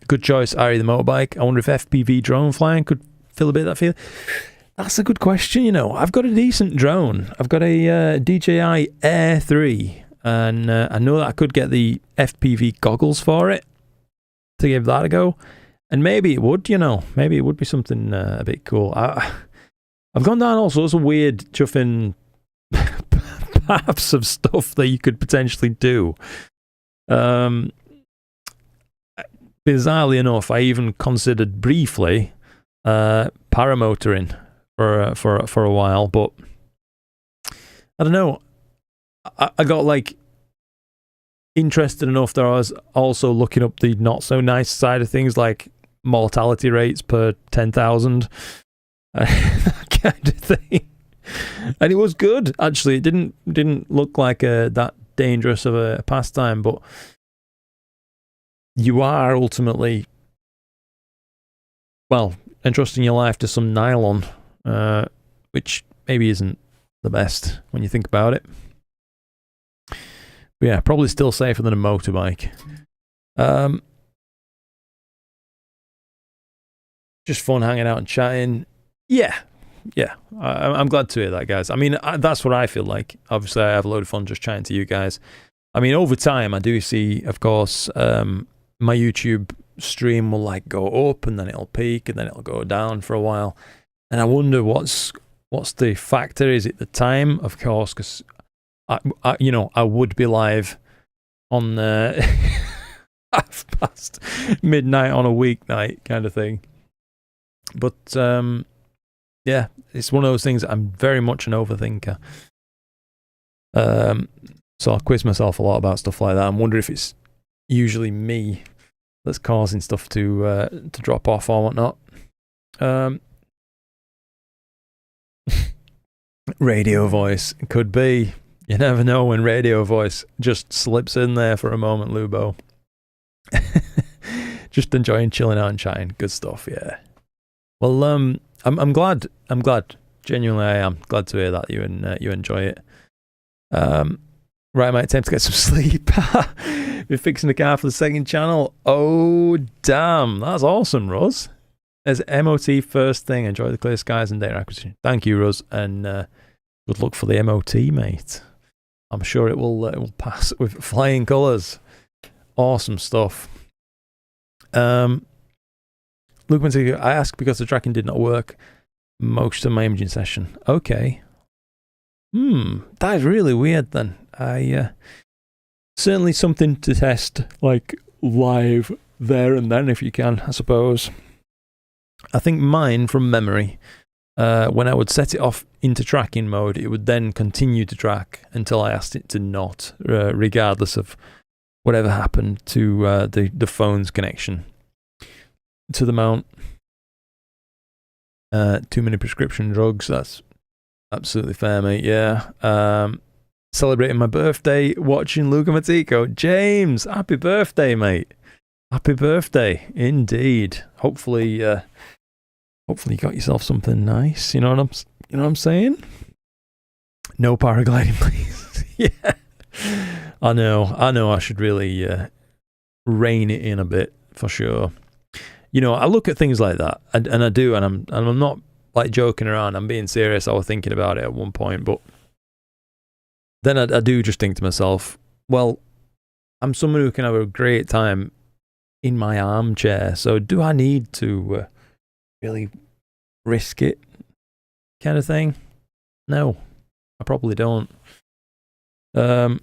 Good choice, Ari the motorbike. I wonder if FPV drone flying could fill a bit of that feel. That's a good question, you know. I've got a decent drone. I've got a DJI Air 3. And I know that I could get the FPV goggles for it to give that a go. And maybe it would, you know. Maybe it would be something a bit cool. I've gone down all sorts of weird chuffing paths of stuff that you could potentially do. Bizarrely enough, I even considered briefly paramotoring for a while, but I don't know. I got like interested enough that I was also looking up the not so nice side of things, like mortality rates per 10,000, that kind of thing. And it was good, actually. It didn't look like that dangerous of a pastime, but you are ultimately, well, entrusting your life to some nylon, which maybe isn't the best when you think about it. But yeah, probably still safer than a motorbike. Just fun hanging out and chatting. Yeah. I'm glad to hear that, guys. I mean, that's what I feel like. Obviously, I have a load of fun just chatting to you guys. I mean, over time, I do see, of course, my YouTube stream will like go up and then it'll peak and then it'll go down for a while. And I wonder what's the factor. Is it the time? Of course, because I would be live on half past midnight on a weeknight kind of thing. But yeah, it's one of those things. I'm very much an overthinker. So I quiz myself a lot about stuff like that. I'm wondering if it's usually me that's causing stuff to drop off or whatnot. Radio voice could be. You never know when radio voice just slips in there for a moment, Lubo. Just enjoying chilling out and chatting. Good stuff, yeah. Well, I'm glad. Genuinely, I am glad to hear that you enjoy it. Right, mate, time to get some sleep. Been fixing the car for the second channel. Oh, damn. That's awesome, Ruz. There's MOT first thing. Enjoy the clear skies and data acquisition. Thank you, Ruz. And good luck for the MOT, mate. I'm sure it will pass with flying colours. Awesome stuff. Luke Mantico, I asked because the tracking did not work most of my imaging session. Okay. That is really weird then. Certainly something to test, like, live there and then if you can, I suppose. I think mine, from memory, when I would set it off into tracking mode, it would then continue to track until I asked it to not, regardless of whatever happened to the phone's connection to the mount. Too many prescription drugs, that's absolutely fair, mate, yeah. Celebrating my birthday, watching Luca Matico. James, happy birthday, mate. Happy birthday, indeed. Hopefully you got yourself something nice. You know what I'm saying? No paragliding, please. Yeah. I know. I should really rein it in a bit for sure. You know, I look at things like that, and I do, and I'm not like joking around. I'm being serious. I was thinking about it at one point, but then I do just think to myself, well, I'm someone who can have a great time in my armchair, so do I need to really risk it kind of thing? No, I probably don't. So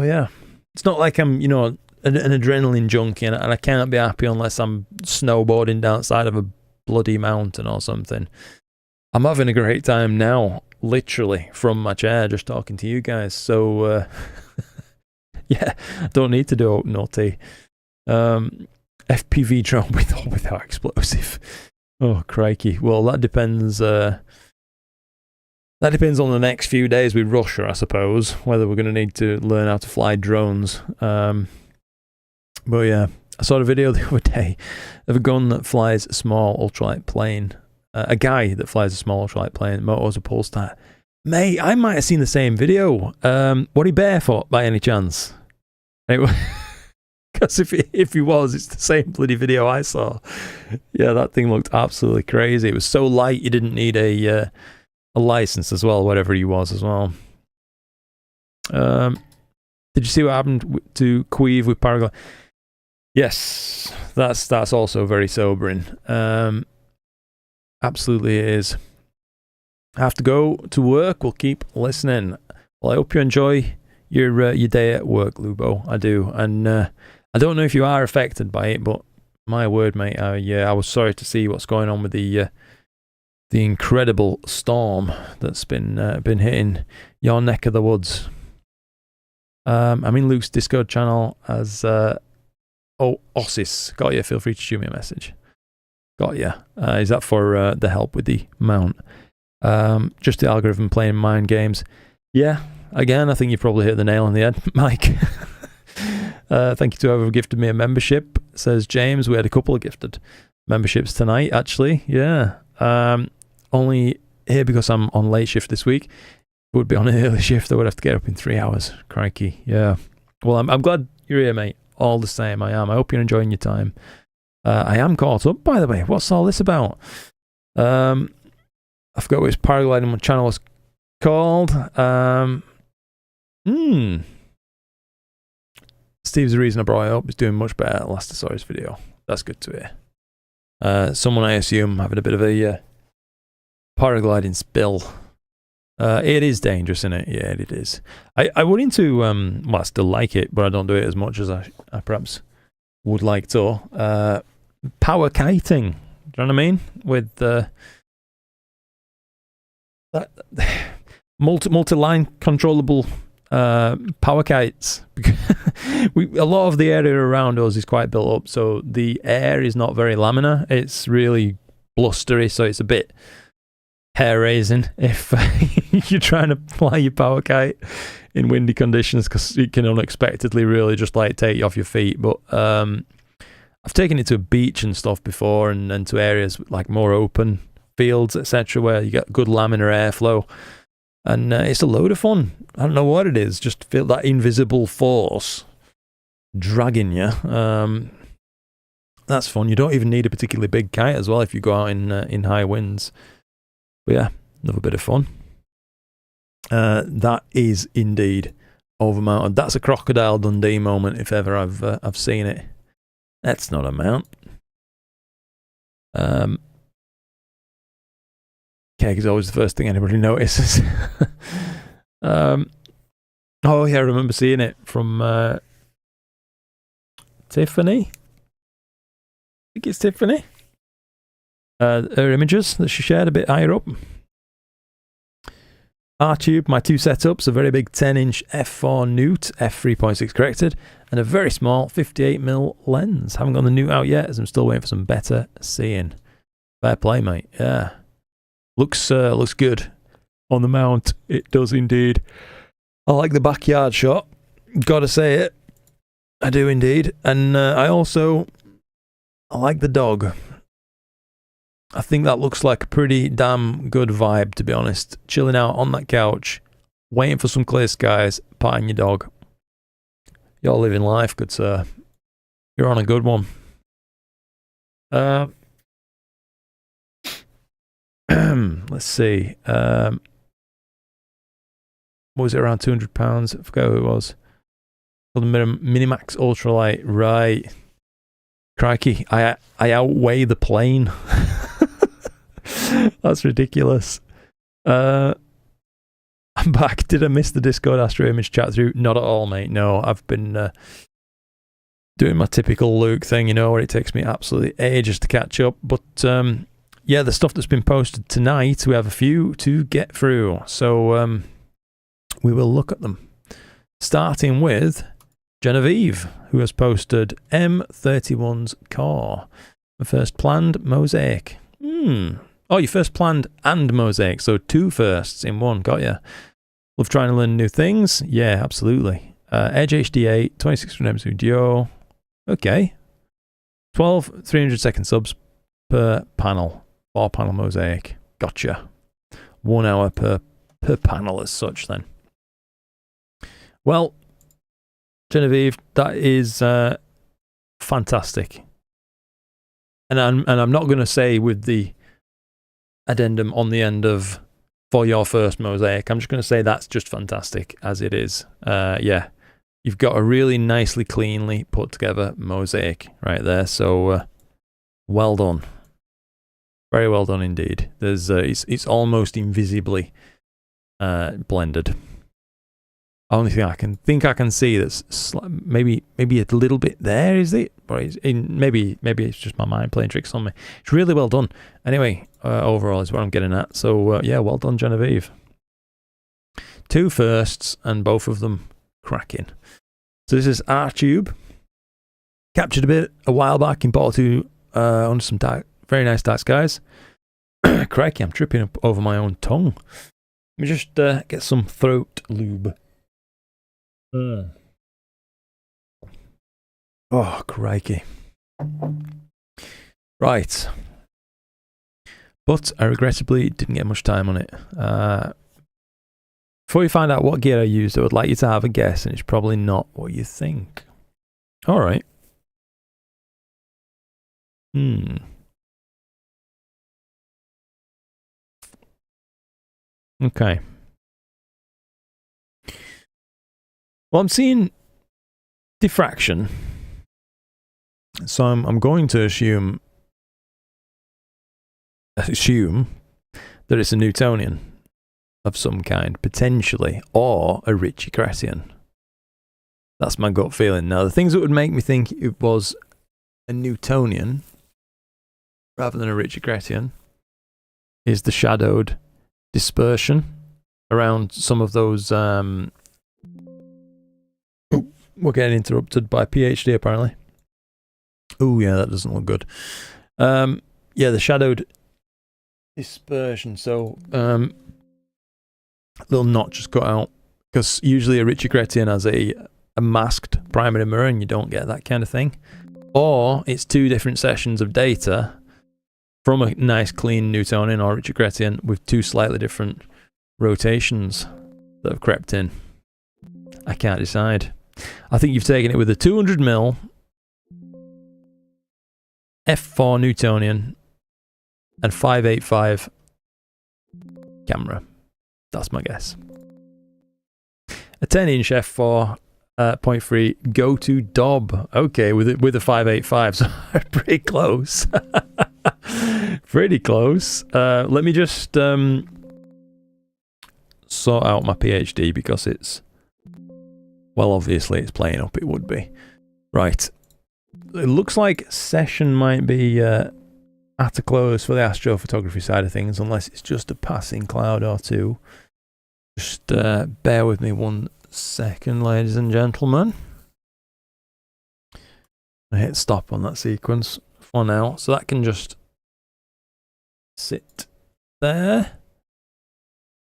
yeah, it's not like I'm, you know, an adrenaline junkie, and I can't be happy unless I'm snowboarding down the side of a bloody mountain or something. I'm having a great time now, literally from my chair, just talking to you guys. So yeah, don't need to do naughty. FPV drone with or without explosive. Oh crikey! Well, that depends. That depends on the next few days with Russia, I suppose, whether we're going to need to learn how to fly drones. But yeah, I saw a video the other day of a gun that flies a small ultralight plane. A guy that flies a small ultralight plane, motors a Polestar. Mate, I might have seen the same video. Were he barefoot by any chance? Because if he was, it's the same bloody video I saw. Yeah, that thing looked absolutely crazy. It was so light you didn't need a license as well, whatever he was as well. Did you see what happened to Queeve with paragliding? Yes, that's also very sobering. Absolutely it is. I have to go to work. We'll keep listening. Well, I hope you enjoy your day at work, Lubo. I do, and I don't know if you are affected by it, but my word, mate, I was sorry to see what's going on with the incredible storm that's been hitting your neck of the woods. I'm in Luke's Discord channel as Ossis. Got you. Feel free to shoot me a message. Got you. Is that for the help with the mount? Just the algorithm playing mind games. Yeah. Again, I think you probably hit the nail on the head, Mike. Thank you to whoever gifted me a membership. Says James. We had a couple of gifted memberships tonight, actually. Yeah. Only here because I'm on late shift this week. Would be on an early shift. I would have to get up in 3 hours. Crikey. Yeah. Well, I'm glad you're here, mate. All the same, I am. I hope you're enjoying your time. I am caught up, by the way. What's all this about? I forgot what his paragliding channel was called. Steve's the reason I brought it up. He's doing much better at last I saw his video. That's good to hear. Someone I assume having a bit of a paragliding spill. It is dangerous, isn't it? Yeah, it is. I would into, well, I still like it, but I don't do it as much as I perhaps would like to. Power kiting. Do you know what I mean? With multi-line controllable power kites. A lot of the area around us is quite built up, so the air is not very laminar. It's really blustery, so it's a bit hair-raising if you're trying to fly your power kite in windy conditions, because it can unexpectedly really just like take you off your feet. But I've taken it to a beach and stuff before, and to areas like more open fields, etc., where you get good laminar airflow, and it's a load of fun. I don't know what it is, just feel that invisible force dragging you. That's fun. You don't even need a particularly big kite as well if you go out in high winds. But yeah, another bit of fun. That is indeed overmounted. That's a Crocodile Dundee moment if ever I've seen it. That's not a mount. Cake is always the first thing anybody notices. Oh yeah, I remember seeing it from Tiffany. I think it's Tiffany. Her images that she shared a bit higher up. R-Tube, my two setups, a very big 10-inch f4 Newt, f3.6 corrected, and a very small 58mm lens. Haven't got the Newt out yet, as I'm still waiting for some better seeing. Fair play, mate. Yeah. Looks good on the mount. It does indeed. I like the backyard shot. Gotta say it. I do indeed. And I like the dog. I think that looks like a pretty damn good vibe, to be honest. Chilling out on that couch, waiting for some clear skies, patting your dog. You're living life, good sir. You're on a good one. Let's see. What was it, around £200? I forgot who it was. The Minimax Ultralight, right. Crikey, I outweigh the plane. That's ridiculous. I'm back. Did I miss the Discord Astro Image chat through? Not at all, mate. No, I've been doing my typical Luke thing, where it takes me absolutely ages to catch up. But yeah, the stuff that's been posted tonight, we have a few to get through. So we will look at them. Starting with Genevieve, who has posted M31's car. The first planned mosaic. Oh, you first planned and mosaic, so 2 firsts in one. Got ya. Love trying to learn new things. Yeah, absolutely. Edge HD8, 26 frames video. Okay. 12 300-second subs per panel. 4-panel mosaic. Gotcha. 1 hour per panel as such then. Well, Genevieve, that is fantastic. And I'm not going to say with the addendum on the end of for your first mosaic. I'm just going to say that's just fantastic as it is. Yeah, you've got a really nicely, cleanly put together mosaic right there. So well done. Very well done indeed. There's it's almost invisibly blended. Only thing I can see that's maybe a little bit there, is it? Or maybe it's just my mind playing tricks on me. It's really well done. Anyway, overall is what I'm getting at. So yeah, well done, Genevieve. 2 firsts and both of them cracking. So this is R-Tube. Captured a while back in Portal 2 under some very nice dark skies. Crikey, I'm tripping up over my own tongue. Let me just get some throat lube. Oh, crikey. Right. But I regrettably didn't get much time on it. Before you find out what gear I used, I would like you to have a guess, and it's probably not what you think. Alright. Okay. Well, I'm seeing diffraction, so I'm going to assume that it's a Newtonian of some kind, potentially, or a Ritchie-Chrétien. That's my gut feeling. Now, the things that would make me think it was a Newtonian rather than a Ritchie-Chrétien is the shadowed dispersion around some of those. We're getting interrupted by PhD apparently. Oh yeah, that doesn't look good. Yeah, the shadowed dispersion. So little notch just cut out, because usually a Ritchie-Chrétien has a masked primary mirror and you don't get that kind of thing. Or it's 2 different sessions of data from a nice clean Newtonian or Ritchie-Chrétien with 2 slightly different rotations that have crept in. I can't decide. I think you've taken it with a 200mm f4 Newtonian and 585 camera. That's my guess. A 10-inch f4 0.3 go-to Dob. Okay, with a 585, so pretty close. Pretty close. Let me just sort out my PhD, because it's, well, obviously it's playing up, it would be. Right. It looks like session might be at a close for the astrophotography side of things, unless it's just a passing cloud or 2. Just bear with me 1 second, ladies and gentlemen. I hit stop on that sequence for now, so that can just sit there.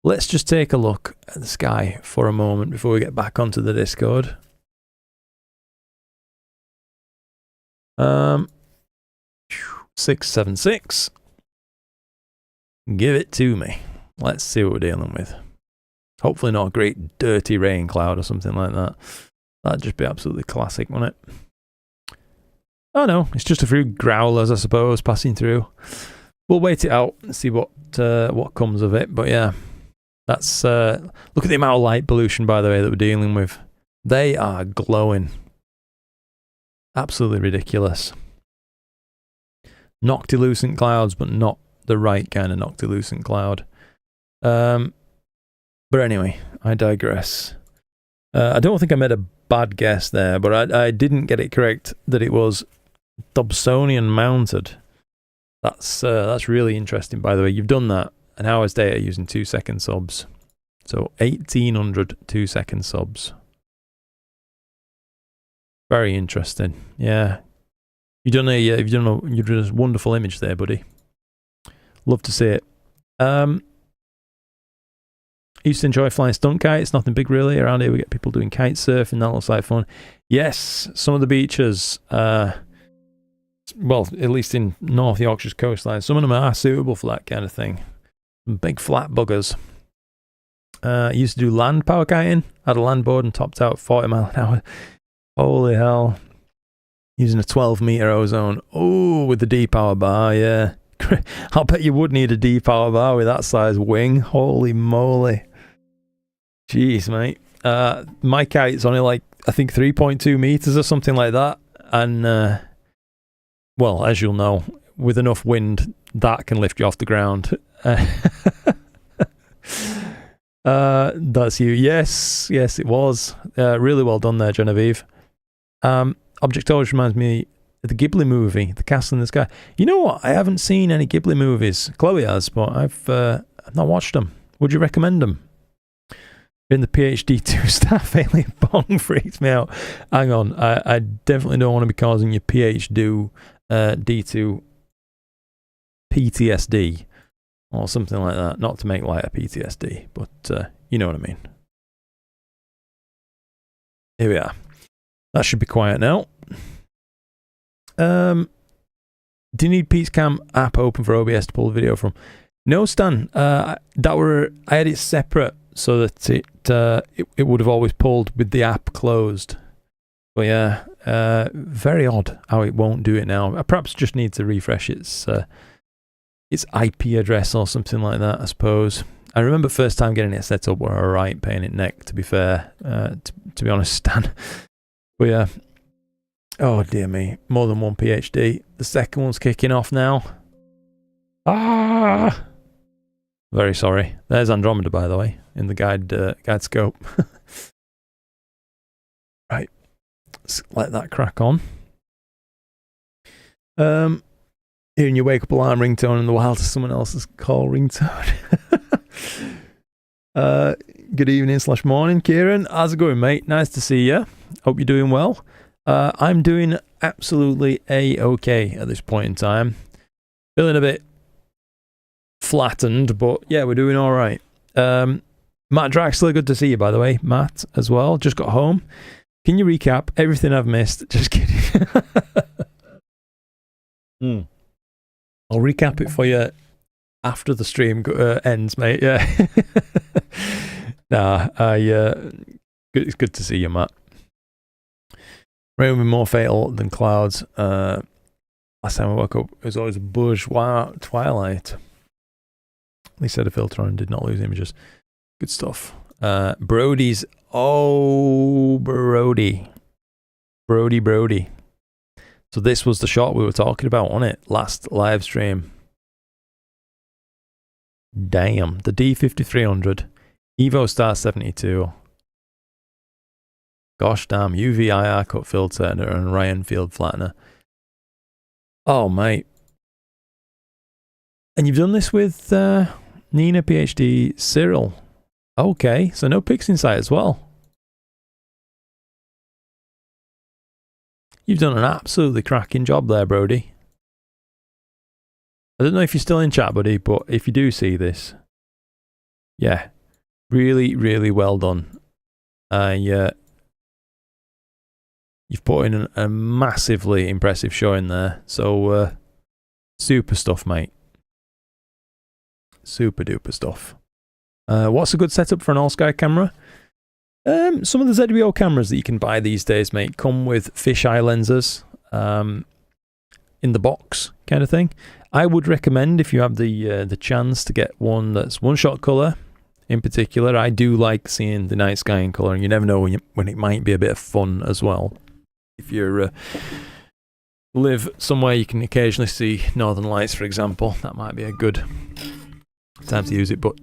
Let's just take a look at the sky for a moment before we get back onto the Discord. 676. Give it to me. Let's see what we're dealing with. Hopefully not a great dirty rain cloud or something like that. That'd just be absolutely classic, wouldn't it? Oh no, it's just a few growlers, I suppose, passing through. We'll wait it out and see what comes of it. But yeah, that's look at the amount of light pollution, by the way, that we're dealing with. They are glowing. Absolutely ridiculous. Noctilucent clouds, but not the right kind of noctilucent cloud. But anyway, I digress. I don't think I made a bad guess there, but I didn't get it correct that it was Dobsonian mounted. That's really interesting, by the way. You've done that an hour's data using 2-second subs. So 1800 2-second subs. Very interesting. Yeah. You've done a wonderful image there, buddy. Love to see it. I used to enjoy flying stunt kites. Nothing big really. Around here we get people doing kite surfing. That looks like fun. Yes, some of the beaches, well, at least in North Yorkshire's coastline, some of them are suitable for that kind of thing. Some big flat buggers. I used to do land power kiting. Had a land board and topped out 40 mile an hour. Holy hell. Using a 12-meter ozone. Oh, with the D-power bar, yeah. I'll bet you would need a D-power bar with that size wing. Holy moly. Jeez, mate. My kite's only like, I think 3.2 meters or something like that. And, well, as you'll know, with enough wind, that can lift you off the ground. That's you. Yes, it was. Really well done there, Genevieve. Object always reminds me of the Ghibli movie, The Castle in the Sky. You know what? I haven't seen any Ghibli movies. Chloe has, but I've not watched them. Would you recommend them? In the PhD 2 staff, alien bong freaks me out. Hang on, I definitely don't want to be causing your PhD D2 PTSD or something like that. Not to make light of PTSD, but you know what I mean. Here we are. That should be quiet now. Do you need Pete's Cam app open for OBS to pull the video from? No, Stan. I had it separate so that it would have always pulled with the app closed. But yeah, very odd how it won't do it now. I perhaps just need to refresh its IP address or something like that, I suppose. I remember first time getting it set up were alright, paying it neck, to be fair. To be honest, Stan. But yeah. Oh dear me. More than one PhD. The second one's kicking off now. Ah! Very sorry. There's Andromeda, by the way, in the guide scope. Right. Let's let that crack on. Hearing your wake up alarm ringtone in the wild to someone else's call ringtone. Good evening / morning, Kieran. How's it going, mate? Nice to see you. Hope you're doing well. I'm doing absolutely A-okay at this point in time. Feeling a bit flattened, but yeah, we're doing all right. Matt Draxler, good to see you, by the way. Matt as well. Just got home. Can you recap everything I've missed? Just kidding. I'll recap it for you after the stream ends, mate. Yeah. Nah, it's good to see you, Matt. Rain will be more fatal than clouds. Last time I woke up, it was always a bush twilight. At least I had a filter on and did not lose images. Good stuff. Brody's. Oh, Brody. Brody. So this was the shot we were talking about, wasn't it? Last live stream. Damn. The D5300. Evo Star 72. Gosh damn. UV IR cut filter and Orion field flattener. Oh, mate. And you've done this with Nina PhD Cyril. Okay. So no pics in sight as well. You've done an absolutely cracking job there, Brody. I don't know if you're still in chat, buddy, but if you do see this, yeah, really, really well done. Yeah, you've put in a massively impressive showing there. So, super stuff, mate. Super duper stuff. What's a good setup for an all-sky camera? Some of the ZWO cameras that you can buy these days, mate, come with fisheye lenses in the box kind of thing. I would recommend, if you have the chance, to get one that's one-shot colour. In particular, I do like seeing the night sky in colour, and you never know when it might be a bit of fun as well. If you live somewhere you can occasionally see northern lights, for example, that might be a good time to use it. But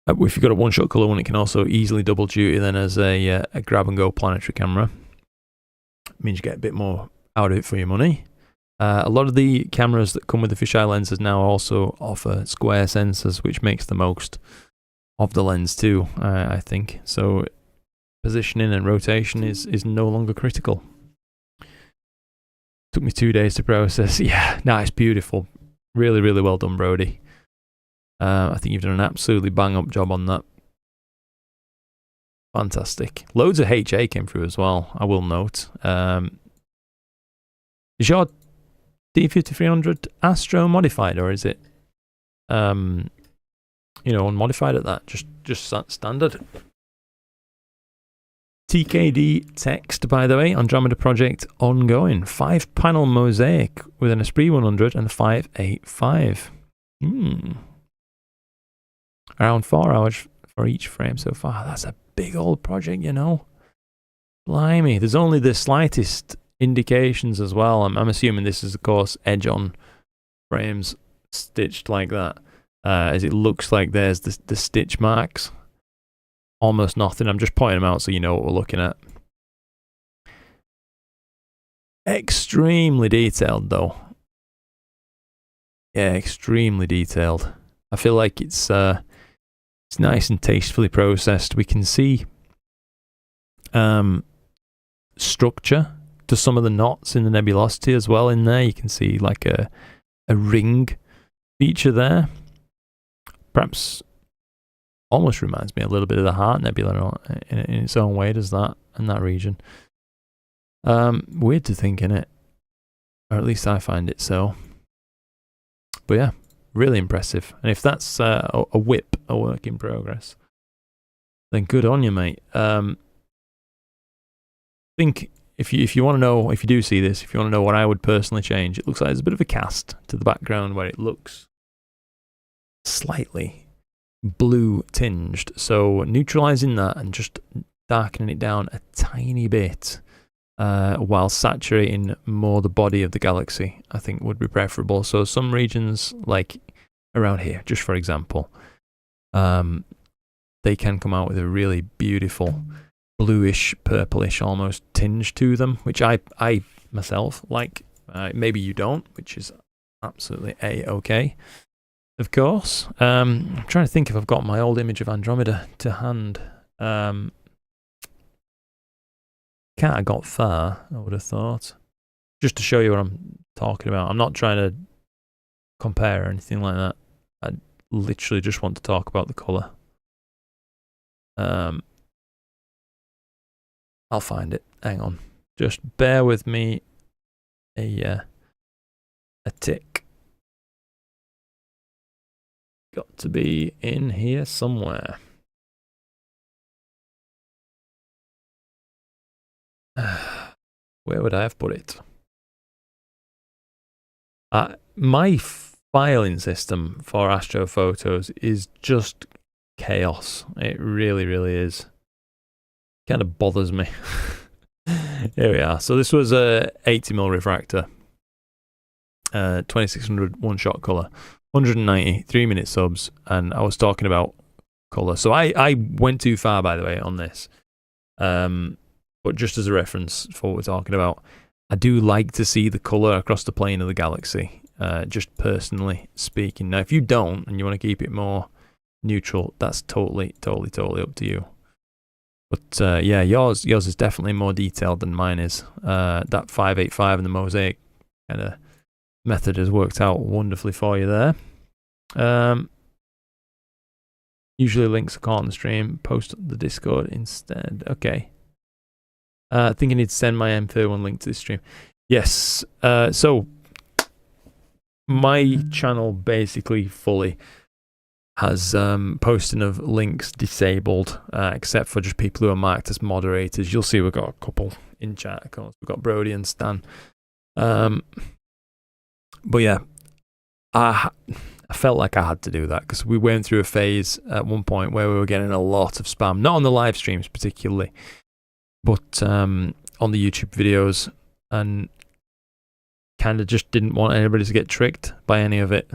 if you've got a one-shot colour one, it can also easily double duty then as a grab-and-go planetary camera. It means you get a bit more out of it for your money. A lot of the cameras that come with the fisheye lenses now also offer square sensors, which makes the most of the lens too, I think. So positioning and rotation is no longer critical. Took me 2 days to process. Yeah, no, it's beautiful. Really, really well done, Brody. I think you've done an absolutely bang-up job on that. Fantastic. Loads of HA came through as well, I will note. Is your D5300 Astro modified, or is it, you know, unmodified at that? Just standard. TKD text, by the way, Andromeda project ongoing. 5-panel mosaic with an Esprit 100 and a 585. Around 4 hours for each frame so far. That's a big old project, you know. Blimey. There's only the slightest indications as well. I'm assuming this is, of course, edge-on frames stitched like that. As it looks like there's the stitch marks. Almost nothing. I'm just pointing them out so you know what we're looking at. Extremely detailed, though. Yeah, extremely detailed. I feel like it's nice and tastefully processed. We can see structure to some of the knots in the nebulosity as well in there. You can see like a ring feature there. Perhaps almost reminds me a little bit of the Heart Nebula in its own way, does that, in that region. Weird to think, innit? Or at least I find it so. But yeah, really impressive. And if that's a whip, a work in progress, then good on you, mate. Think if you want to know, if you do see this, if you want to know what I would personally change, it looks like there's a bit of a cast to the background where it looks slightly blue tinged. So neutralizing that and just darkening it down a tiny bit while saturating more the body of the galaxy, I think would be preferable. So some regions, like around here, just for example, they can come out with a really beautiful bluish, purplish almost tinge to them, which I myself like. Maybe you don't, which is absolutely a-okay, of course. I'm trying to think if I've got my old image of Andromeda to hand. Can't have got far, I would have thought. Just to show you what I'm talking about. I'm not trying to compare or anything like that. I literally just want to talk about the colour. I'll find it. Hang on. Just bear with me a tick. Got to be in here somewhere. Where would I have put it? My filing system for astrophotos is just chaos. It really, really is. Kind of bothers me. Here we are. So this was a 80mm refractor, 2600 one-shot color, 190 3-minute subs, and I was talking about color. So I went too far, by the way, on this. But just as a reference for what we're talking about, I do like to see the color across the plane of the galaxy. Just personally speaking. Now, if you don't and you want to keep it more neutral, that's totally up to you. But yeah, yours is definitely more detailed than mine is. That 585 and the mosaic kind of method has worked out wonderfully for you there. Usually links are caught on the stream. Post the Discord instead. Okay. I think I need to send my M31 link to this stream. Yes. So my channel basically fully has posting of links disabled, except for just people who are marked as moderators. You'll see we've got a couple in chat, of course. We've got Brody and Stan. But yeah, I felt like I had to do that because we went through a phase at one point where we were getting a lot of spam, not on the live streams particularly, but on the YouTube videos, and kind of just didn't want anybody to get tricked by any of it.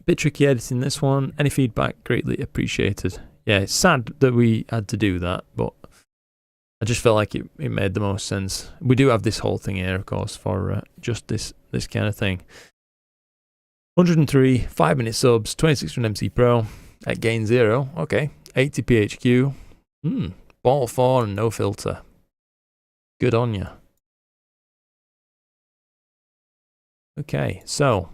Bit tricky editing this one. Any feedback greatly appreciated. Yeah, it's sad that we had to do that, but I just felt like it made the most sense. We do have this whole thing here, of course, for just this kind of thing. 103 5-minute subs, 2600 MC Pro at gain 0. Okay, 80 PHQ. Ball 4 and no filter. Good on you. Okay, so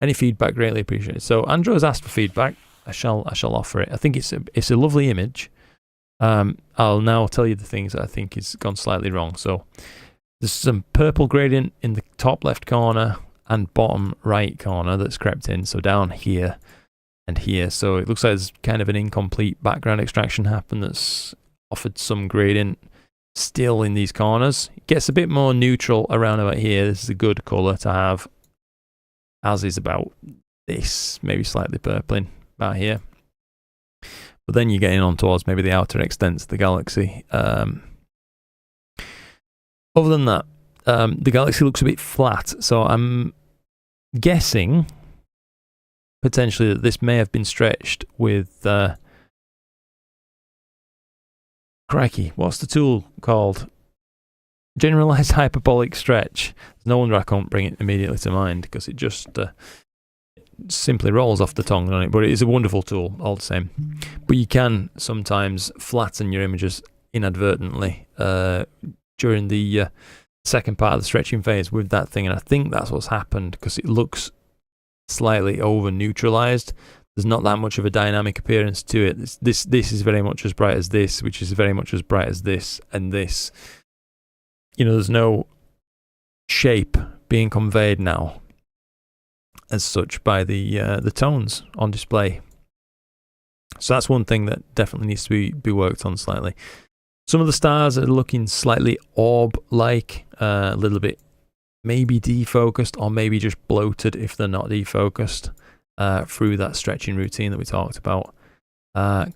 any feedback greatly appreciated. So Andrew has asked for feedback. I shall offer it. I think it's a lovely image. I'll now tell you the things that I think has gone slightly wrong. So there's some purple gradient in the top left corner and bottom right corner that's crept in. So down here and here. So it looks like there's kind of an incomplete background extraction happened that's offered some gradient still in these corners. It gets a bit more neutral around about here. This is a good colour to have, as is about this, maybe slightly purpling about here. But then you're getting on towards maybe the outer extents of the galaxy. Other than that, the galaxy looks a bit flat, so I'm guessing potentially that this may have been stretched with crikey, what's the tool called? Generalized hyperbolic stretch. No wonder I can't bring it immediately to mind, because it just simply rolls off the tongue on it. But it is a wonderful tool all the same. But you can sometimes flatten your images inadvertently during the second part of the stretching phase with that thing, and I think that's what's happened, because it looks slightly over neutralized. There's not that much of a dynamic appearance to it. This is very much as bright as this, which is very much as bright as this, and this. You know, there's no shape being conveyed now as such by the tones on display. So that's one thing that definitely needs to be worked on slightly. Some of the stars are looking slightly orb-like, a little bit maybe defocused, or maybe just bloated if they're not defocused through that stretching routine that we talked about.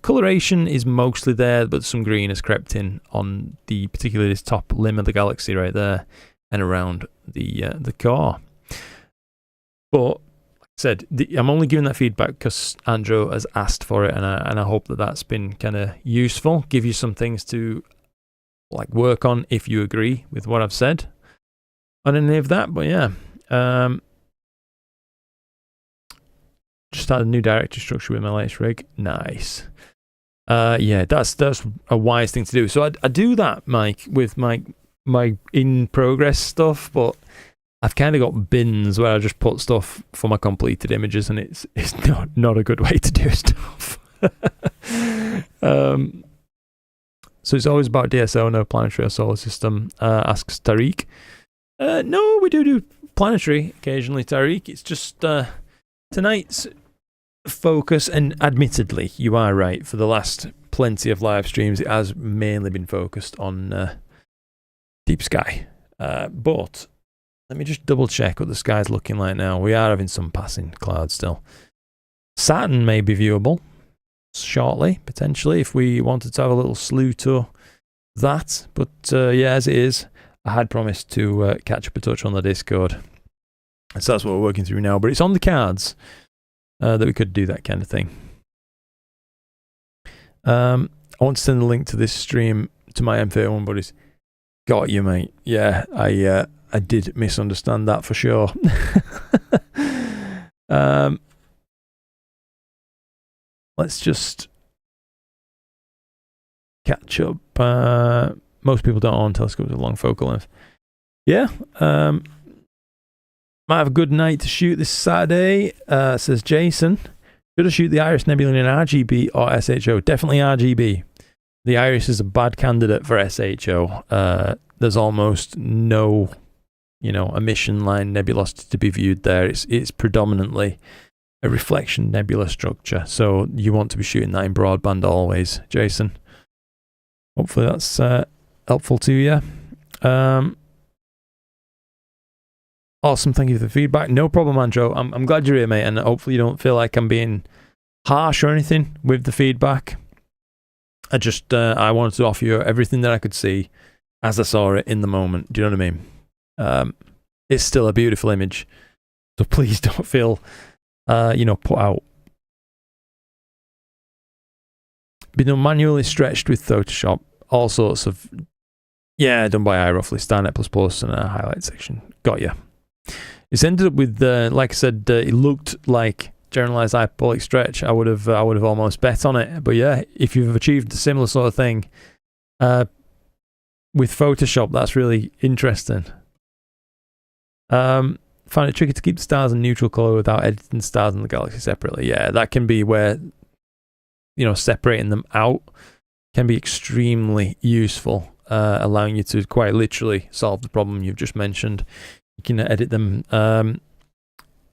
Coloration is mostly there, but some green has crept in on particularly this top limb of the galaxy right there and around the core. But like I said, I'm only giving that feedback because Andrew has asked for it, and I hope that that's been kind of useful. Give you some things to like work on if you agree with what I've said on any of that. But yeah, just added a new directory structure with my latest rig. Nice. Yeah, that's a wise thing to do. So I do that, Mike, with my in progress stuff, but I've kind of got bins where I just put stuff for my completed images, and it's not a good way to do stuff. So it's always about DSO, no planetary or solar system, asks Tariq. No, we do planetary occasionally, Tariq. It's just tonight's focus, and admittedly, you are right, for the last plenty of live streams, it has mainly been focused on deep sky. But let me just double check what the sky's looking like now. We are having some passing clouds still. Saturn may be viewable shortly, potentially, if we wanted to have a little slew to that. But yeah, as it is, I had promised to catch up a touch on the Discord. So that's what we're working through now. But it's on the cards that we could do that kind of thing. I want to send a link to this stream to my M31 buddies. Got you, mate. Yeah, I did misunderstand that for sure. Let's just catch up. Most people don't own telescopes with long focal length. Yeah. Might have a good night to shoot this Saturday, says Jason. Should I shoot the Iris Nebula in RGB or SHO? Definitely RGB. The Iris is a bad candidate for SHO. There's almost no, emission line nebulosity to be viewed there. It's predominantly a reflection nebula structure. So you want to be shooting that in broadband always, Jason. Hopefully that's helpful to you. Awesome, thank you for the feedback. No problem, Andrew. I'm glad you're here, mate, and hopefully you don't feel like I'm being harsh or anything with the feedback. I wanted to offer you everything that I could see as I saw it in the moment. Do you know what I mean? It's still a beautiful image, so please don't feel, put out. Been manually stretched with Photoshop, all sorts of, done by iRoughly, StarNet++, and a highlight section. Got you. It's ended up with, like I said, it looked like generalized hyperbolic stretch. I would have almost bet on it. But yeah, if you've achieved a similar sort of thing with Photoshop, that's really interesting. find it tricky to keep the stars in neutral color without editing stars in the galaxy separately. Yeah, that can be where, you know, separating them out can be extremely useful, allowing you to quite literally solve the problem you've just mentioned. You can edit them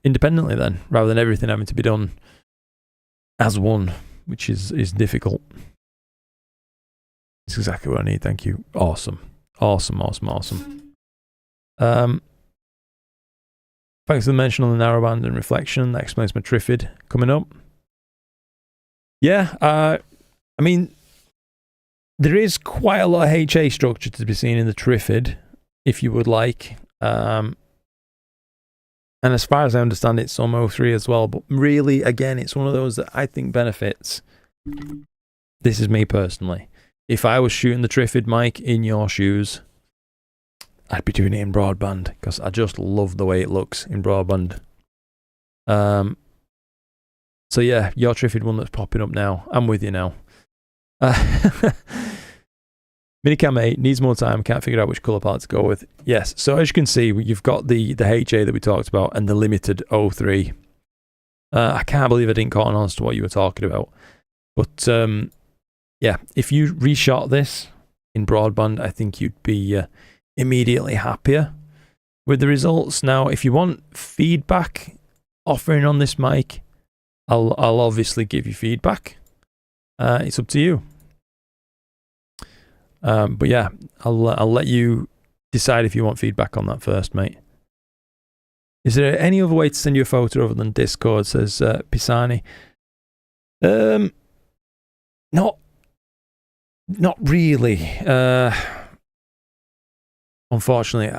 independently then, rather than everything having to be done as one, which is difficult. It's exactly what I need, thank you. Awesome. Awesome, awesome, awesome. Thanks for the mention on the narrowband and reflection. That explains my Trifid coming up. Yeah, I mean, there is quite a lot of HA structure to be seen in the Trifid, if you would like. And as far as I understand, it's some O3 as well. But really, again, it's one of those that I think benefits. This is me personally. If I was shooting the Trifid mic in your shoes, I'd be doing it in broadband because I just love the way it looks in broadband. So yeah, your Trifid one that's popping up now. I'm with you now. Minicam 8 needs more time. Can't figure out which color palette to go with. Yes, so as you can see, you've got the HA that we talked about and the limited O3. I can't believe I didn't caught on to what you were talking about. But yeah, if you reshot this in broadband, I think you'd be immediately happier with the results. Now, if you want feedback offering on this mic, I'll obviously give you feedback. It's up to you. But yeah, I'll let you decide if you want feedback on that first, mate. Is there any other way to send you a photo other than Discord, says Pisani? Not really. Unfortunately,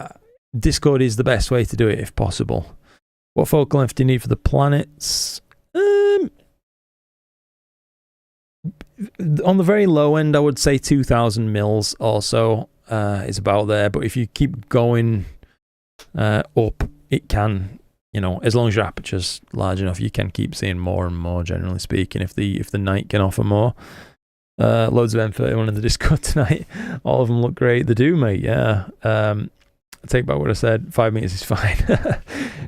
Discord is the best way to do it if possible. What focal length do you need for the planets? On the very low end, I would say 2,000 mils or so is about there. But if you keep going up, it can, you know, as long as your aperture's large enough, you can keep seeing more and more, generally speaking, if the night can offer more. Loads of M31 in the Discord tonight. All of them look great. They do, mate, yeah. I take back what I said. 5 meters is fine.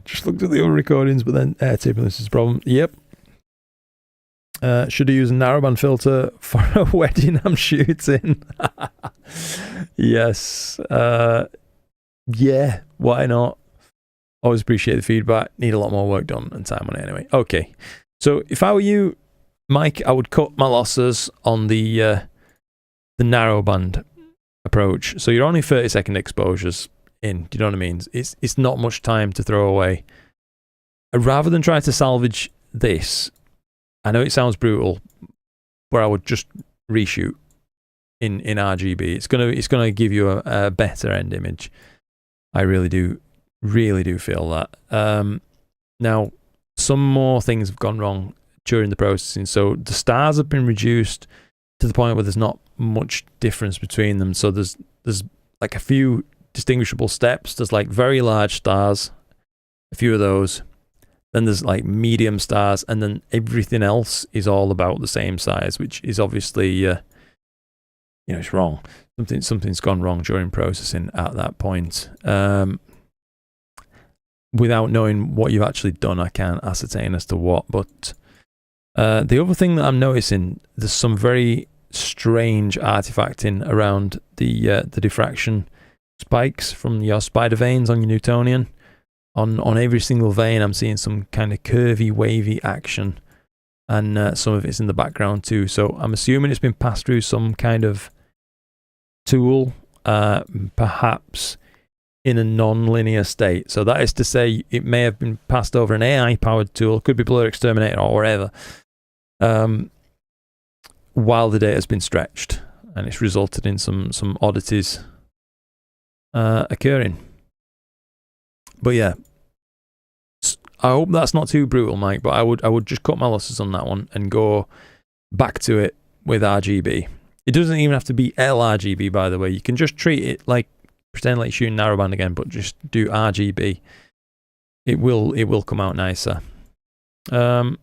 Just looked at the other recordings, but then airtipping this is a problem. Yep. Should I use a narrowband filter for a wedding I'm shooting? Yes. Yeah, why not? Always appreciate the feedback. Need a lot more work done and time on it anyway. Okay. So if I were you, Mike, I would cut my losses on the narrowband approach. So you're only 30-second exposures in. Do you know what I mean? It's not much time to throw away. Rather than try to salvage this, I know it sounds brutal, but I would just reshoot in RGB. It's gonna give you a better end image. I really do feel that. Now, some more things have gone wrong during the processing. So the stars have been reduced to the point where there's not much difference between them. So there's like a few distinguishable steps. There's like very large stars, a few of those. Then there's like medium stars, and then everything else is all about the same size, which is obviously, you know, it's wrong. Something's gone wrong during processing at that point. Without knowing what you've actually done, I can't ascertain as to what. But the other thing that I'm noticing, there's some very strange artifacting around the diffraction spikes from your spider veins on your Newtonian. On every single vein, I'm seeing some kind of curvy, wavy action, and some of it's in the background too. So I'm assuming it's been passed through some kind of tool, perhaps in a non-linear state. So that is to say, it may have been passed over an AI-powered tool, could be BlurXTerminator or whatever, while the data has been stretched, and it's resulted in some oddities occurring. But yeah, I hope that's not too brutal, Mike, but I would just cut my losses on that one and go back to it with RGB. It doesn't even have to be LRGB, by the way. You can just treat it like, pretend like you're shooting narrowband again, but just do RGB. It will come out nicer. There's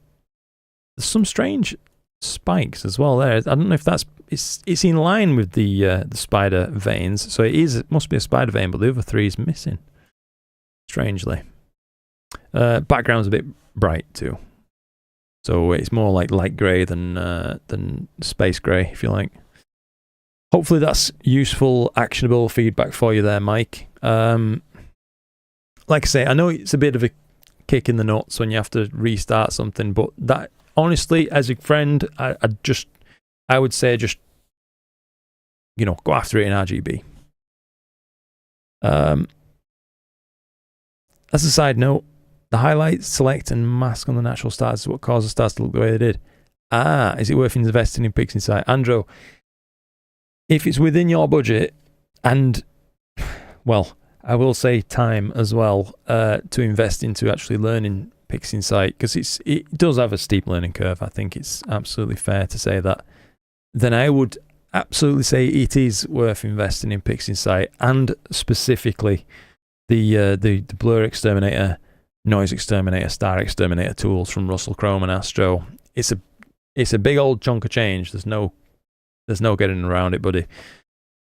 some strange spikes as well there. I don't know if it's in line with the spider veins. So it must be a spider vein, but the other three is missing. Strangely. Background's a bit bright too. So it's more like light grey than space grey, if you like. Hopefully that's useful, actionable feedback for you there, Mike. Like I say, I know it's a bit of a kick in the nuts when you have to restart something, but that, honestly, as a friend, I would say just, go after it in RGB. As a side note, the highlight, select, and mask on the natural stars is what caused the stars to look the way they did. Is it worth investing in PixInsight? Andrew, if it's within your budget, and, well, I will say time as well, to invest into actually learning PixInsight, because it does have a steep learning curve. I think it's absolutely fair to say that. Then I would absolutely say it is worth investing in PixInsight, and specifically the BlurXTerminator, NoiseXTerminator, StarXTerminator tools from Russell Chrome and Astro. It's a big old chunk of change. There's no getting around it, buddy.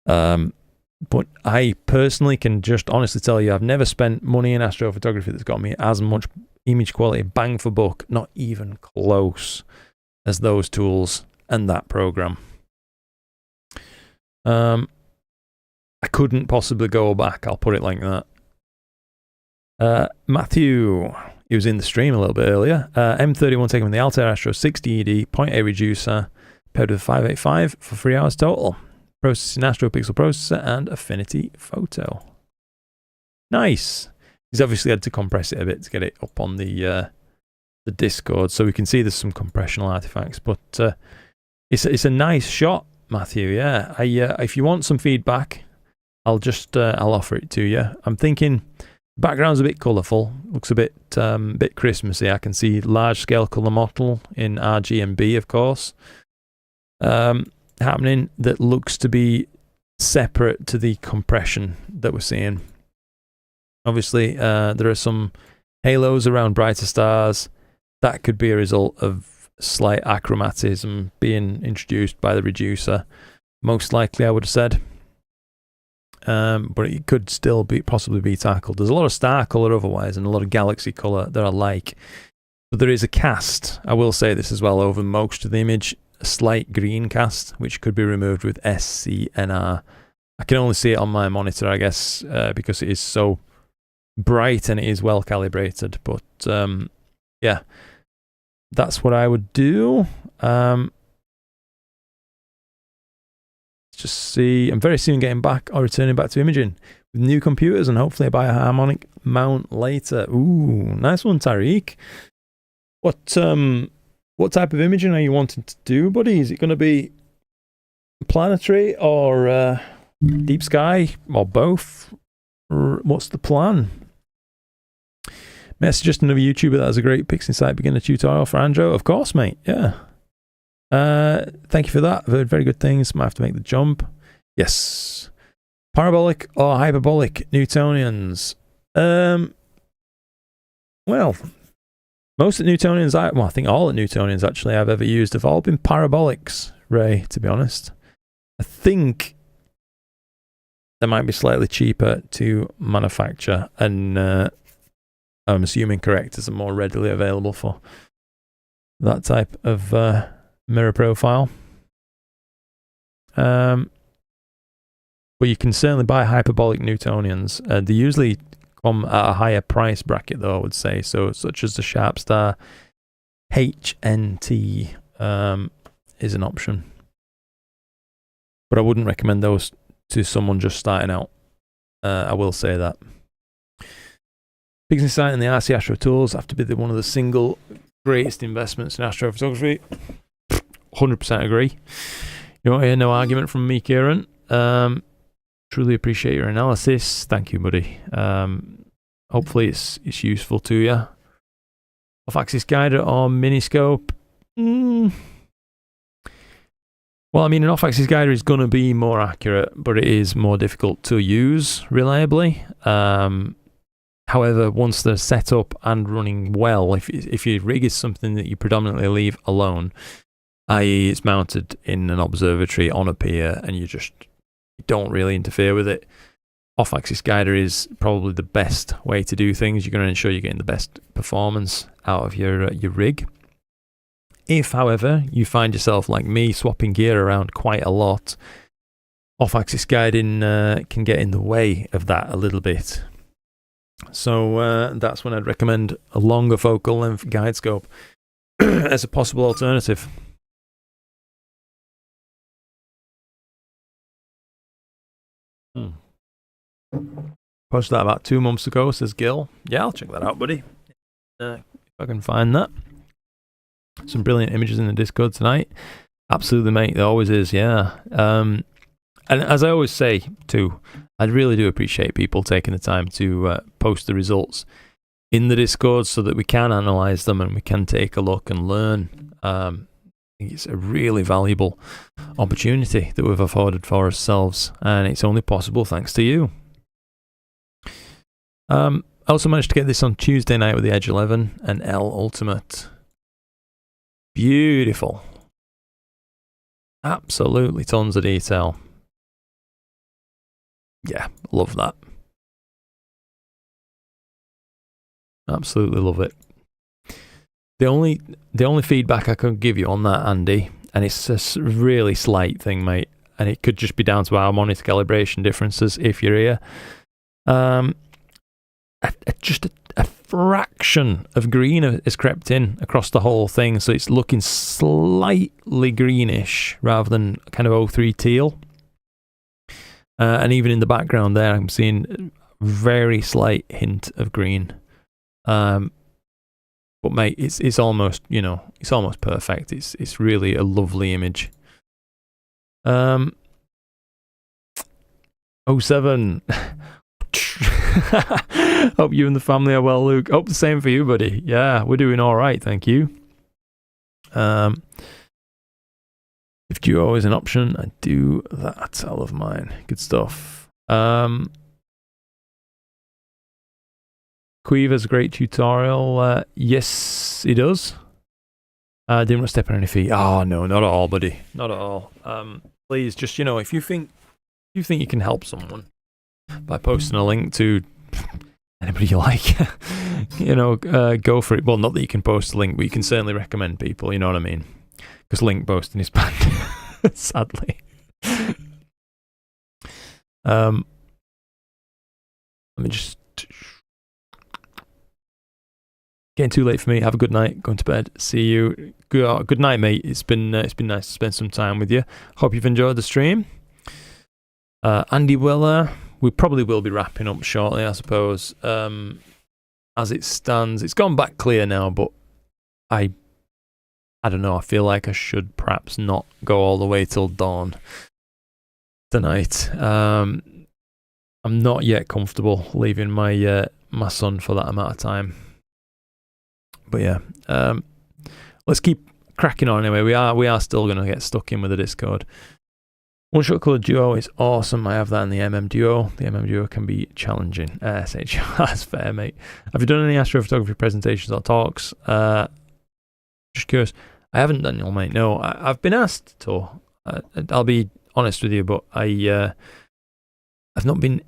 But I personally can just honestly tell you, I've never spent money in astrophotography that's got me as much image quality bang for buck, not even close, as those tools and that program. I couldn't possibly go back, I'll put it like that. Matthew, he was in the stream a little bit earlier. M31 taken from the Altair Astro 60 ED, 0.8 reducer, paired with 585 for 3 hours total. Processing Astro Pixel processor and Affinity Photo. Nice. He's obviously had to compress it a bit to get it up on the Discord, so we can see there's some compressional artifacts. But it's a nice shot, Matthew. Yeah. If you want some feedback, I'll offer it to you. I'm thinking background's a bit colourful, looks a bit Christmassy. I can see large scale colour model in RG and B, of course, happening, that looks to be separate to the compression that we're seeing. Obviously, there are some halos around brighter stars. That could be a result of slight achromatism being introduced by the reducer. Most likely, I would have said. But it could still possibly be tackled. There's a lot of star colour otherwise, and a lot of galaxy colour that I like. But there is a cast, I will say this as well, over most of the image. A slight green cast, which could be removed with SCNR. I can only see it on my monitor, I guess, because it is so bright and it is well calibrated. But yeah, that's what I would do. Just see, I'm very soon getting back or returning back to imaging with new computers and hopefully a bioharmonic mount later. Ooh, nice one, Tariq. What type of imaging are you wanting to do, buddy? Is it going to be planetary or deep sky or both? Or what's the plan? May I suggest another YouTuber that has a great PixInsight beginner tutorial for Android? Of course, mate. Yeah. Thank you for that. I've heard very good things. Might have to make the jump. Yes. Parabolic or hyperbolic Newtonians? Well, most of the Newtonians, I think all the Newtonians actually I've ever used have all been parabolics, Ray, to be honest. I think they might be slightly cheaper to manufacture, and I'm assuming correctors are more readily available for that type of mirror profile. But you can certainly buy hyperbolic Newtonians. They usually come at a higher price bracket, though, I would say. So, such as the Sharpstar HNT is an option. But I wouldn't recommend those to someone just starting out. I will say that. PixInsight and the RC Astro tools have to be one of the single greatest investments in astrophotography. 100% agree. You won't hear no argument from me, Kieran. Truly appreciate your analysis. Thank you, buddy. Hopefully it's useful to you. Off-axis guider or miniscope? Well, I mean, an off-axis guider is going to be more accurate, but it is more difficult to use reliably. However, once they're set up and running well, if your rig is something that you predominantly leave alone, i.e. it's mounted in an observatory on a pier and you don't really interfere with it, off-axis guider is probably the best way to do things. You're going to ensure you're getting the best performance out of your rig. If, however, you find yourself like me swapping gear around quite a lot, off-axis guiding can get in the way of that a little bit. So that's when I'd recommend a longer focal length guide scope as a possible alternative. Posted that about 2 months ago, says Gil. Yeah, I'll check that out, buddy. If I can find that. Some brilliant images in the Discord tonight. Absolutely, mate. There always is, yeah. And as I always say, too, I really do appreciate people taking the time to post the results in the Discord so that we can analyze them and we can take a look and learn. It's a really valuable opportunity that we've afforded for ourselves, and it's only possible thanks to you. I also managed to get this on Tuesday night with the Edge 11 and L Ultimate. Beautiful. Absolutely tons of detail. Yeah, love that. Absolutely love it. The only feedback I can give you on that, Andy, and it's a really slight thing, mate, and it could just be down to our monitor calibration differences if you're here. Just a fraction of green has crept in across the whole thing, so it's looking slightly greenish rather than kind of 03 teal. And even in the background there, I'm seeing a very slight hint of green. But mate, it's almost, you know, it's almost perfect. It's really a lovely image. 07. Hope you and the family are well, Luke. Hope the same for you, buddy. Yeah, we're doing all right, thank you. If duo is an option, I do that. I love mine. Good stuff. Queeve has a great tutorial. Yes, he does. Didn't want to step on any feet. Oh no, not at all, buddy. Not at all. Please, just, you know, if you think you can help someone by posting a link to anybody you like, you know, go for it. Well, not that you can post a link, but you can certainly recommend people, you know what I mean? Because link posting is banned, sadly. Let me just... Getting too late for me. Have a good night. Going to bed. See you. Good night, mate. It's been nice to spend some time with you. Hope you've enjoyed the stream. Andy Weller, we probably will be wrapping up shortly, I suppose. As it stands, it's gone back clear now, but I don't know. I feel like I should perhaps not go all the way till dawn tonight. I'm not yet comfortable leaving my my son for that amount of time. But yeah, let's keep cracking on anyway. We are still going to get stuck in with the Discord. One shot color duo is awesome. I have that in the MM duo. The MM duo can be challenging. SH, that's fair, mate. Have you done any astrophotography presentations or talks? Just curious. I haven't, Daniel, mate. No, I've been asked to. I'll be honest with you, but I've not been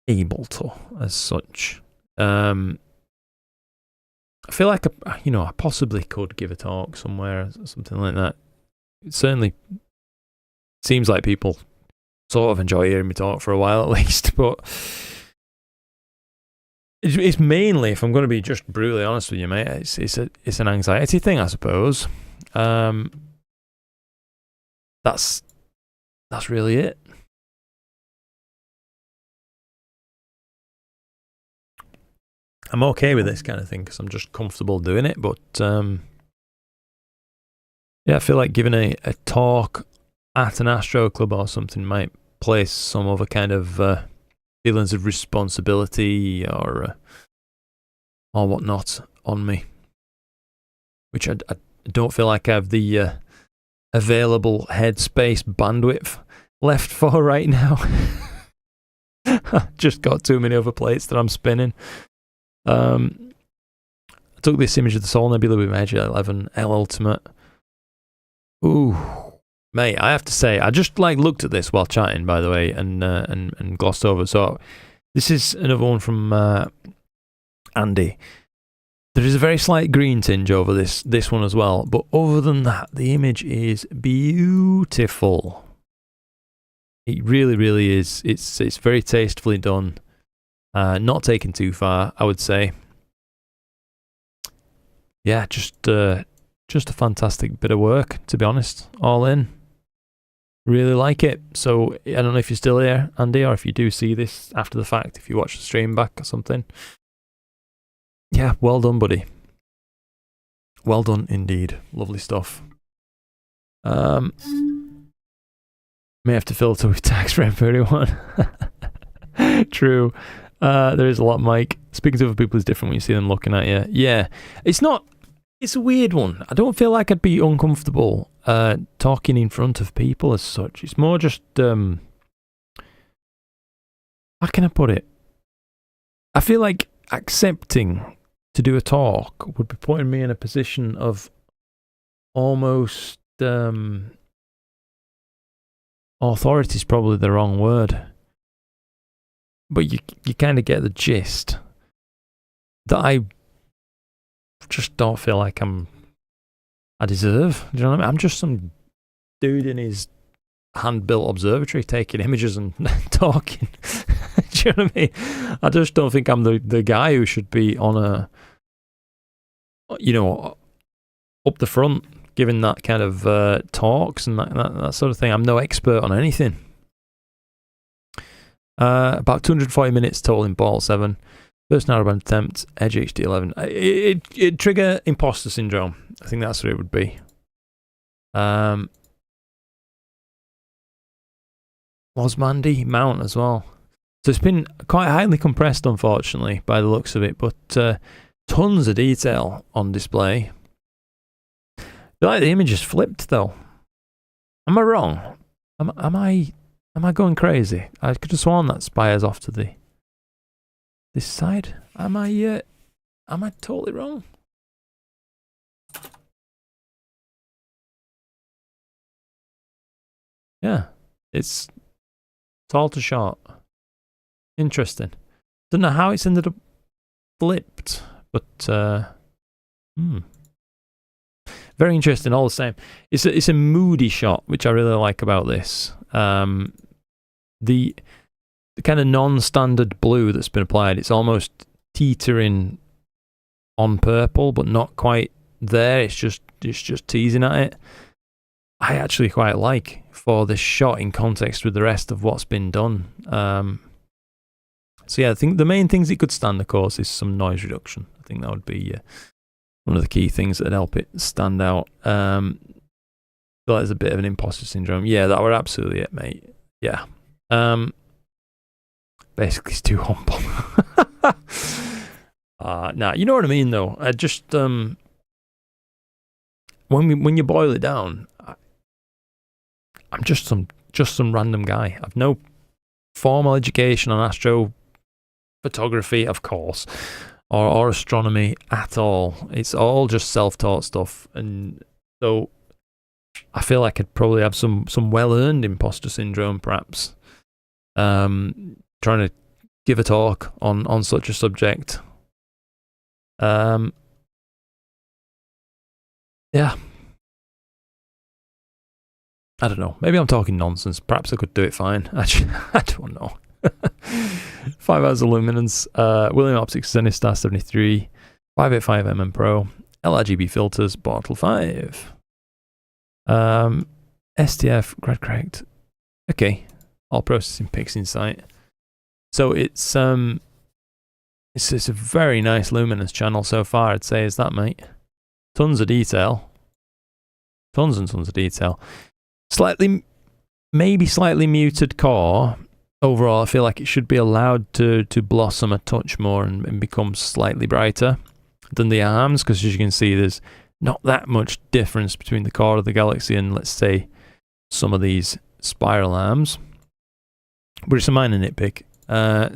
able to as such. I feel like I possibly could give a talk somewhere, something like that. It certainly seems like people sort of enjoy hearing me talk for a while at least, but it's mainly, if I'm going to be just brutally honest with you, mate, it's an anxiety thing, I suppose. That's really it. I'm okay with this kind of thing because I'm just comfortable doing it, but yeah, I feel like giving a talk at an Astro Club or something might place some other kind of feelings of responsibility or whatnot on me, which I don't feel like I have the available headspace bandwidth left for right now. Just got too many other plates that I'm spinning. I took this image of the Solar Nebula with my Edge 11 L Ultimate. Ooh, Mate, I have to say, I just like looked at this while chatting, by the way, and glossed over. So this is another one from Andy. There is a very slight green tinge over this one as well, but other than that, the image is beautiful. It really, really is. It's very tastefully done. Not taken too far, I would say. Yeah, just a fantastic bit of work, to be honest. All in. Really like it. So I don't know if you're still here, Andy, or if you do see this after the fact, if you watch the stream back or something. Yeah, well done, buddy. Well done indeed. Lovely stuff. May have to filter with tax for everyone. True. There is a lot, Mike. Speaking to other people is different when you see them looking at you. Yeah, it's a weird one. I don't feel like I'd be uncomfortable talking in front of people as such. It's more just, how can I put it? I feel like accepting to do a talk would be putting me in a position of almost, authority is probably the wrong word. But you kind of get the gist that I just don't feel like I deserve. Do you know what I mean? I'm just some dude in his hand-built observatory taking images and talking. Do you know what I mean? I just don't think I'm the guy who should be on a, up the front giving that kind of talks and that sort of thing. I'm no expert on anything. About 240 minutes total in Ball 7. First narrowband attempt, Edge HD 11. It'd trigger imposter syndrome. I think that's what it would be. Osmandy mount as well. So it's been quite highly compressed, unfortunately, by the looks of it, but tons of detail on display. I feel like the image is flipped, though. Am I wrong? Am I going crazy? I could have sworn that spires off to this side. Am I totally wrong? Yeah, it's tall to short. Interesting. Don't know how it's ended up flipped, but very interesting all the same. It's a moody shot, which I really like about this. The kind of non-standard blue that's been applied, it's almost teetering on purple, but not quite there. It's just teasing at it. I actually quite like for this shot in context with the rest of what's been done. So yeah, I think the main things it could stand, of course, is some noise reduction. I think that would be one of the key things that'd help it stand out. I feel like there's a bit of an imposter syndrome. Yeah, that were absolutely it, mate. Yeah. Basically, it's too humble. Nah, you know what I mean, though. I just when you boil it down, I'm just some random guy. I've no formal education on astrophotography, of course, or astronomy at all. It's all just self-taught stuff, and so I feel like I'd probably have some well-earned imposter syndrome, perhaps. Trying to give a talk on such a subject. Yeah. I don't know. Maybe I'm talking nonsense. Perhaps I could do it fine. Actually, I don't know. 5 hours of luminance. William Optics Zenith StarStar73. 585mm Pro. LRGB filters. Bottle 5. STF. GradientXTerminator. Okay. All processing pics in sight. So it's a very nice luminance channel so far, I'd say. Is that, mate? Tons of detail. Tons and tons of detail. Maybe slightly muted core. Overall, I feel like it should be allowed to blossom a touch more and become slightly brighter than the arms, because as you can see, there's not that much difference between the core of the Galaxy and, let's say, some of these spiral arms. But it's a minor nitpick.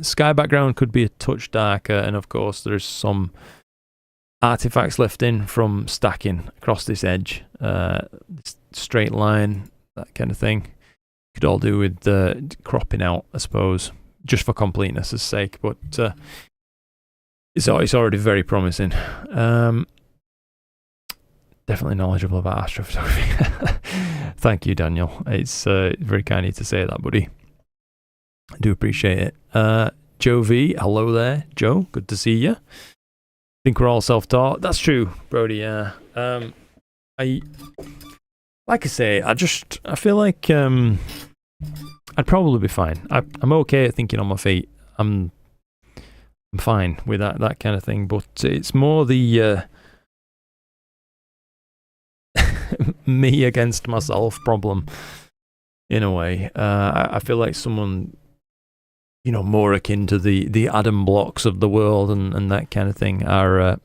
Sky background could be a touch darker, and of course there's some artifacts left in from stacking across this edge. This straight line that kind of thing. Could all do with cropping out, I suppose, just for completeness' sake, but it's already very promising. Definitely knowledgeable about astrophotography. Thank you, Daniel. It's very kind of you to say that, buddy. I do appreciate it. Joe V, hello there. Joe, good to see you. Think we're all self-taught. That's true, Brody, yeah. Like I say, I feel like I'd probably be fine. I'm okay at thinking on my feet. I'm fine with that kind of thing, but it's more the me against myself problem in a way. I feel like someone, more akin to the Adam Blocks of the world and that kind of thing are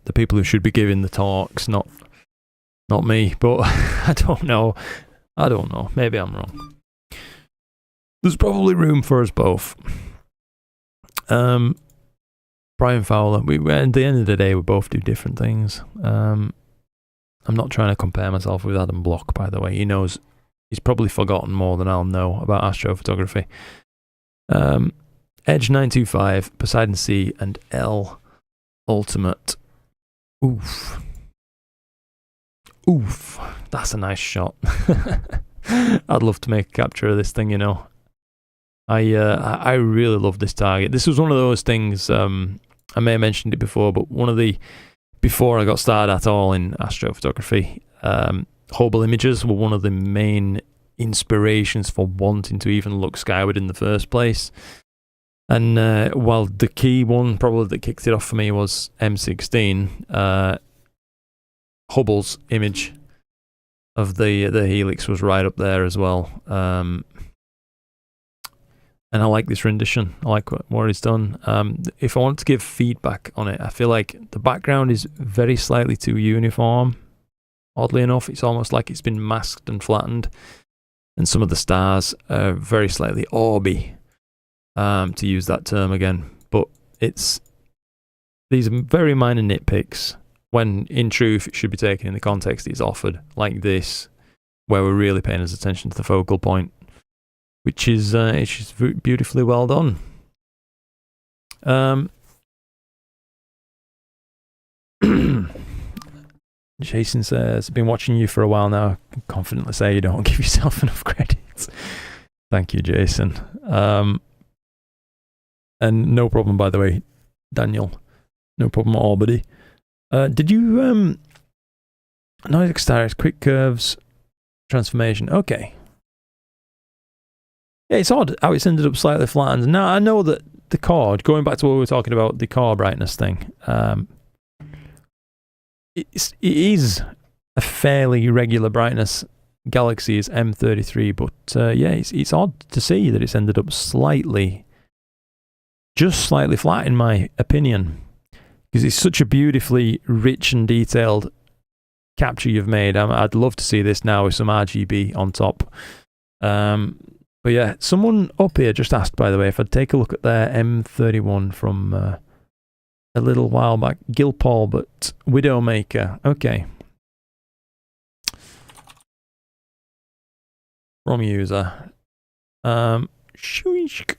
the people who should be giving the talks, not me. But I don't know. Maybe I'm wrong. There's probably room for us both. Brian Fowler, at the end of the day, we both do different things. I'm not trying to compare myself with Adam Block, by the way. He knows, he's probably forgotten more than I'll know about astrophotography. Edge 925, Poseidon C, and L Ultimate. Oof, that's a nice shot. I'd love to make a capture of this thing, I really love this target. This was one of those things, I may have mentioned it before, but before I got started at all in astrophotography, Hubble images were one of the main inspirations for wanting to even look skyward in the first place. And while the key one probably that kicked it off for me was M16, Hubble's image of the helix was right up there as well. And I like this rendition. I like what he's done. If I want to give feedback on it, I feel like the background is very slightly too uniform. Oddly enough, it's almost like it's been masked and flattened. And some of the stars are very slightly orby, to use that term again. But these are very minor nitpicks, when in truth it should be taken in the context it's offered, like this, where we're really paying attention to the focal point. Which is it's just beautifully well done. Jason says, I've been watching you for a while now. I can confidently say you don't give yourself enough credit. Thank you, Jason. And no problem, by the way, Daniel. No problem at all, buddy. Did you... NoiseXTerminator, quick curves, transformation. Okay. Yeah, it's odd how it's ended up slightly flattened. Now, I know that the core, going back to what we were talking about, the core brightness thing, it is a fairly regular brightness. Galaxy is M33, but yeah, it's odd to see that it's ended up just slightly flat in my opinion, because it's such a beautifully rich and detailed capture you've made. I'd love to see this now with some RGB on top. But yeah, someone up here just asked, by the way, if I'd take a look at their M31 from a little while back. Gilpaul, but Widowmaker. Okay. From user. Shoosh.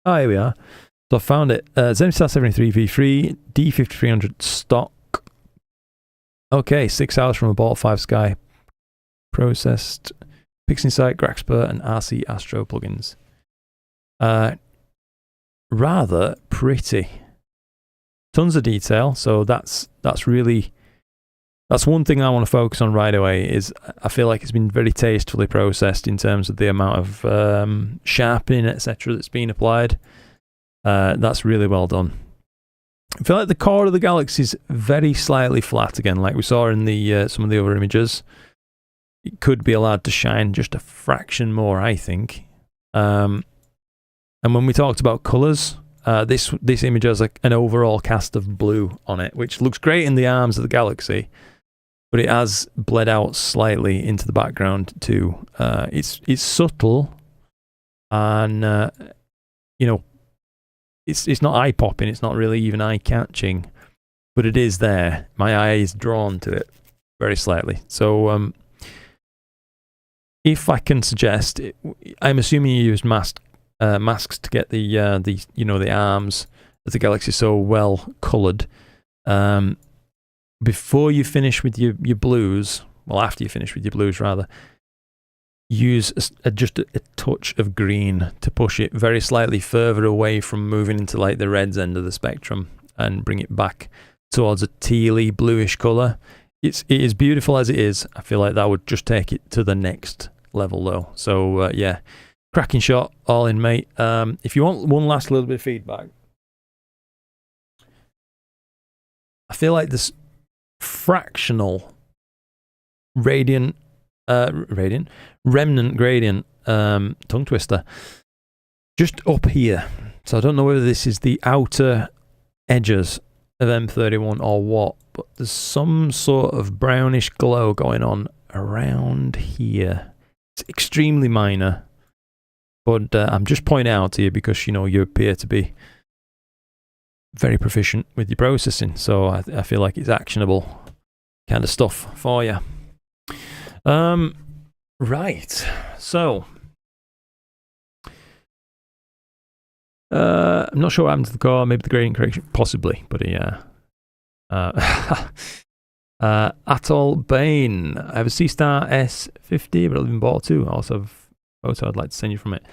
Oh, here we are. So I found it. Zenithstar 73 V3, D5300 stock. Okay, 6 hours from a Ball 5 Sky. Processed. PixInsight, Graxper, and RC Astro plugins. Rather pretty. Tons of detail, so that's one thing I want to focus on right away. Is I feel like it's been very tastefully processed in terms of the amount of sharpening, etc. that's been applied. That's really well done. I feel like the core of the galaxy is very slightly flat again, like we saw in the some of the other images. It could be allowed to shine just a fraction more, I think. And when we talked about colours, this image has an overall cast of blue on it, which looks great in the arms of the galaxy, but it has bled out slightly into the background too. It's subtle, and it's not eye popping. It's not really even eye catching, but it is there. My eye is drawn to it very slightly. So if I can suggest, I'm assuming you use masks to get the the arms of the galaxy so well coloured. Before you finish with your blues, well, after you finish with your blues rather, use just a touch of green to push it very slightly further away from moving into like the reds end of the spectrum and bring it back towards a tealy bluish colour. It is beautiful as it is. I feel like that would just take it to the next level though. So yeah, cracking shot, all in, mate. If you want one last little bit of feedback, I feel like this fractional remnant gradient tongue twister just up here. So I don't know whether this is the outer edges of M31 or what, but there's some sort of brownish glow going on around here. It's extremely minor, but I'm just pointing out to you because you appear to be very proficient with your processing, so I feel like it's actionable kind of stuff for you. Right, so I'm not sure what happened to the core. Maybe the gradient correction, possibly, but yeah. Atoll Bane. I have a C-Star S50, but I've been bought too. I also have a photo I'd like to send you from it.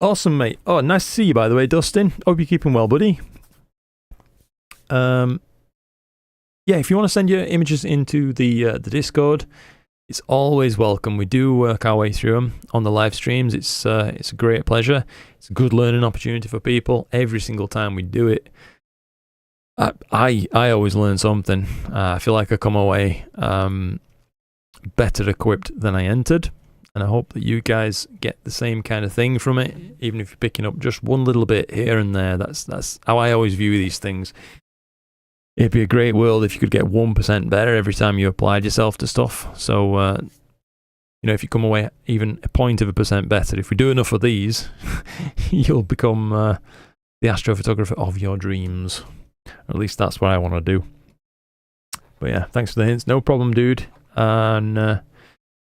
Awesome, mate. Oh, nice to see you, by the way, Dustin. Hope you're keeping well, buddy. Yeah, if you want to send your images into the Discord, it's always welcome. We do work our way through them on the live streams. It's a great pleasure. It's a good learning opportunity for people every single time we do it. I always learn something. I feel like I come away better equipped than I entered, and I hope that you guys get the same kind of thing from it, even if you're picking up just one little bit here and there. That's how I always view these things. It'd be a great world if you could get 1% better every time you applied yourself to stuff. So, if you come away even 0.1% better, if we do enough of these, you'll become the astrophotographer of your dreams. Or at least that's what I want to do. But yeah, thanks for the hints. No problem, dude. And I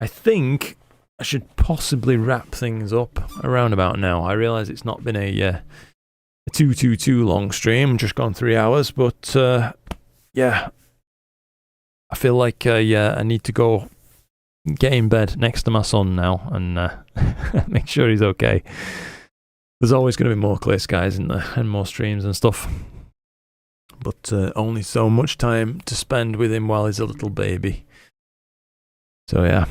think I should possibly wrap things up around about now. I realise it's not been a too long stream, just gone 3 hours, but yeah, I feel like I need to go get in bed next to my son now and make sure he's okay. There's always going to be more clear skies in there and more streams and stuff, but only so much time to spend with him while he's a little baby. So yeah,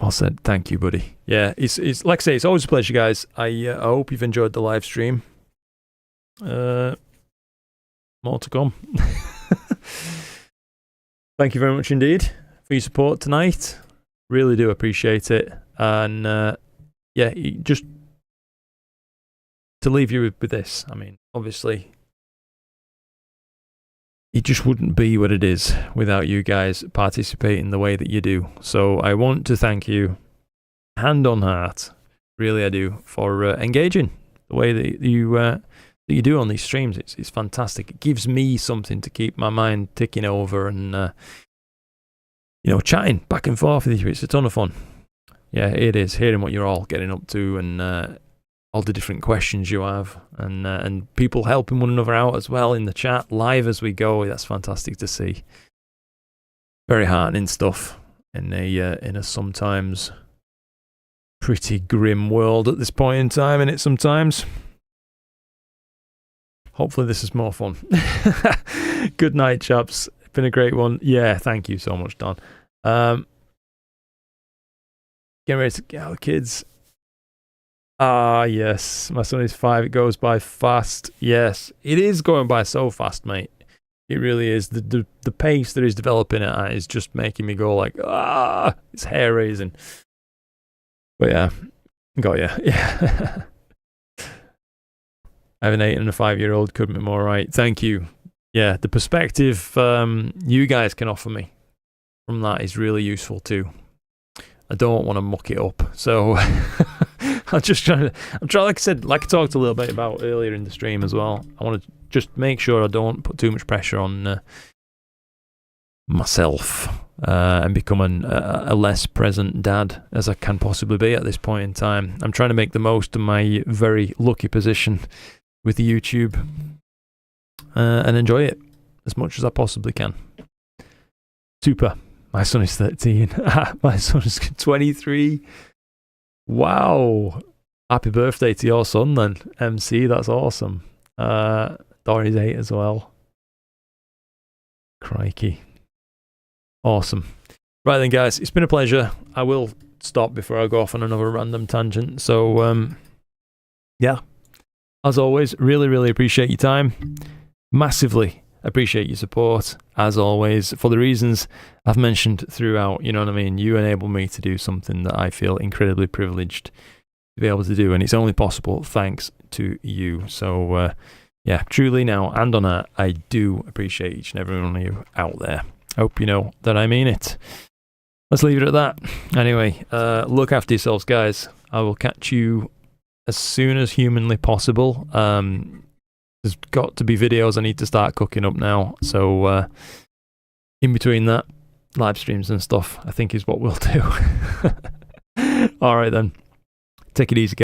well said. Thank you, buddy. Yeah, it's like I say, it's always a pleasure, guys. I hope you've enjoyed the live stream. More to come. Thank you very much indeed for your support tonight. Really do appreciate it. And yeah, just to leave you with this, I mean, obviously it just wouldn't be what it is without you guys participating the way that you do. So I want to thank you, hand on heart, really I do, for engaging the way that you do on these streams. It's fantastic. It gives me something to keep my mind ticking over and chatting back and forth with you. It's a ton of fun. Yeah, it is, hearing what you're all getting up to and all the different questions you have, and people helping one another out as well in the chat live as we go. That's fantastic to see. Very heartening stuff in a sometimes pretty grim world at this point in time, and it sometimes. Hopefully this is more fun. Good night, chaps. It's been a great one. Yeah, thank you so much, Don. Getting ready to get out, kids. Ah, yes. My son is 5. It goes by fast. Yes, it is going by so fast, mate. It really is. The pace that he's developing at is just making me go like, it's hair raising. But yeah, got ya. Yeah. I have an 8 and a 5-year-old, couldn't be more right. Thank you. Yeah, the perspective you guys can offer me from that is really useful too. I don't want to muck it up, so I'm trying, like I said, like I talked a little bit about earlier in the stream as well. I want to just make sure I don't put too much pressure on myself and become a less present dad as I can possibly be at this point in time. I'm trying to make the most of my very lucky position with YouTube and enjoy it as much as I possibly can. Super. My son is 13. My son is 23. Wow. Happy birthday to your son then, MC. That's awesome. Dory's 8 as well. Crikey. Awesome. Right then, guys, it's been a pleasure. I will stop before I go off on another random tangent. So, yeah, as always, really, really appreciate your time. Massively appreciate your support, as always, for the reasons I've mentioned throughout. You know what I mean? You enable me to do something that I feel incredibly privileged to be able to do, and it's only possible thanks to you. So, yeah, truly now and on air, I do appreciate each and every one of you out there. Hope you know that I mean it. Let's leave it at that. Anyway, look after yourselves, guys. I will catch you as soon as humanly possible. There's got to be videos I need to start cooking up now. So in between that, live streams and stuff, I think is what we'll do. All right then. Take it easy, guys.